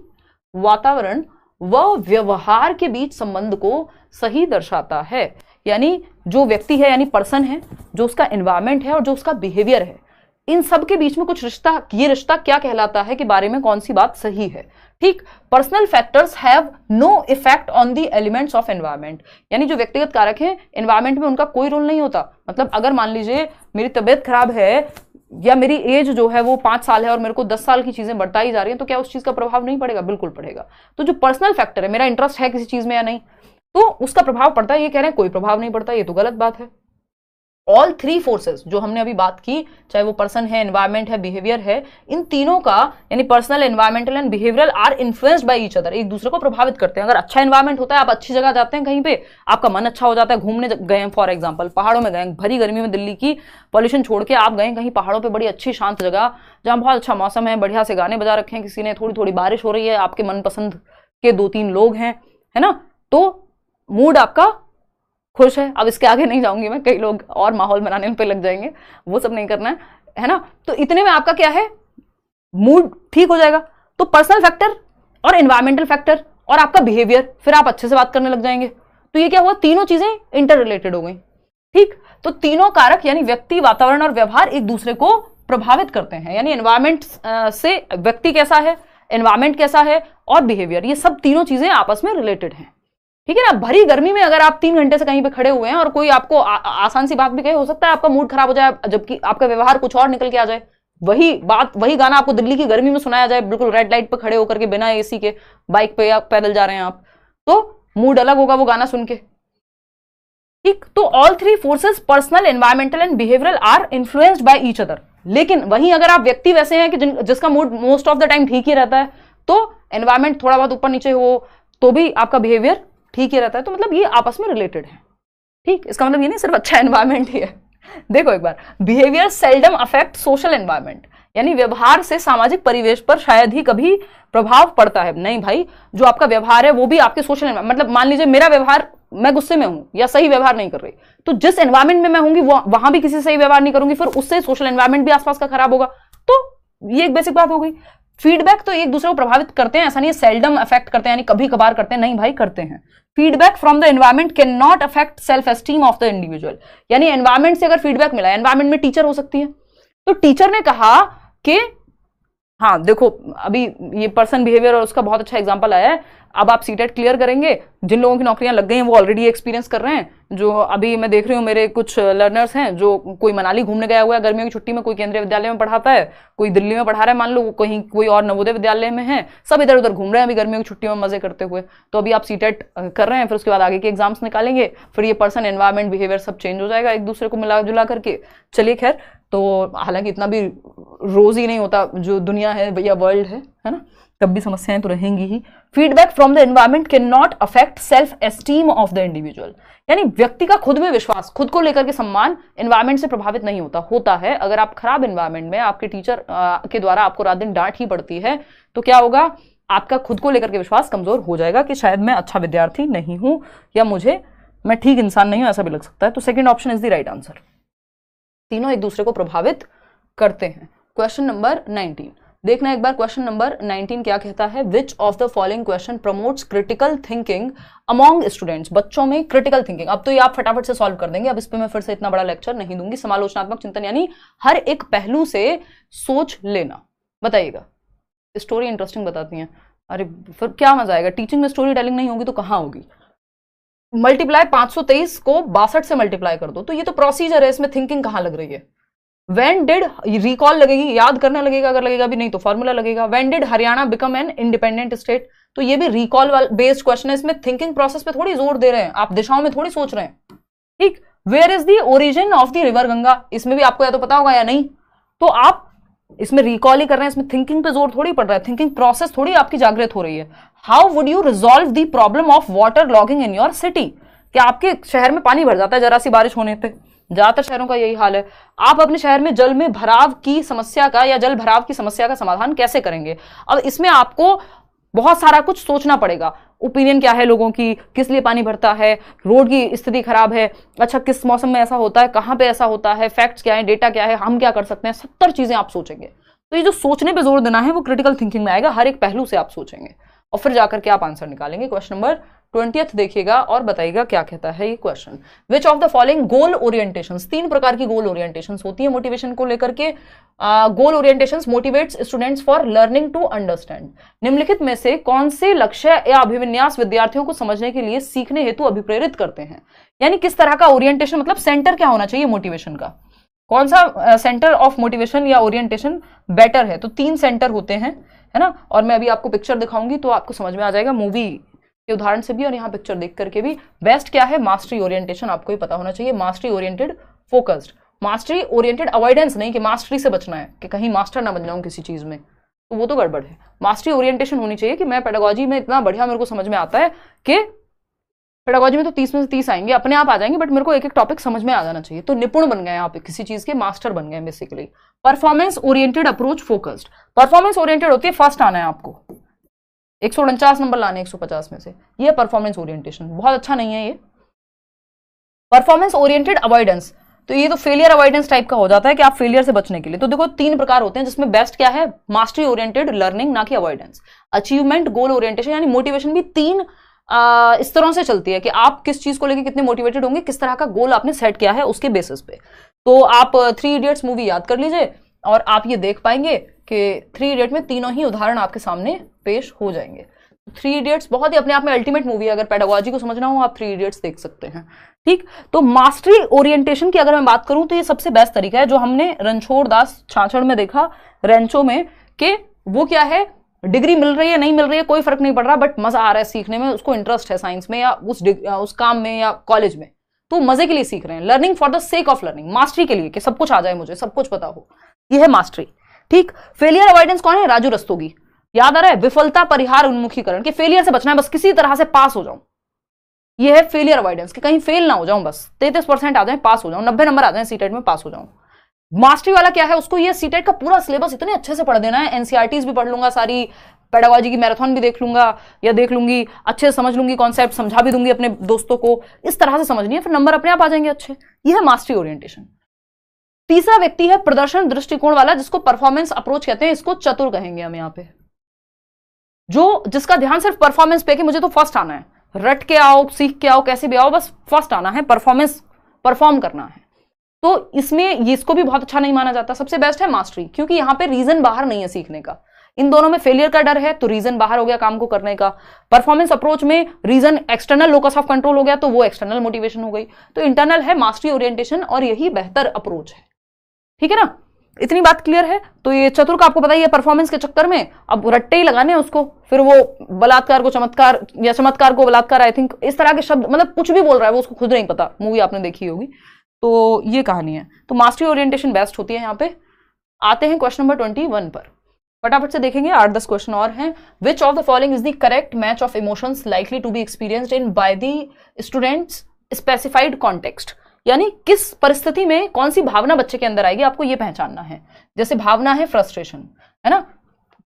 [SPEAKER 1] वातावरण व व्यवहार के बीच संबंध को सही दर्शाता है? यानी जो व्यक्ति है यानी पर्सन है, जो उसका एनवायरमेंट है और जो उसका बिहेवियर है, इन सब के बीच में कुछ रिश्ता, ये रिश्ता क्या कहलाता है कि बारे में कौन सी बात सही है। ठीक, personal factors have no effect on the elements of environment, यानी जो व्यक्तिगत कारक हैं एनवायरमेंट में उनका कोई रोल नहीं होता। मतलब अगर मान लीजिए मेरी तबीयत खराब है या मेरी एज जो है वो 5 साल है और मेरे को 10 साल की चीजें बढ़ता ही जा रही हैं, तो क्या उस चीज का प्रभाव नहीं पड़ेगा? बिल्कुल पड़ेगा। तो जो पर्सनल फैक्टर है, मेरा इंटरेस्ट है किसी चीज में या नहीं, तो उसका प्रभाव पड़ता है। ये कह रहे हैं कोई प्रभाव नहीं पड़ता, ये तो गलत बात है। ऑल 3 फोर्सेस जो हमने अभी बात की, चाहे वो पर्सन है, एनवायरमेंट है, बिहेवियर है, इन तीनों का यानी personal, environmental and behavioural are influenced by each other, एक दूसरे को प्रभावित करते हैं। अगर अच्छा एनवायरमेंट होता है, आप अच्छी जगह जाते हैं कहीं पे, आपका मन अच्छा हो जाता है, घूमने गए हैं फॉर एग्जाम्पल, पहाड़ों में गए, भरी गर्मी में दिल्ली की पॉल्यूशन छोड़ के आप गए कहीं पहाड़ों पर, बड़ी अच्छी शांत जगह जहाँ बहुत अच्छा मौसम है, बढ़िया से गाने बजा रखे हैं किसी ने, थोड़ी थोड़ी बारिश हो रही है, आपके मनपसंद के 2-3 लोग हैं, है ना, तो मूड आपका खुश है। अब इसके आगे नहीं जाऊंगी मैं, कई लोग और माहौल बनाने पे लग जाएंगे, वो सब नहीं करना है ना। तो इतने में आपका क्या है, मूड ठीक हो जाएगा। तो पर्सनल फैक्टर और एनवायरमेंटल फैक्टर और आपका बिहेवियर, फिर आप अच्छे से बात करने लग जाएंगे। तो ये क्या हुआ, तीनों चीजें इंटर रिलेटेड हो गई। ठीक, तो तीनों कारक यानी व्यक्ति, वातावरण और व्यवहार एक दूसरे को प्रभावित करते हैं। यानी एनवायरमेंट से व्यक्ति कैसा है, एनवायरमेंट कैसा है और बिहेवियर, ये सब तीनों चीजें आपस में रिलेटेड हैं। ठीक है ना। भरी गर्मी में अगर आप 3 घंटे से कहीं पे खड़े हुए हैं और कोई आपको आसान सी बात भी कहे, हो सकता है आपका मूड खराब हो जाए, जबकि आपका व्यवहार कुछ और निकल के आ जाए। वही बात, वही गाना आपको दिल्ली की गर्मी में सुनाया जाए, बिल्कुल रेड लाइट पे खड़े होकर के, बिना एसी के, बाइक पे या पैदल जा रहे हैं आप, तो मूड अलग होगा वो गाना सुन के। ठीक, तो all 3 forces, personal, environmental and behavioural, are influenced by each other. लेकिन वहीं अगर आप व्यक्ति वैसे हैं कि जिसका mood most of the time ठीक ही रहता है, तो एनवायरमेंट थोड़ा बहुत ऊपर नीचे हो तो भी आपका बिहेवियर ठीक ही रहता है। तो मतलब ये आपस में रिलेटेड है। ठीक, इसका मतलब ये नहीं सिर्फ अच्छा एनवायरमेंट ही है। देखो एक बार, behaviour seldom affect social environment, यानी व्यवहार से सामाजिक परिवेश पर शायद ही कभी प्रभाव पड़ता है। नहीं भाई, जो आपका व्यवहार है वो भी आपके सोशल एनवायरमेंट, मतलब मान लीजिए मेरा व्यवहार, मैं गुस्से में हूं या सही व्यवहार नहीं कर रही, तो जिस एनवायरमेंट में मैं होंगी वहां भी किसी से सही व्यवहार नहीं करूंगी, फिर उससे सोशल एनवायरमेंट भी आसपास का खराब होगा। तो ये एक बेसिक बात हो गई। फीडबैक तो एक दूसरे को प्रभावित करते हैं, ऐसा नहीं है सेल्डम अफेक्ट करते हैं, यानी कभी कभार करते हैं, नहीं भाई करते हैं। Feedback from the environment can not affect self esteem of the individual, यानी एनवायरमेंट से अगर फीडबैक मिला, एनवायरमेंट में टीचर हो सकती है, तो टीचर ने कहा कि हाँ देखो अभी ये पर्सन बिहेवियर और उसका बहुत अच्छा एग्जांपल आया है, अब आप सीटेट क्लियर करेंगे, जिन लोगों की नौकरियां लग गई हैं वो ऑलरेडी एक्सपीरियंस कर रहे हैं। जो अभी मैं देख रही हूँ मेरे कुछ लर्नर्स हैं, जो कोई मनाली घूमने गया हुआ है गर्मियों की छुट्टी में, कोई केंद्रीय विद्यालय में पढ़ाता है, कोई दिल्ली में पढ़ा रहा है, मान लो कहीं कोई और नवोदय विद्यालय में है, सब इधर उधर घूम रहे हैं अभी गर्मियों की छुट्टियों में मजे करते हुए। तो अभी आप सीटेट कर रहे हैं, फिर उसके बाद आगे के एग्जाम्स निकालेंगे, फिर ये पर्सन एनवायरमेंट बिहेवियर सब चेंज हो जाएगा एक दूसरे को मिला जुला करके। चलिए खैर, तो हालांकि इतना भी रोज ही नहीं होता जो दुनिया है या वर्ल्ड है ना, तब भी समस्याएं तो रहेंगी ही। Feedback from the environment can not affect self esteem of the individual, यानी व्यक्ति का खुद में विश्वास, खुद को लेकर के सम्मान एनवायरमेंट से प्रभावित नहीं होता है। अगर आप खराब एनवायरमेंट में, आपके टीचर के द्वारा आपको रात दिन डांट ही पड़ती है, तो क्या होगा, आपका खुद को लेकर के विश्वास कमजोर हो जाएगा कि शायद मैं अच्छा विद्यार्थी नहीं हूं या मैं ठीक इंसान नहीं हूं, ऐसा भी लग सकता है। तो second option is the right answer. तीनों एक दूसरे को प्रभावित करते हैं। क्वेश्चन नंबर 19 देखना एक बार। क्वेश्चन नंबर 19 क्या कहता है, विच of the following question promotes critical thinking among students, बच्चों में क्रिटिकल थिंकिंग। अब तो ये आप फटाफट से सॉल्व कर देंगे, अब इस पे मैं फिर से इतना बड़ा लेक्चर नहीं दूंगी। समालोचनात्मक चिंतन यानी हर एक पहलू से सोच लेना। बताइएगा, स्टोरी इंटरेस्टिंग बताती हैं, अरे फिर क्या मजा आएगा। टीचिंग में स्टोरी टेलिंग नहीं होगी तो कहाँ होगी। मल्टीप्लाई 523 को 62 से मल्टीप्लाई कर दो, तो ये तो प्रोसीजर है, इसमें थिंकिंग कहाँ लग रही है। When did रिकॉल लगेगी, याद करना लगेगा, अगर लगेगा भी नहीं तो फॉर्मूला लगेगा। When did Haryana become an independent state, तो ये भी रिकॉल बेस्ड क्वेश्चन है, इसमें थिंकिंग प्रोसेस पे थोड़ी जोर दे रहे हैं, आप दिशाओं में थोड़ी सोच रहे हैं। ठीक, where is the origin of the river Ganga, इसमें भी आपको या तो पता होगा या नहीं, तो आप इसमें रिकॉल ही कर रहे हैं, इसमें थिंकिंग पे जोर थोड़ी पड़ रहा है, थिंकिंग प्रोसेस थोड़ी आपकी जागृत हो रही है। How would you resolve the problem of water logging in your city, क्या आपके शहर में पानी भर जाता है जरा सी बारिश होने पे, ज्यादातर शहरों का यही हाल है। आप अपने शहर में जल में भराव की समस्या का या जल भराव की समस्या का समाधान कैसे करेंगे। अब इसमें आपको बहुत सारा कुछ सोचना पड़ेगा, ओपिनियन क्या है लोगों की, किस लिए पानी भरता है, रोड की स्थिति खराब है, अच्छा किस मौसम में ऐसा होता है, कहां पे ऐसा होता है, फैक्ट्स क्या है, डेटा क्या है, हम क्या कर सकते हैं, 70 चीजें आप सोचेंगे। तो ये जो सोचने पे जोर देना है वो क्रिटिकल थिंकिंग में आएगा, हर एक पहलू से आप सोचेंगे और फिर जाकर के आप आंसर निकालेंगे। क्वेश्चन नंबर 20 देखिएगा और बताइएगा क्या कहता है ये question. Which of the following goal orientations, 3 प्रकार की गोल ओरिएंटेशंस होती है मोटिवेशन को लेकर के। Goal orientations motivates students for learning to understand, निम्नलिखित में से कौन से लक्ष्य या अभिविन्यास विद्यार्थियों को समझने के लिए सीखने हेतु अभिप्रेरित करते हैं, यानी किस तरह का ओरिएंटेशन, मतलब सेंटर क्या होना चाहिए मोटिवेशन का, कौन सा सेंटर ऑफ मोटिवेशन या ओरिएंटेशन बेटर है। तो 3 सेंटर होते हैं, है ना, और मैं अभी आपको पिक्चर दिखाऊंगी तो आपको समझ में आ जाएगा, मूवी के उदाहरण से भी और यहाँ पिक्चर देख करके भी। बेस्ट क्या है, मास्टरी ओरिएंटेशन, आपको ही पता होना चाहिए, mastery oriented focused, mastery oriented avoidance नहीं कि मास्टरी से बचना है कि कहीं मास्टर ना बन जाऊं किसी चीज में, तो वो तो गड़बड़ है। मास्टरी ओरिएंटेशन होनी चाहिए कि मैं पेडागोजी में इतना बढ़िया मेरे को समझ में आता है कि पेडागोजी में तो 30 में से 30 आएंगे, अपने आप आ जाएंगे, बट मेरे को एक एक टॉपिक समझ में आ जाना चाहिए, तो निपुण बन गए यहाँ पे, किसी चीज के मास्टर बन गए basically. Performance oriented approach focused, performance oriented होती है फर्स्ट आना है आपको, 149 नंबर लाने 150 में से, ये परफॉर्मेंस ओरिएंटेशन बहुत अच्छा नहीं है ये। परफॉर्मेंस ओरिएंटेड अवॉइडेंस, तो ये तो फेलियर अवॉइडेंस टाइप का हो जाता है कि आप फेलियर से बचने के लिए। तो देखो 3 प्रकार होते हैं जिसमें बेस्ट क्या है, मास्टरी ओरिएंटेड लर्निंग, ना कि अवॉइडेंस। अचीवमेंट गोल ओरिएंटेशन, यानी मोटिवेशन भी 3 इस तरह से चलती है कि आप किस चीज को लेकर कितने मोटिवेटेड होंगे, किस तरह का गोल आपने सेट किया है उसके बेसिस पे। तो आप 3 इडियट्स मूवी याद कर लीजिए और आप ये देख पाएंगे कि 3 इडियट में तीनों ही उदाहरण आपके सामने पेश हो जाएंगे। 3 इडियट्स बहुत ही अपने आप में अल्टीमेट मूवी है, अगर पेडागोजी को समझना हो आप 3 इडियट्स देख सकते हैं। ठीक, तो मास्टरी ओरिएंटेशन की अगर मैं बात करूं तो ये सबसे बेस्ट तरीका है जो हमने रणछोड़ दास छाछड़ में देखा, रेंचो में, कि वो क्या है, डिग्री मिल रही है नहीं मिल रही है कोई फर्क नहीं पड़ रहा, बट मजा आ रहा है सीखने में, उसको इंटरेस्ट है साइंस में या उस काम में या कॉलेज में, तो मजे के लिए सीख रहे हैं। Learning for the sake of learning, mastery के लिए कि सब कुछ आ जाए मुझे, सब कुछ पता हो, ये है मास्टरी। ठीक, फेलियर अवॉइडेंस कौन है, राजू रस्तोगी, याद आ रहा है? विफलता परिहार उन्मुखीकरण, कि फेलियर से बचना है, बस किसी तरह से पास हो जाऊं। ये है फेलियर अवॉइडेंस, कि कहीं फेल ना हो जाऊं, बस 33% आ जाए पास हो जाऊं, 90 नंबर आ जाए सीटेट में पास हो जाऊं। मास्टरी वाला क्या है, उसको ये सीटेट का पूरा सिलेबस इतने अच्छे से पढ़ देना है, एनसीईआरटीज भी पढ़ लूंगा सारी, पेडागोजी की मैराथन भी देख लूंगा या देख लूंगी, अच्छे से समझ लूंगी, कॉन्सेप्ट समझा भी दूंगी अपने दोस्तों को, इस तरह से समझनी है, फिर नंबर अपने आप आ जाएंगे अच्छे। यह है मास्टरी ओरिएंटेशन। तीसरा व्यक्ति है प्रदर्शन दृष्टिकोण वाला, जिसको परफॉर्मेंस अप्रोच कहते हैं, इसको चतुर कहेंगे हम यहाँ पे, जो जिसका ध्यान सिर्फ परफॉर्मेंस पे कि मुझे तो फर्स्ट आना है, रट के आओ, सीख के आओ, कैसे भी आओ, बस फर्स्ट आना है, परफॉर्म करना है। तो इसमें इसको भी बहुत अच्छा नहीं माना जाता। सबसे बेस्ट है मास्टरी, क्योंकि यहां पे रीजन बाहर नहीं है सीखने का। इन दोनों में फेलियर का डर है तो रीजन बाहर हो गया काम को करने का। परफॉर्मेंस अप्रोच में reason external locus of control हो गया तो वो एक्सटर्नल मोटिवेशन हो गई। तो इंटरनल है मास्टरी ओरिएंटेशन और यही बेहतर अप्रोच है। ठीक है ना, इतनी बात क्लियर है। तो ये चतुर का आपको पता ही है, परफॉर्मेंस के चक्कर में अब रट्टे ही लगाने हैं उसको, फिर वो बलात्कार को चमत्कार या चमत्कार को बलात्कार, आई थिंक इस तरह के शब्द, मतलब कुछ भी बोल रहा है वो, उसको खुद नहीं पता। मूवी आपने देखी होगी। तो ये कहानी है। तो मास्टरी ओरिएंटेशन बेस्ट होती है। यहाँ पे आते हैं क्वेश्चन नंबर 21 पर, फटाफट से देखेंगे, 8-10 क्वेश्चन और हैं। Which of the following is the correct match of emotions likely to be experienced in by the students specified context, यानी किस परिस्थिति में कौन सी भावना बच्चे के अंदर आएगी, आपको ये पहचानना है। जैसे भावना है फ्रस्ट्रेशन, है ना,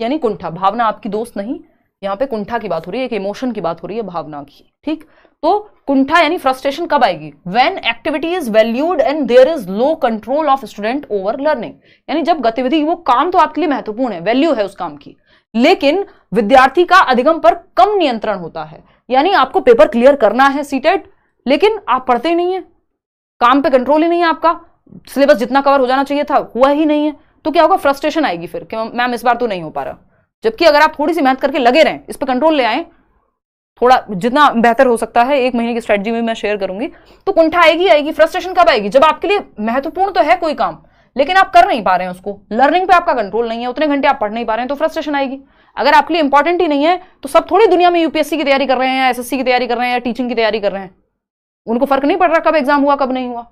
[SPEAKER 1] यानी कुंठा, भावना आपकी दोस्त नहीं, यहाँ पे कुंठा की बात हो रही है, एक इमोशन की बात हो रही है, भावना की। ठीक, तो कुंठा यानी फ्रस्ट्रेशन कब आएगी? When activity is valued and there is low control of student over learning, यानी जब गतिविधि, वो काम तो आपके लिए महत्वपूर्ण है, वैल्यू है उस काम की, लेकिन विद्यार्थी का अधिगम पर कम नियंत्रण होता है। यानी आपको पेपर क्लियर करना है सीटेट, लेकिन आप पढ़ते ही नहीं है, काम पे कंट्रोल ही नहीं है आपका, सिलेबस जितना कवर हो जाना चाहिए था हुआ ही नहीं है, तो क्या होगा? फ्रस्ट्रेशन आएगी फिर कि मैम इस बार तो नहीं हो पा रहा। जबकि अगर आप थोड़ी सी मेहनत करके लगे रहें, इस पर कंट्रोल ले आए, थोड़ा जितना बेहतर हो सकता है, 1 महीने की स्ट्रेटजी में मैं शेयर करूंगी, तो कुंठा आएगी। फ्रस्ट्रेशन कब आएगी? जब आपके लिए महत्वपूर्ण तो है कोई काम, लेकिन आप कर नहीं पा रहे हैं उसको, लर्निंग पे आपका कंट्रोल नहीं है, उतने घंटे आप पढ़ नहीं पा रहे हैं, तो फ्रस्ट्रेशन आएगी। अगर आपके लिए इंपॉर्टेंट ही नहीं है, तो सब थोड़ी दुनिया में यूपीएससी की तैयारी कर रहे हैं या एसएससी की तैयारी कर रहे हैं या टीचिंग की तैयारी कर रहे हैं, उनको फर्क नहीं पड़ रहा कब एग्जाम हुआ कब नहीं हुआ,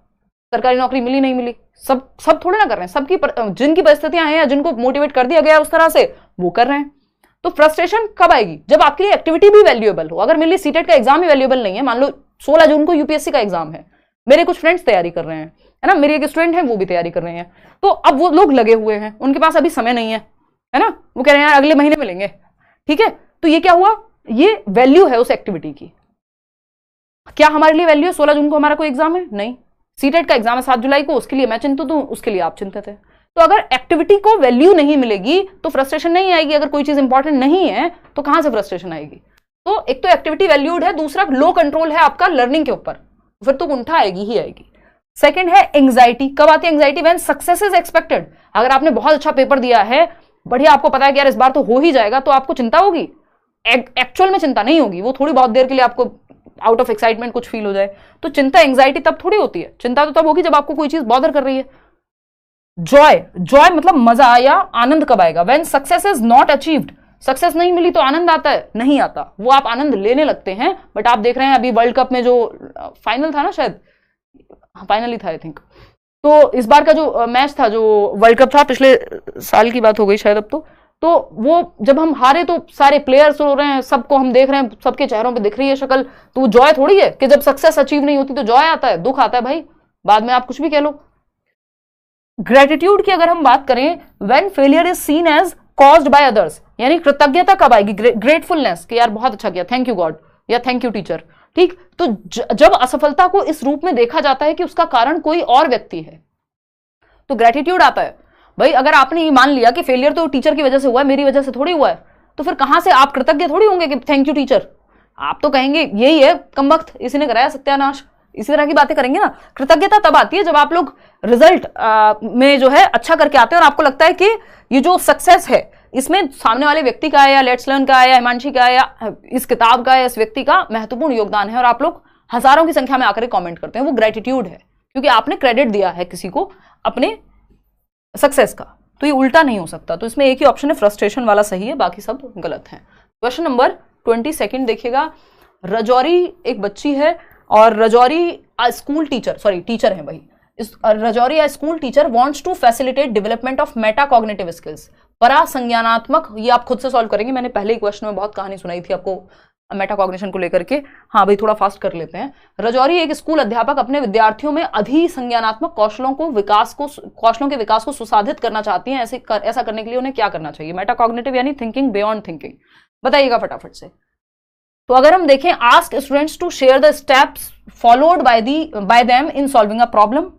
[SPEAKER 1] सरकारी नौकरी मिली नहीं मिली, सब थोड़े ना कर रहे हैं। सबकी जिनकी परिस्थितियां हैं या जिनको मोटिवेट कर दिया गया उस तरह से, वो कर रहे हैं। तो फ्रस्ट्रेशन कब आएगी? जब आपके लिए एक्टिविटी भी वैल्यूएबल हो। अगर मेरे लिए सीटेट का एग्जाम ही वैल्यूएबल नहीं है, मान लो 16 जून को यूपीएससी का एग्जाम है, मेरे कुछ फ्रेंड्स तैयारी कर रहे हैं, है ना, मेरे एक स्टूडेंट है वो भी तैयारी कर रहे हैं, तो अब वो लोग लगे हुए हैं, उनके पास अभी समय नहीं है ना, वो कह रहे हैं यार अगले महीने मिलेंगे। ठीक है, तो ये क्या हुआ? ये वैल्यू है उस एक्टिविटी की। क्या हमारे लिए वैल्यू है 16 जून को हमारा कोई एग्जाम है? नहीं। सीटेट का एग्जाम है 7 जुलाई को, उसके लिए मैं चिंतित हूं, उसके लिए आप चिंतित है। तो अगर एक्टिविटी को वैल्यू नहीं मिलेगी तो फ्रस्ट्रेशन नहीं आएगी। अगर कोई चीज इंपॉर्टेंट नहीं है तो कहां से फ्रस्ट्रेशन आएगी? तो एक तो एक्टिविटी वैल्यूड है, दूसरा लो कंट्रोल है आपका लर्निंग के ऊपर, फिर तो कुंठा आएगी ही आएगी। सेकंड है एंग्जाइटी। कब आती है anxiety? When success is expected. अगर आपने बहुत अच्छा पेपर दिया है, बढ़िया, आपको पता है कि यार इस बार तो हो ही जाएगा, तो आपको चिंता होगी। एक्चुअल में चिंता नहीं होगी, वो थोड़ी बहुत देर के लिए आपको आउट ऑफ एक्साइटमेंट कुछ फील हो जाए, तो चिंता एंग्जाइटी तब थोड़ी होती है। चिंता तो तब होगी जब आपको कोई चीज बॉदर कर रही है। जॉय मतलब मजा या आनंद कब आएगा? When success is not achieved. Success नहीं मिली तो आनंद आता है? नहीं आता। वो आप आनंद लेने लगते हैं, बट आप देख रहे हैं अभी वर्ल्ड कप में जो फाइनल था ना, शायद फाइनल ही था आई थिंक, तो इस बार का जो मैच था, जो वर्ल्ड कप था, पिछले साल की बात हो गई शायद अब तो वो जब हम हारे तो सारे प्लेयर्स रो रहे हैं, सबको हम देख रहे हैं, सबके चेहरों पे दिख रही है शक्ल, तो वो जॉय थोड़ी है कि जब सक्सेस अचीव नहीं होती तो जॉय आता है, दुख आता है भाई, बाद में आप कुछ भी कह लो। ग्रेटिट्यूड की अगर हम बात करें, when failure is seen as caused by others, यानी कृतज्ञता कब आएगी? ग्रेटफुलनेस, कि यार बहुत अच्छा किया, थैंक यू गॉड या थैंक यू टीचर। ठीक, तो जब असफलता को इस रूप में देखा जाता है कि उसका कारण कोई और व्यक्ति है, तो ग्रेटिट्यूड आता है। भाई अगर आपने ये मान लिया कि फेलियर तो टीचर की वजह से हुआ है, मेरी वजह से थोड़ी हुआ है, तो फिर कहां से आप कृतज्ञ थोड़ी होंगे कि थैंक यू टीचर। आप तो कहेंगे यही है कमबख्त, इसी ने कराया सत्यानाश, इसी तरह की बातें करेंगे ना। कृतज्ञता तब आती है जब आप लोग रिजल्ट में जो है अच्छा करके आते हैं और आपको लगता है कि ये जो सक्सेस है इसमें सामने वाले व्यक्ति का है, या लेट्स लर्न का है, या हिमांशी का है, या इस किताब का है, इस व्यक्ति का महत्वपूर्ण योगदान है, और आप लोग हजारों की संख्या में आकर कमेंट करते हैं। वो ग्रेटिट्यूड है, क्योंकि आपने क्रेडिट दिया है किसी को अपने सक्सेस का। तो ये उल्टा नहीं हो सकता। तो इसमें एक ही ऑप्शन है फ्रस्ट्रेशन वाला सही है, बाकी सब गलत है। क्वेश्चन नंबर 22 देखिएगा। रजौरी एक बच्ची है और Rajouri school teacher, sorry teacher है भाई, Rajouri school teacher wants to facilitate development of metacognitive skills. परासंज्ञानात्मक, ये आप खुद से सॉल्व करेंगे। मैंने पहले ही क्वेश्चन में बहुत कहानी सुनाई थी आपको मेटाकॉग्निशन को लेकर के। हाँ भाई, थोड़ा फास्ट कर लेते हैं। रजौरी एक स्कूल अध्यापक अपने विद्यार्थियों में अधिसंज्ञानात्मक कौशलों के विकास को सुसाधित करना चाहती हैं। ऐसा करने के लिए उन्हें क्या करना चाहिए? मेटाकॉग्निटिव यानी थिंकिंग बियॉन्ड थिंकिंग। बताइएगा फटाफट से। तो अगर हम देखें, ask students to share the steps followed by them in solving a problem,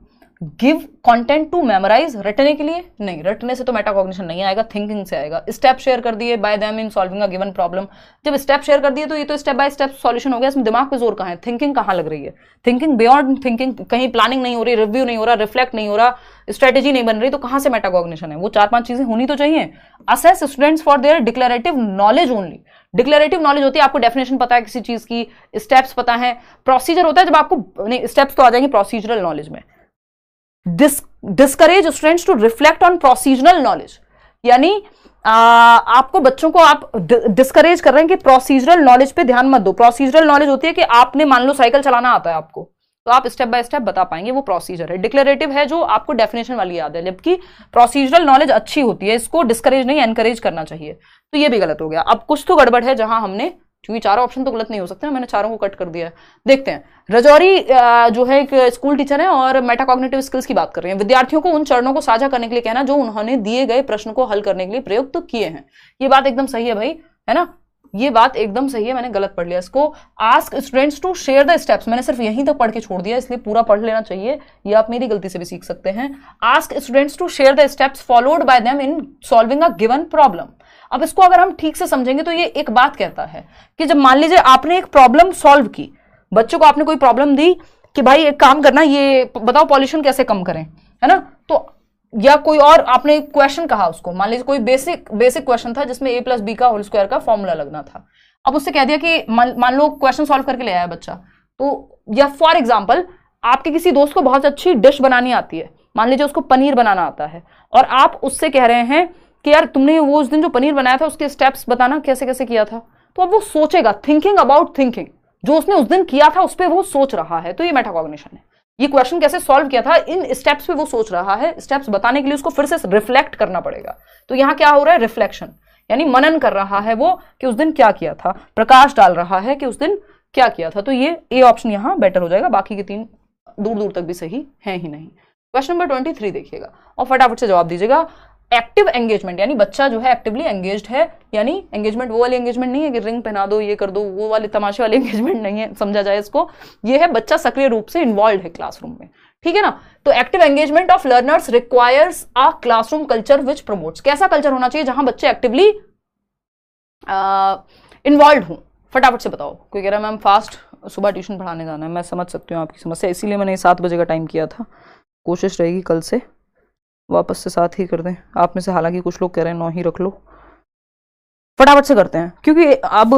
[SPEAKER 1] give content to memorize. रटने के लिए नहीं, रटने से तो मेटाकॉग्निशन नहीं आएगा, थिंकिंग से आएगा। स्टेप शेयर कर दिए bye them in solving a given problem. जब स्टेप शेयर कर दिए तो ये तो स्टेप बाय स्टेप सॉल्यूशन हो गया, इसमें दिमाग पे जोर कहाँ है? थिंकिंग कहाँ लग रही है? थिंकिंग बियॉन्ड थिंकिंग, कहीं प्लानिंग नहीं हो रही, रिव्यू नहीं हो रहा, रिफ्लेक्ट नहीं हो रहा, स्ट्रेटेजी नहीं बन रही, तो कहां से मेटाकॉग्निशन है? वो 4-5 चीजें होनी तो चाहिए। Assess students for their declarative knowledge only. Declarative knowledge होती है आपको डेफिनेशन पता है किसी चीज की, स्टेप्स पता है, प्रोसीजर होता है जब आपको, नहीं स्टेप्स तो आ जाएंगे प्रोसीजरल नॉलेज में। Discourage students to reflect on procedural knowledge, यानी आपको बच्चों को आप डिस्करेज कर रहे हैं कि प्रोसीजरल नॉलेज पे ध्यान मत दो। प्रोसीजरल नॉलेज होती है कि आपने मान लो साइकिल चलाना आता है आपको, तो आप स्टेप बाय स्टेप बता पाएंगे, वो प्रोसीजर है। डिक्लेरेटिव है जो आपको डेफिनेशन वाली याद है, जबकि प्रोसीजरल नॉलेज अच्छी होती है, इसको डिस्करेज नहीं एनकरेज करना चाहिए। तो ये भी गलत हो गया। अब कुछ तो गड़बड़ है जहां हमने, क्योंकि चारों ऑप्शन तो गलत नहीं हो सकते ना, मैंने चारों को कट कर दिया है। देखते हैं। रजौरी जो है एक स्कूल टीचर है और मेटाकॉग्निटिव स्किल्स की बात कर रहे हैं। विद्यार्थियों को उन चरणों को साझा करने के लिए कहना जो उन्होंने दिए गए प्रश्न को हल करने के लिए प्रयुक्त किए हैं। ये बात एकदम सही है भाई, है ना, ये बात एकदम सही है, मैंने गलत पढ़ लिया इसको। Ask students to share the steps, मैंने सिर्फ यहीं तक पढ़ के छोड़ दिया, इसलिए पूरा पढ़ लेना चाहिए, ये आप मेरी गलती से भी सीख सकते हैं। Ask students to share the steps followed by them in solving a given problem. अब इसको अगर हम ठीक से समझेंगे तो ये एक बात कहता है कि जब मान लीजिए आपने एक प्रॉब्लम सॉल्व की, बच्चों को आपने कोई प्रॉब्लम दी कि भाई एक काम करना, ये बताओ पॉल्यूशन कैसे कम करें, है ना, तो या कोई और आपने क्वेश्चन कहा उसको, मान लीजिए कोई बेसिक क्वेश्चन था जिसमें a+b का होल स्क्वायर का फॉर्मूला लगना था। अब उससे कह दिया कि मान लो क्वेश्चन सॉल्व करके ले आया बच्चा, तो या फॉर एग्जांपल आपके किसी दोस्त को बहुत अच्छी डिश बनानी आती है, मान लीजिए उसको पनीर बनाना आता है, और आप उससे कह रहे हैं कि यार तुमने वो उस दिन जो पनीर बनाया था उसके स्टेप्स बताना कैसे कैसे किया था। तो अब वो सोचेगा, थिंकिंग अबाउट थिंकिंग, जो उसने उस दिन किया था उस पर वो सोच रहा है, तो ये मेटाकॉग्निशन है। ये क्वेश्चन कैसे सॉल्व किया था, इन स्टेप्स पे वो सोच रहा है, स्टेप्स बताने के लिए उसको फिर से रिफ्लेक्ट करना पड़ेगा। तो यहां क्या हो रहा है? रिफ्लेक्शन, यानी मनन कर रहा है वो कि उस दिन क्या किया था, प्रकाश डाल रहा है कि उस दिन क्या किया था। तो ये ए ऑप्शन यहां बेटर हो जाएगा, बाकी के 3 दूर दूर तक भी सही है ही नहीं। क्वेश्चन नंबर 23 देखिएगा और फटाफट से जवाब दीजिएगा। एक्टिव एंगेजमेंट, यानी बच्चा जो है एक्टिवली एंगेज्ड है, यानी एंगेजमेंट वो वाली एंगेजमेंट नहीं है कि रिंग पहना दो ये कर दो, वो वाले तमाशे वाली एंगेजमेंट नहीं है, समझा जाए इसको। ये है बच्चा सक्रिय रूप से इन्वॉल्व है क्लासरूम में, ठीक है ना। तो active engagement of learners requires a classroom culture which promotes. कैसा कल्चर होना चाहिए जहां बच्चे एक्टिवली इन्वॉल्व हों? फटाफट से बताओ। कोई कह रहा है मैम फास्ट, सुबह ट्यूशन पढ़ाने जाना है। मैं समझ सकती हूँ आपकी समस्या, इसीलिए मैंने 7 बजे का टाइम किया था। कोशिश रहेगी कल से वापस से 7 ही कर दें। आप में से हालांकि कुछ लोग कह रहे हैं 9 ही रख लो। फटाफट से करते हैं, क्योंकि अब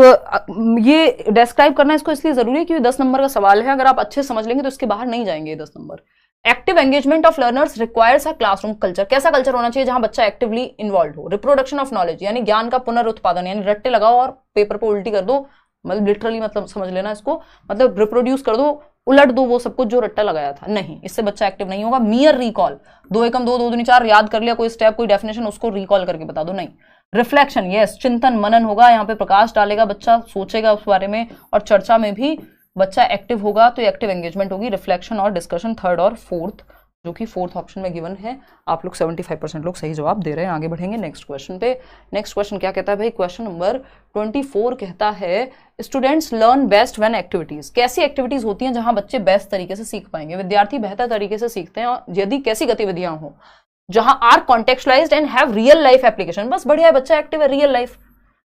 [SPEAKER 1] ये डिस्क्राइब करना इसको इसलिए जरूरी है क्योंकि 10 नंबर का सवाल है। अगर आप अच्छे समझ लेंगे तो इसके बाहर नहीं जाएंगे 10 number. Active engagement of learners requires a classroom culture. कैसा कल्चर होना चाहिए जहां बच्चा एक्टिवली इन्वॉल्व हो? रिप्रोडक्शन ऑफ नॉलेज, यानी ज्ञान का पुनरुत्पादन, यानी रट्टे लगाओ और पेपर पे उल्टी कर दो, मतलब लिटरली मतलब समझ लेना इसको, मतलब रिप्रोड्यूस कर दो, उलट दो वो सब कुछ जो रट्टा लगाया था। नहीं, इससे बच्चा एक्टिव नहीं होगा। मियर रिकॉल, 2 एकम 2 2 दूनी 4 याद कर लिया, कोई स्टेप कोई डेफिनेशन उसको रिकॉल करके बता दो, नहीं। रिफ्लेक्शन, यस, चिंतन मनन होगा, यहाँ पे प्रकाश डालेगा बच्चा, सोचेगा उस बारे में, और चर्चा में भी बच्चा एक्टिव होगा, तो एक्टिव एंगेजमेंट होगी। रिफ्लेक्शन और डिस्कशन 3rd और 4th, जो कि 4th ऑप्शन में गिवन है। आप लोग 75% लोग सही जवाब दे रहे हैं। आगे बढ़ेंगे नेक्स्ट क्वेश्चन पे। नेक्स्ट क्वेश्चन क्या कहता है भाई? क्वेश्चन नंबर 24 कहता है students learn best when activities. कैसी एक्टिविटीज होती हैं जहां बच्चे बेस्ट तरीके से सीख पाएंगे? विद्यार्थी बेहतर तरीके से सीखते हैं और यदि कैसी गतिविधियां हो जहां are contextualised and have real life application. बस बढ़िया है, बच्चा एक्टिव है, रियल लाइफ।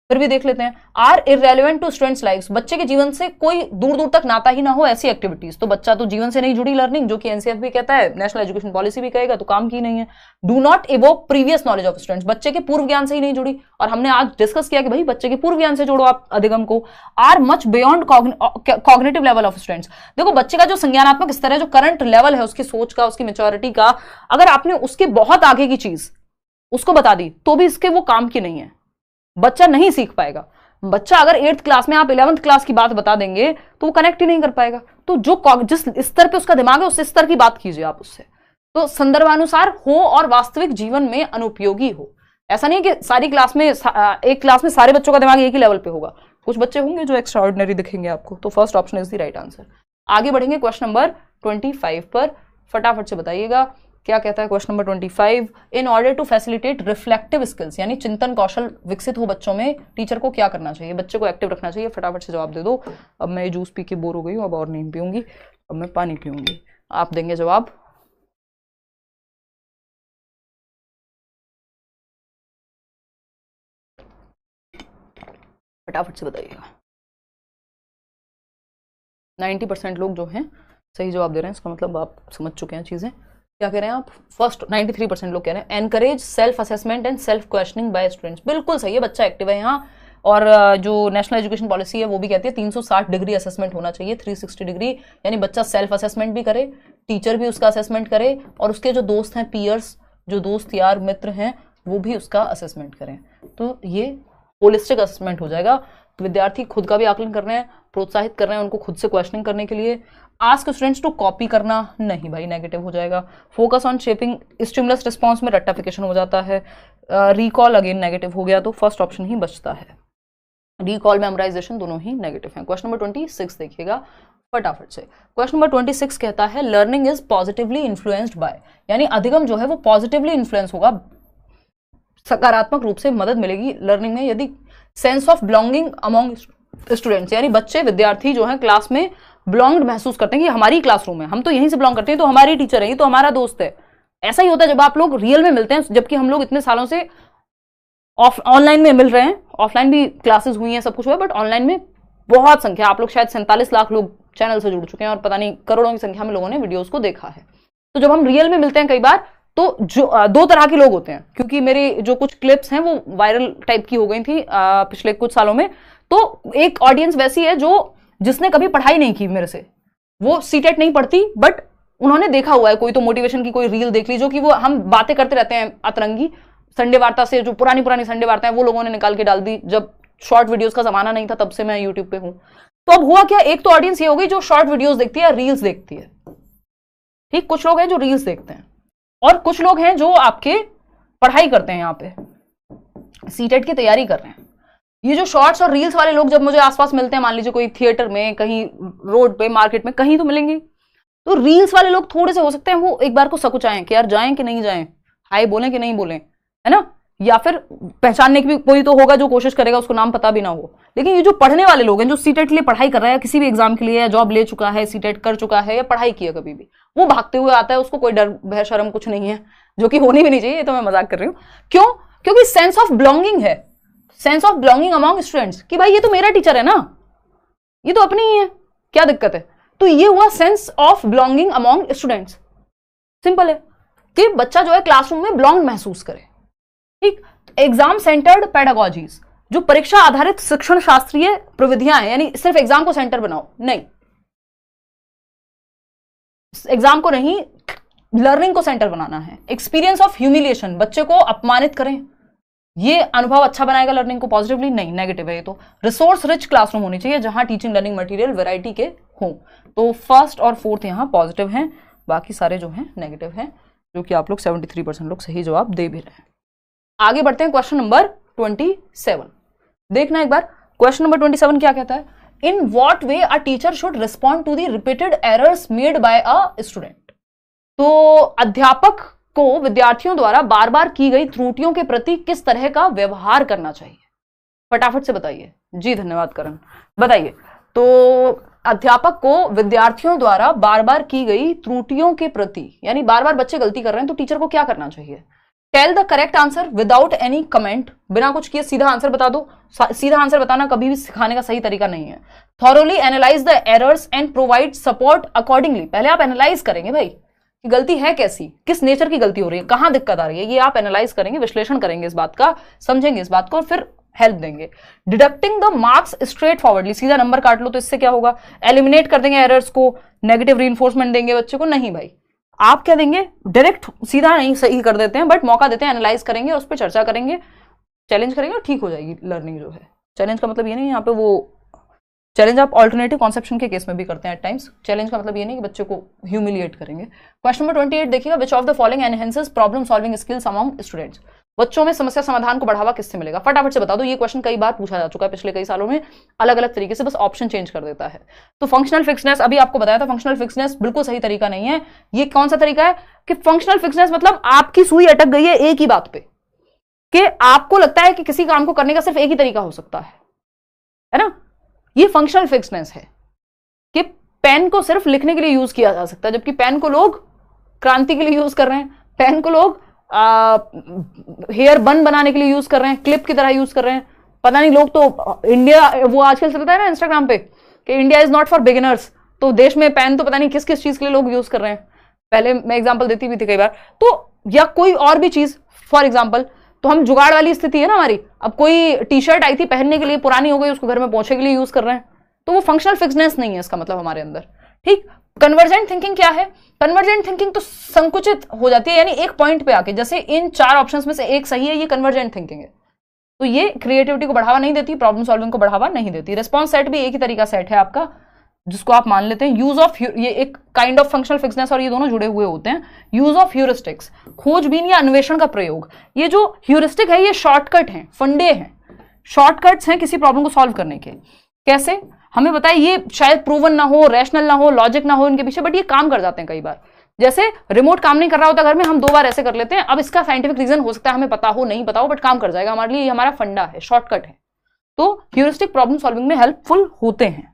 [SPEAKER 1] फिर भी देख लेते हैं। Are irrelevant to students life, बच्चे के जीवन से कोई दूर दूर तक नाता ही ना हो ऐसी एक्टिविटीज। तो बच्चा तो जीवन से नहीं जुड़ी लर्निंग, जो कि एनसीएफ भी कहता है, नेशनल एजुकेशन पॉलिसी भी कहेगा, तो काम की नहीं है। Do not evoke previous knowledge of students, बच्चे के पूर्व ज्ञान से ही नहीं जुड़ी। और हमने आज डिस्कस किया कि भाई बच्चे के पूर्व ज्ञान से जोड़ो आप अधिगम को। Are much beyond cognitive level of students, देखो बच्चे का जो संज्ञानात्मक स्तर है, जो करंट लेवल है उसकी सोच का, उसकी मेच्योरिटी का, अगर आपने उसके बहुत आगे की चीज उसको बता दी तो भी इसके वो काम की नहीं है, बच्चा नहीं सीख पाएगा। बच्चा अगर 8th क्लास में आप 11th क्लास की बात बता देंगे तो वो कनेक्ट ही नहीं कर पाएगा। तो जो जिस स्तर पे उसका दिमाग है उस स्तर की बात कीजिए आप उससे, तो संदर्भानुसार हो और वास्तविक जीवन में अनुपयोगी हो, ऐसा नहीं है कि सारी क्लास में एक क्लास में सारे बच्चों का दिमाग एक ही लेवल पे होगा, कुछ बच्चे होंगे जो एक्स्ट्रा ऑर्डिनरी दिखेंगे आपको। तो first option is the right answer. आगे बढ़ेंगे क्वेश्चन नंबर 25 पर, फटाफट से बताइएगा क्या कहता है question number 25। In order to facilitate reflective skills, यानी चिंतन कौशल विकसित हो बच्चों में, टीचर को क्या करना चाहिए, बच्चे को एक्टिव रखना चाहिए। फटाफट से जवाब दे दो। अब मैं जूस पी के बोर हो गई हूँ, अब और नहीं पीऊंगी, अब मैं पानी पीऊंगी। आप देंगे जवाब। फटाफट से बताइएगा। 90% लोग जो हैं सही जवाब दे रहे हैं, इसका मतलब आप समझ चुके हैं चीजें। क्या कह रहे हैं आप? फर्स्ट 93% लोग कह रहे हैं encourage self assessment and self questioning by students. बिल्कुल सही है, बच्चा एक्टिव है यहाँ। और जो नेशनल एजुकेशन पॉलिसी है वो भी कहती है 360 डिग्री असेसमेंट होना चाहिए, 360 डिग्री, यानी बच्चा सेल्फ असेसमेंट भी करे, टीचर भी उसका असेसमेंट करे, और उसके जो दोस्त हैं, पीयर्स, जो दोस्त यार मित्र हैं, वो भी उसका असेसमेंट करें। तो ये होलिस्टिक असेसमेंट हो जाएगा। तो विद्यार्थी खुद का भी आकलन कर रहे हैं, प्रोत्साहित कर रहे हैं उनको खुद से क्वेश्चनिंग करने के लिए। आस्क स्टूडेंट्स टू कॉपी करना, नहीं भाई, नेगेटिव हो जाएगा। Focus on shaping stimulus response में रट्टाफिकेशन हो जाता है। रिकॉल अगेन नेगेटिव हो गया, तो फर्स्ट ऑप्शन ही बचता है। रिकॉल, मेमोराइजेशन दोनों ही नेगेटिव हैं। क्वेश्चन नंबर 26 देखिएगा फटाफट से। क्वेश्चन नंबर 26 कहता है learning is positively influenced by, यानी अधिगम जो है वो पॉजिटिवली इन्फ्लुएंस होगा, सकारात्मक रूप से मदद मिलेगी लर्निंग में यदि sense of belonging among students, यानी बच्चे, विद्यार्थी जो है क्लास में बिलोंग्ड महसूस करते हैं कि हमारी क्लासरूम है, हम तो यहीं से बिलोंग करते हैं, तो हमारी टीचर है, ये तो हमारा दोस्त है। ऐसा ही होता है जब आप लोग रियल में मिलते हैं, जबकि हम लोग इतने सालों से ऑनलाइन में मिल रहे हैं। ऑफलाइन भी क्लासेस हुई हैं, सब कुछ हुआ है, बट ऑनलाइन में बहुत संख्या, आप लोग शायद 47 लाख लोग चैनल से जुड़ चुके हैं और पता नहीं करोड़ों की संख्या में लोगों ने वीडियोस को देखा है। तो जब हम रियल में मिलते हैं कई बार, तो जो दो तरह के लोग होते हैं, क्योंकि मेरे जो कुछ क्लिप्स हैं वो वायरल टाइप की हो गई थी पिछले कुछ सालों में। तो एक ऑडियंस वैसी है जो जिसने कभी पढ़ाई नहीं की मेरे से, वो सीटेट नहीं पढ़ती, बट उन्होंने देखा हुआ है कोई तो मोटिवेशन की कोई रील देख ली, जो कि वो हम बातें करते रहते हैं अतरंगी, संडे वार्ता से, जो पुरानी संडे वार्ता है वो लोगों ने निकाल के डाल दी, जब शॉर्ट वीडियोस का जमाना नहीं था, तब से मैं यूट्यूब पे हूं। तो अब हुआ क्या, एक तो ऑडियंस ये हो गई जो शॉर्ट वीडियोस देखती है, रील्स देखती है, ठीक, कुछ लोग हैं जो रील्स देखते हैं, और कुछ लोग हैं जो आपके पढ़ाई करते हैं, यहाँ पे सीटेट की तैयारी कर रहे हैं। ये जो शॉर्ट्स और रील्स वाले लोग जब मुझे आसपास मिलते हैं, मान लीजिए कोई थिएटर में, कहीं रोड पे, मार्केट में, कहीं तो मिलेंगे, तो रील्स वाले लोग थोड़े से हो सकते हैं वो एक बार को सकुचाएं कि यार जाएं कि नहीं जाएं, हाय बोलें कि नहीं बोलें, है ना, या फिर पहचानने की भी कोई तो होगा जो कोशिश करेगा, उसको नाम पता भी ना हो। लेकिन ये जो पढ़ने वाले लोग हैं, जो सीटेट के लिए पढ़ाई कर रहा है, किसी भी एग्जाम के लिए, या जॉब ले चुका है, सीटेट कर चुका है, या पढ़ाई की है कभी भी, वो भागते हुए आता है, उसको कोई डर भय शर्म कुछ नहीं है, जो कि होनी भी नहीं चाहिए, ये तो मैं मजाक कर रही हूँ। क्यों? क्योंकि सेंस ऑफ बिलोंगिंग है, sense of belonging among students, कि भाई ये तो मेरा टीचर है ना, ये तो अपनी ही है, क्या दिक्कत है। तो ये हुआ sense of belonging among students. Simple है कि बच्चा जो है क्लासरूम में बिलोंग महसूस करे, ठीक। एग्जाम सेंटर्ड पेडागॉजीज, जो परीक्षा आधारित शिक्षण शास्त्रीय प्रविधियां हैं, यानी सिर्फ एग्जाम को सेंटर बनाओ नहीं, एग्जाम को नहीं, लर्निंग को सेंटर बनाना है। एक्सपीरियंस ऑफ ह्यूमिलिएशन, बच्चे को अपमानित करें, ये अनुभव अच्छा बनाएगा लर्निंग को पॉजिटिवली, नहीं, नेगेटिव है ये तो। रिसोर्स रिच क्लासरूम होनी चाहिए जहां टीचिंग लर्निंग मटेरियल वैरायटी के हों। तो फर्स्ट और फोर्थ यहां पॉजिटिव हैं, बाकी सारे जो हैं नेगेटिव हैं, जो कि आप लोग 73% लोग सही जवाब दे भी रहे हैं। आगे बढ़ते हैं क्वेश्चन नंबर 27। देखना एक बार क्वेश्चन नंबर 27 क्या कहता है। In what way a teacher should respond to the repeated errors made by a student. तो अध्यापक को विद्यार्थियों द्वारा बार बार की गई त्रुटियों के प्रति किस तरह का व्यवहार करना चाहिए, फटाफट से बताइए। जी धन्यवाद करण, बताइए। तो अध्यापक को विद्यार्थियों द्वारा बार बार की गई त्रुटियों के प्रति, यानी बार बार बच्चे गलती कर रहे हैं, तो टीचर को क्या करना चाहिए। Tell the correct answer without any comment, बिना कुछ किए सीधा आंसर बता दो। सीधा आंसर बताना कभी भी सिखाने का सही तरीका नहीं है। Thoroughly analyse the errors and provide support accordingly, पहले आप एनालाइज करेंगे भाई कि गलती है कैसी, किस नेचर की गलती हो रही है, कहां दिक्कत आ रही है, ये आप एनालाइज करेंगे, विश्लेषण करेंगे इस बात का, समझेंगे इस बात को, और फिर हेल्प देंगे। Deducting the marks straight forwardly, सीधा नंबर काट लो, तो इससे क्या होगा, एलिमिनेट कर देंगे एरर्स को, नेगेटिव रीइंफोर्समेंट देंगे बच्चे को, नहीं भाई, आप क्या देंगे, डायरेक्ट सीधा नहीं, सही कर देते हैं, बट मौका देते हैं, एनालाइज करेंगे, उस पर चर्चा करेंगे, चैलेंज करेंगे, और ठीक हो जाएगी लर्निंग जो है। चैलेंज का मतलब ये नहीं यहाँ पे वो चैलेंज आप ऑल्टरनेटिव कॉन्सेप्शन के केस में भी करते हैं एट टाइम्स। चैलेंज का मतलब ये नहीं कि बच्चे को ह्यूमिलिएट करेंगे। क्वेश्चन नंबर 28 देखिएगा, which of the following enhances problem solving skills among students. बच्चों में समस्या समाधान को बढ़ावा किससे मिलेगा? फटाफट से बता दो। ये क्वेश्चन कई बार पूछा जा चुका है पिछले कई सालों में, अलग अलग तरीके से, बस ऑप्शन चेंज कर देता है। तो फंक्शनल फिक्सनेस, अभी आपको बताया था, फंक्शनल फिक्सनेस बिल्कुल सही तरीका नहीं है। ये कौन सा तरीका है कि फंक्शनल फिक्सनेस मतलब आपकी सुई अटक गई है एक ही बात पे, कि आपको लगता है कि किसी काम को करने का सिर्फ एक ही तरीका हो सकता है ना? ये फंक्शनल फिक्सनेस है कि पेन को सिर्फ लिखने के लिए यूज किया जा सकता है, जबकि पेन को लोग क्रांति के लिए यूज कर रहे हैं, पेन को लोग हेयर बन बनाने के लिए यूज कर रहे हैं, क्लिप की तरह यूज कर रहे हैं। पता नहीं, लोग तो इंडिया, वो आजकल चलता है ना इंस्टाग्राम पे कि India is not for beginners, तो देश में पेन तो पता नहीं किस किस चीज के लिए लोग यूज कर रहे हैं। पहले मैं एग्जांपल देती भी थी कई बार, तो या कोई और भी चीज, फॉर एग्जांपल, तो हम जुगाड़ वाली स्थिति है ना हमारी। अब कोई टी शर्ट आई थी पहनने के लिए, पुरानी हो गई, उसको घर में पोंछे के लिए यूज कर रहे हैं, तो वो फंक्शनल फिक्सनेस नहीं है इसका मतलब हमारे अंदर। ठीक। कन्वर्जेंट थिंकिंग क्या है? कन्वर्जेंट थिंकिंग तो संकुचित हो जाती है, यानी एक पॉइंट पे आके, जैसे इन 4 ऑप्शंस में से एक सही है, ये कन्वर्जेंट थिंकिंग है। तो ये क्रिएटिविटी को बढ़ावा नहीं देती, प्रॉब्लम सॉल्विंग को बढ़ावा नहीं देती। रिस्पॉन्स सेट भी एक ही तरीका सेट है आपका, जिसको आप मान लेते हैं यूज ऑफ, ये एक काइंड ऑफ फंक्शनल फिक्सनेस और ये दोनों जुड़े हुए होते हैं। यूज ऑफ ह्यूरिस्टिक्स, खोजबीन या अन्वेषण का प्रयोग। ये जो ह्यूरिस्टिक है ये शॉर्टकट है, फंडे हैं, शॉर्टकट्स हैं किसी प्रॉब्लम को सॉल्व करने के। कैसे? हमें बताए, ये शायद प्रूवन ना हो, रैशनल ना हो, लॉजिक ना हो इनके पीछे, बट ये काम कर जाते हैं कई बार। जैसे रिमोट काम नहीं कर रहा होता घर में, हम 2 बार ऐसे कर लेते हैं। अब इसका साइंटिफिक रीजन हो सकता है हमें पता हो, नहीं पता हो, बट काम कर जाएगा हमारे लिए, ये हमारा फंडा है, शॉर्टकट है। तो ह्यूरिस्टिक प्रॉब्लम सॉल्विंग में हेल्पफुल होते हैं।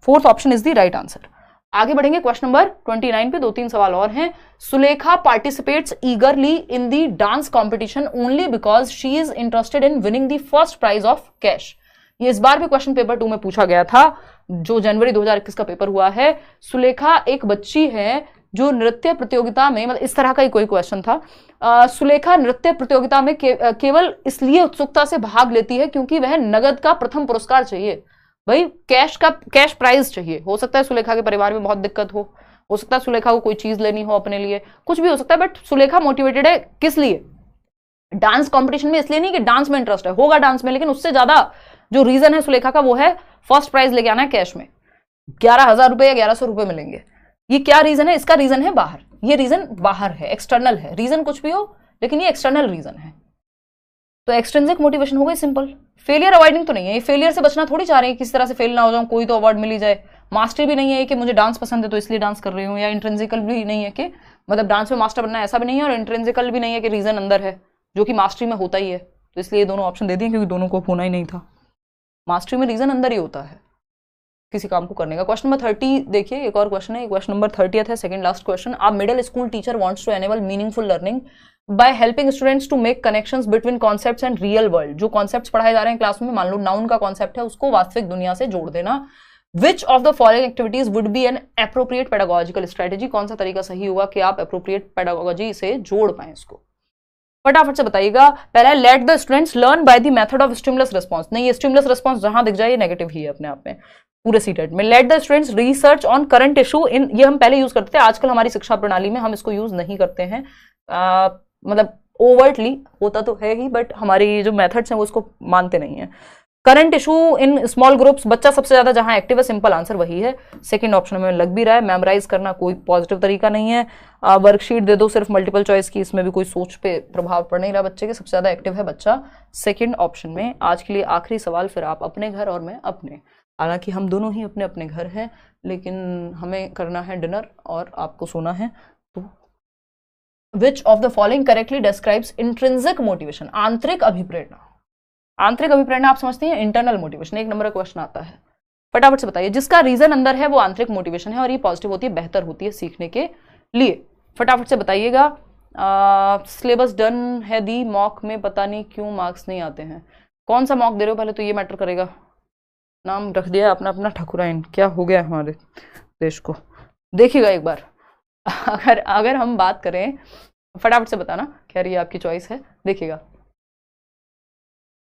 [SPEAKER 1] 4th option is the right answer. आगे बढ़ेंगे, क्वेश्चन नंबर 29 पे 2-3 सवाल और हैं। Sulekha participates eagerly in the dance competition only because she is interested in winning the first prize of cash. ये इस बार भी क्वेश्चन पेपर 2 में पूछा गया था, जो जनवरी 2021 का पेपर हुआ है। सुलेखा एक बच्ची है जो नृत्य प्रतियोगिता में, मतलब इस तरह का ही कोई क्वेश्चन था। सुलेखा नृत्य प्रतियोगिता में केवल इसलिए उत्सुकता से भाग लेती है क्योंकि वह नगद का प्रथम पुरस्कार चाहिए। भाई कैश प्राइज चाहिए। हो सकता है सुलेखा के परिवार में बहुत दिक्कत हो सकता है सुलेखा को कोई चीज लेनी हो अपने लिए, कुछ भी हो सकता है, बट सुलेखा मोटिवेटेड है किस लिए? डांस कंपटीशन में। इसलिए नहीं कि डांस में इंटरेस्ट है, होगा डांस में, लेकिन उससे ज्यादा जो रीजन है सुलेखा का वो है फर्स्ट प्राइज लेके आना है कैश में। 11,000 रुपए या 1,100 रुपए मिलेंगे। ये क्या रीजन है? इसका रीजन है बाहर, ये रीजन बाहर है, एक्सटर्नल है। रीजन कुछ भी हो, लेकिन ये एक्सटर्नल रीजन है। तो एक्सट्रिंसिक मोटिवेशन हो गई सिंपल। फेलियर अवॉइडिंग तो नहीं है, ये फेलियर से बचना थोड़ी चाह रहे हैं, किसी तरह से फेल ना हो जाऊं, कोई तो अवार्ड मिल ही जाए। मास्टर भी नहीं है कि मुझे डांस पसंद है तो इसलिए डांस कर रही हूँ, या इंट्रिंसिकल भी नहीं है कि मतलब डांस में मास्टर बनना है, ऐसा भी नहीं है, और इंट्रिंसिकल भी नहीं है कि रीजन अंदर है जो कि मास्टरी में होता ही है। तो इसलिए दोनों ऑप्शन दे दिए क्योंकि दोनों को होना ही नहीं था। मास्टरी में रीजन अंदर ही होता है किसी काम को करने का। क्वेश्चन नंबर 30 देखिए, एक और क्वेश्चन है, क्वेश्चन नंबर 30 है, second last question. A middle school teacher wants to enable meaningful learning by helping students to make connections between concepts and real world. जो कॉन्सेप्ट्स पढ़ाए जा रहे हैं क्लास में, मान लो नाउन का कॉन्सेप्ट है, उसको वास्तविक दुनिया से जोड़ देना। विच of the following activities would be N appropriate pedagogical strategy? कौन सा तरीका सही होगा कि आप एप्रोप्रिएट पेडागोजी से जोड़ पाए इसको? फटाफट से बताइएगा। पहला है let the students learn by the method of stimulus response. नहीं, ये स्टिमुलस रिस्पॉन्स जहां दिख जाए ये नेगेटिव ही है अपने आप में, पूरे सीटेट में। Let the students research on current issue in, ये हम पहले यूज करते थे, आजकल हमारी शिक्षा प्रणाली में हम इसको यूज नहीं करते हैं। मतलब ओवर्टली होता तो है ही, बट हमारी जो मेथड्स हैं वो इसको मानते नहीं है। Current issue in small groups, बच्चा सबसे ज्यादा जहां एक्टिव है, सिंपल आंसर वही है। सेकंड ऑप्शन में लग भी रहा है। मेमोराइज करना कोई पॉजिटिव तरीका नहीं है। वर्कशीट दे दो सिर्फ मल्टीपल चॉइस की, इसमें भी कोई सोच पे प्रभाव पड़ नहीं रहा बच्चे के, सबसे ज्यादा एक्टिव है बच्चा सेकंड ऑप्शन में। आज के लिए आखिरी सवाल, फिर आप अपने घर और मैं अपने। हालांकि हम दोनों ही अपने अपने घर हैं, लेकिन हमें करना है डिनर और आपको सोना है। तो विच of the following correctly describes intrinsic motivation? आंतरिक अभिप्रेरणा। आंतरिक अभिप्रेरणा आप समझते हैं, इंटरनल मोटिवेशन। 1 नंबर का क्वेश्चन आता है, फटाफट से बताइए। जिसका रीजन अंदर है वो आंतरिक मोटिवेशन है, और ये पॉजिटिव होती है, बेहतर होती है सीखने के लिए। फटाफट से बताइएगा। सिलेबस डन है दी मॉक में, पता नहीं क्यों मार्क्स नहीं आते हैं। कौन सा मॉक दे रहे हो पहले तो ये मैटर करेगा। नाम रख दिया अपना अपना ठकुराइन, क्या हो गया हमारे देश को। देखिएगा एक बार, अगर हम बात करें, फटाफट से बताना, कह रही है आपकी चॉइस है। देखिएगा,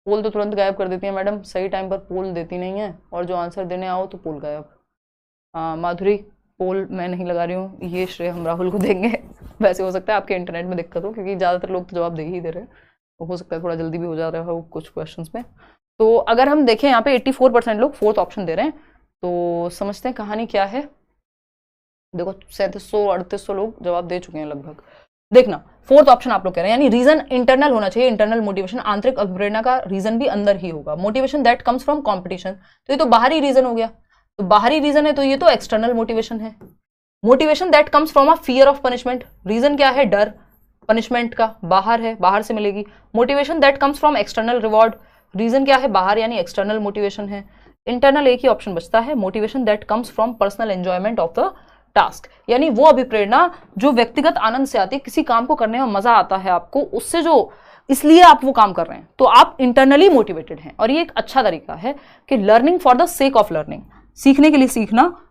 [SPEAKER 1] पोल तो तुरंत गायब कर देती है मैडम, सही टाइम पर पोल देती नहीं है, और जो आंसर देने आओ तो पोल गायब। माधुरी, पोल मैं नहीं लगा रही हूँ, ये श्रेय हम राहुल को देंगे। वैसे हो सकता है आपके इंटरनेट में दिक्कत हो, क्योंकि ज़्यादातर लोग तो जवाब दे ही दे रहे हैं, तो हो सकता है थोड़ा जल्दी भी हो जा रहा हो कुछ क्वेश्चंस में। तो अगर हम देखें यहाँ पे 84% लोग 4th ऑप्शन दे रहे हैं, तो समझते हैं कहानी क्या है। देखो 3700-3800 लोग जवाब दे चुके हैं लगभग। देखना, फोर्थ ऑप्शन आप लोग कह रहे हैं, यानी रीजन इंटरनल होना चाहिए, इंटरनल मोटिवेशन, आंतरिक अभिप्रेरणा का रीजन भी अंदर ही होगा। Motivation that comes from competition, तो ये तो बाहरी रीजन हो गया, तो बाहरी रीजन है तो ये तो एक्सटर्नल मोटिवेशन है। Motivation that comes from a fear of punishment, reason क्या है, डर पनिशमेंट का, बाहर है, बाहर से मिलेगी। Motivation that comes from external reward, reason क्या है, बाहर यानी एक्सटर्नल मोटिवेशन है। इंटरनल एक ही ऑप्शन बचता है, motivation that comes from personal enjoyment of the task, यानी वो अभिप्रेरणा जो व्यक्तिगत आनंद से आती है, किसी काम को करने में मजा आता है आपको, उससे जो, इसलिए आप वो काम कर रहे हैं, तो आप इंटरनली मोटिवेटेड हैं। और ये एक अच्छा तरीका है कि learning for the sake of learning, सीखने के लिए सीखना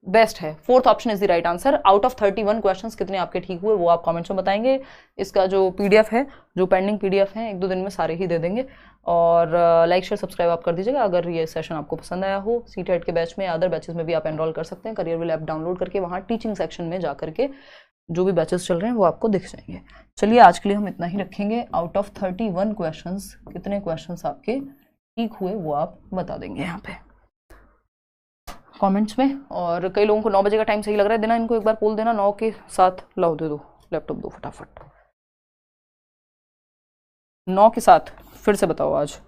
[SPEAKER 1] बेस्ट है। Fourth option is the right answer. Out of 31 questions कितने आपके ठीक हुए वो आप कमेंट्स में बताएंगे। इसका जो पीडीएफ है, जो पेंडिंग पीडीएफ है, 1-2 दिन में सारे ही दे देंगे। और लाइक शेयर सब्सक्राइब आप कर दीजिएगा। अगर ये सेशन आपको पसंद आया हो, सीटेट के बैच में या अदर बैचेस में भी आप एनरोल कर सकते हैं। करियरविल ऐप डाउनलोड करके वहाँ टीचिंग सेक्शन में जा करके जो भी बैचेस चल रहे हैं वो आपको दिख जाएंगे। चलिए आज के लिए हम इतना ही रखेंगे। आउट ऑफ 31 क्वेश्चंस कितने क्वेश्चंस आपके ठीक हुए वो आप बता देंगे यहाँ पे कमेंट्स में। और कई लोगों को 9 बजे का टाइम सही लग रहा है देना, इनको एक बार पोल देना। 9 के 7 लाओ, दे दो लैपटॉप, दो फटाफट। 9 के 7 फिर से बताओ आज।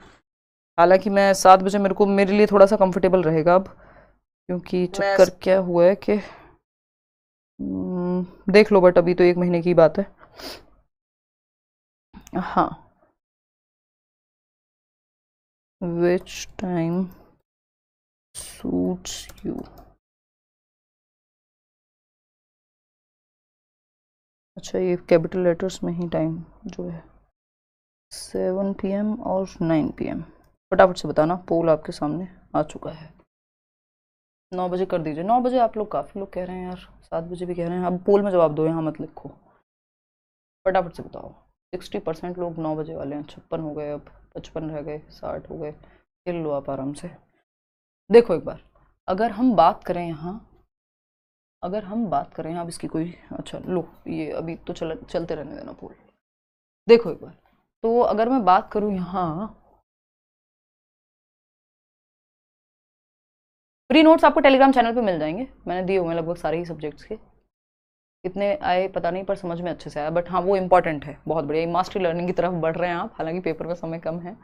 [SPEAKER 1] हालांकि मैं 7 बजे मेरे लिए थोड़ा सा कंफर्टेबल रहेगा अब, क्योंकि चक्कर क्या हुआ है कि देख लो, बट अभी तो 1 महीने की बात है। हाँ, विच टाइम सूट्स यू। अच्छा, ये कैपिटल लेटर्स में ही टाइम जो है 7 PM और 9 PM। फटाफट से बताना, पोल आपके सामने आ चुका है। 9 बजे कर दीजिए। 9 बजे आप लोग, काफ़ी लोग कह रहे हैं यार, 7 बजे भी कह रहे हैं। अब पोल में जवाब दो, यहाँ मत लिखो, फटाफट से बताओ। 60% लोग 9 बजे वाले हैं। 56 हो गए, अब 55 रह गए, 60 हो गए। खेल लो आप आराम से। देखो एक बार, अगर हम बात करें यहाँ, अब इसकी कोई, अच्छा लो, ये अभी तो चलते रहने देना पोल। देखो एक बार, तो अगर मैं बात करूँ यहाँ, प्री नोट्स आपको टेलीग्राम चैनल पे मिल जाएंगे, मैंने दिए हुए हैं लगभग सारे ही सब्जेक्ट्स के। कितने आए पता नहीं, पर समझ में अच्छे से आया, बट हाँ वो इंपॉर्टेंट है, बहुत बढ़िया। मास्टरी लर्निंग की तरफ बढ़ रहे हैं आप, हालांकि पेपर में समय कम है।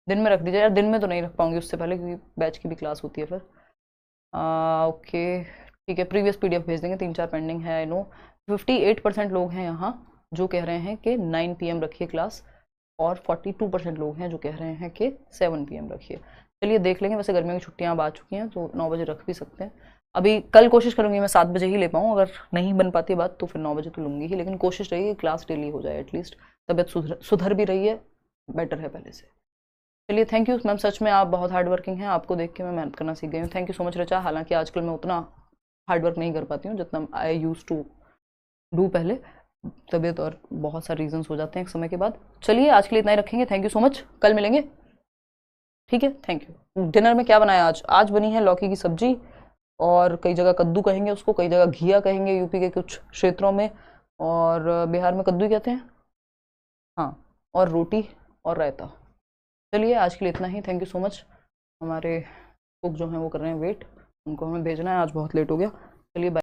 [SPEAKER 1] दिन में रख दीजिए यार, दिन में तो नहीं रख पाऊंगी उससे पहले, क्योंकि बैच की भी क्लास होती है फिर। ओके ठीक है, प्रीवियस पीडीएफ भेज देंगे, 3-4 पेंडिंग है आई नो। 58% लोग हैं यहाँ जो कह रहे हैं कि 9 PM रखिए क्लास, और 42% लोग हैं जो कह रहे हैं कि 7 PM रखिए। चलिए देख लेंगे, वैसे गर्मियों की छुट्टियां अब आ चुकी हैं तो 9 बजे रख भी सकते हैं। अभी कल कोशिश करूंगी मैं 7 बजे ही ले पाऊँ, अगर नहीं बन पाती बात तो फिर 9 बजे तो लूँगी ही, लेकिन कोशिश रही क्लास डेली हो जाए एटलीस्ट। तबियत सुधर भी रही है, बेटर है पहले से। चलिए थैंक यू मैम, सच में आप बहुत हार्ड वर्किंग हैं, आपको देख के मैं मेहनत करना सीख गई हूँ। थैंक यू सो मच रचा। हालांकि आजकल मैं उतना हार्ड वर्क नहीं कर पाती हूँ जितना आई यूज टू डू पहले, तबीयत और बहुत सारे रीजंस हो जाते हैं एक समय के बाद। चलिए आज के लिए इतना ही रखेंगे, थैंक यू सो मच, कल मिलेंगे, ठीक है, थैंक यू। डिनर में क्या बनाया आज? आज बनी है लौकी की सब्जी, और कई जगह कद्दू कहेंगे उसको, कई जगह घिया कहेंगे यूपी के कुछ क्षेत्रों में, और बिहार में कद्दू ही कहते हैं, हाँ, और रोटी और रायता। चलिए आज के लिए इतना ही, थैंक यू सो मच। हमारे कुक जो हैं वो कर रहे हैं वेट, उनको हमें भेजना है, आज बहुत लेट हो गया। चलिए बाय।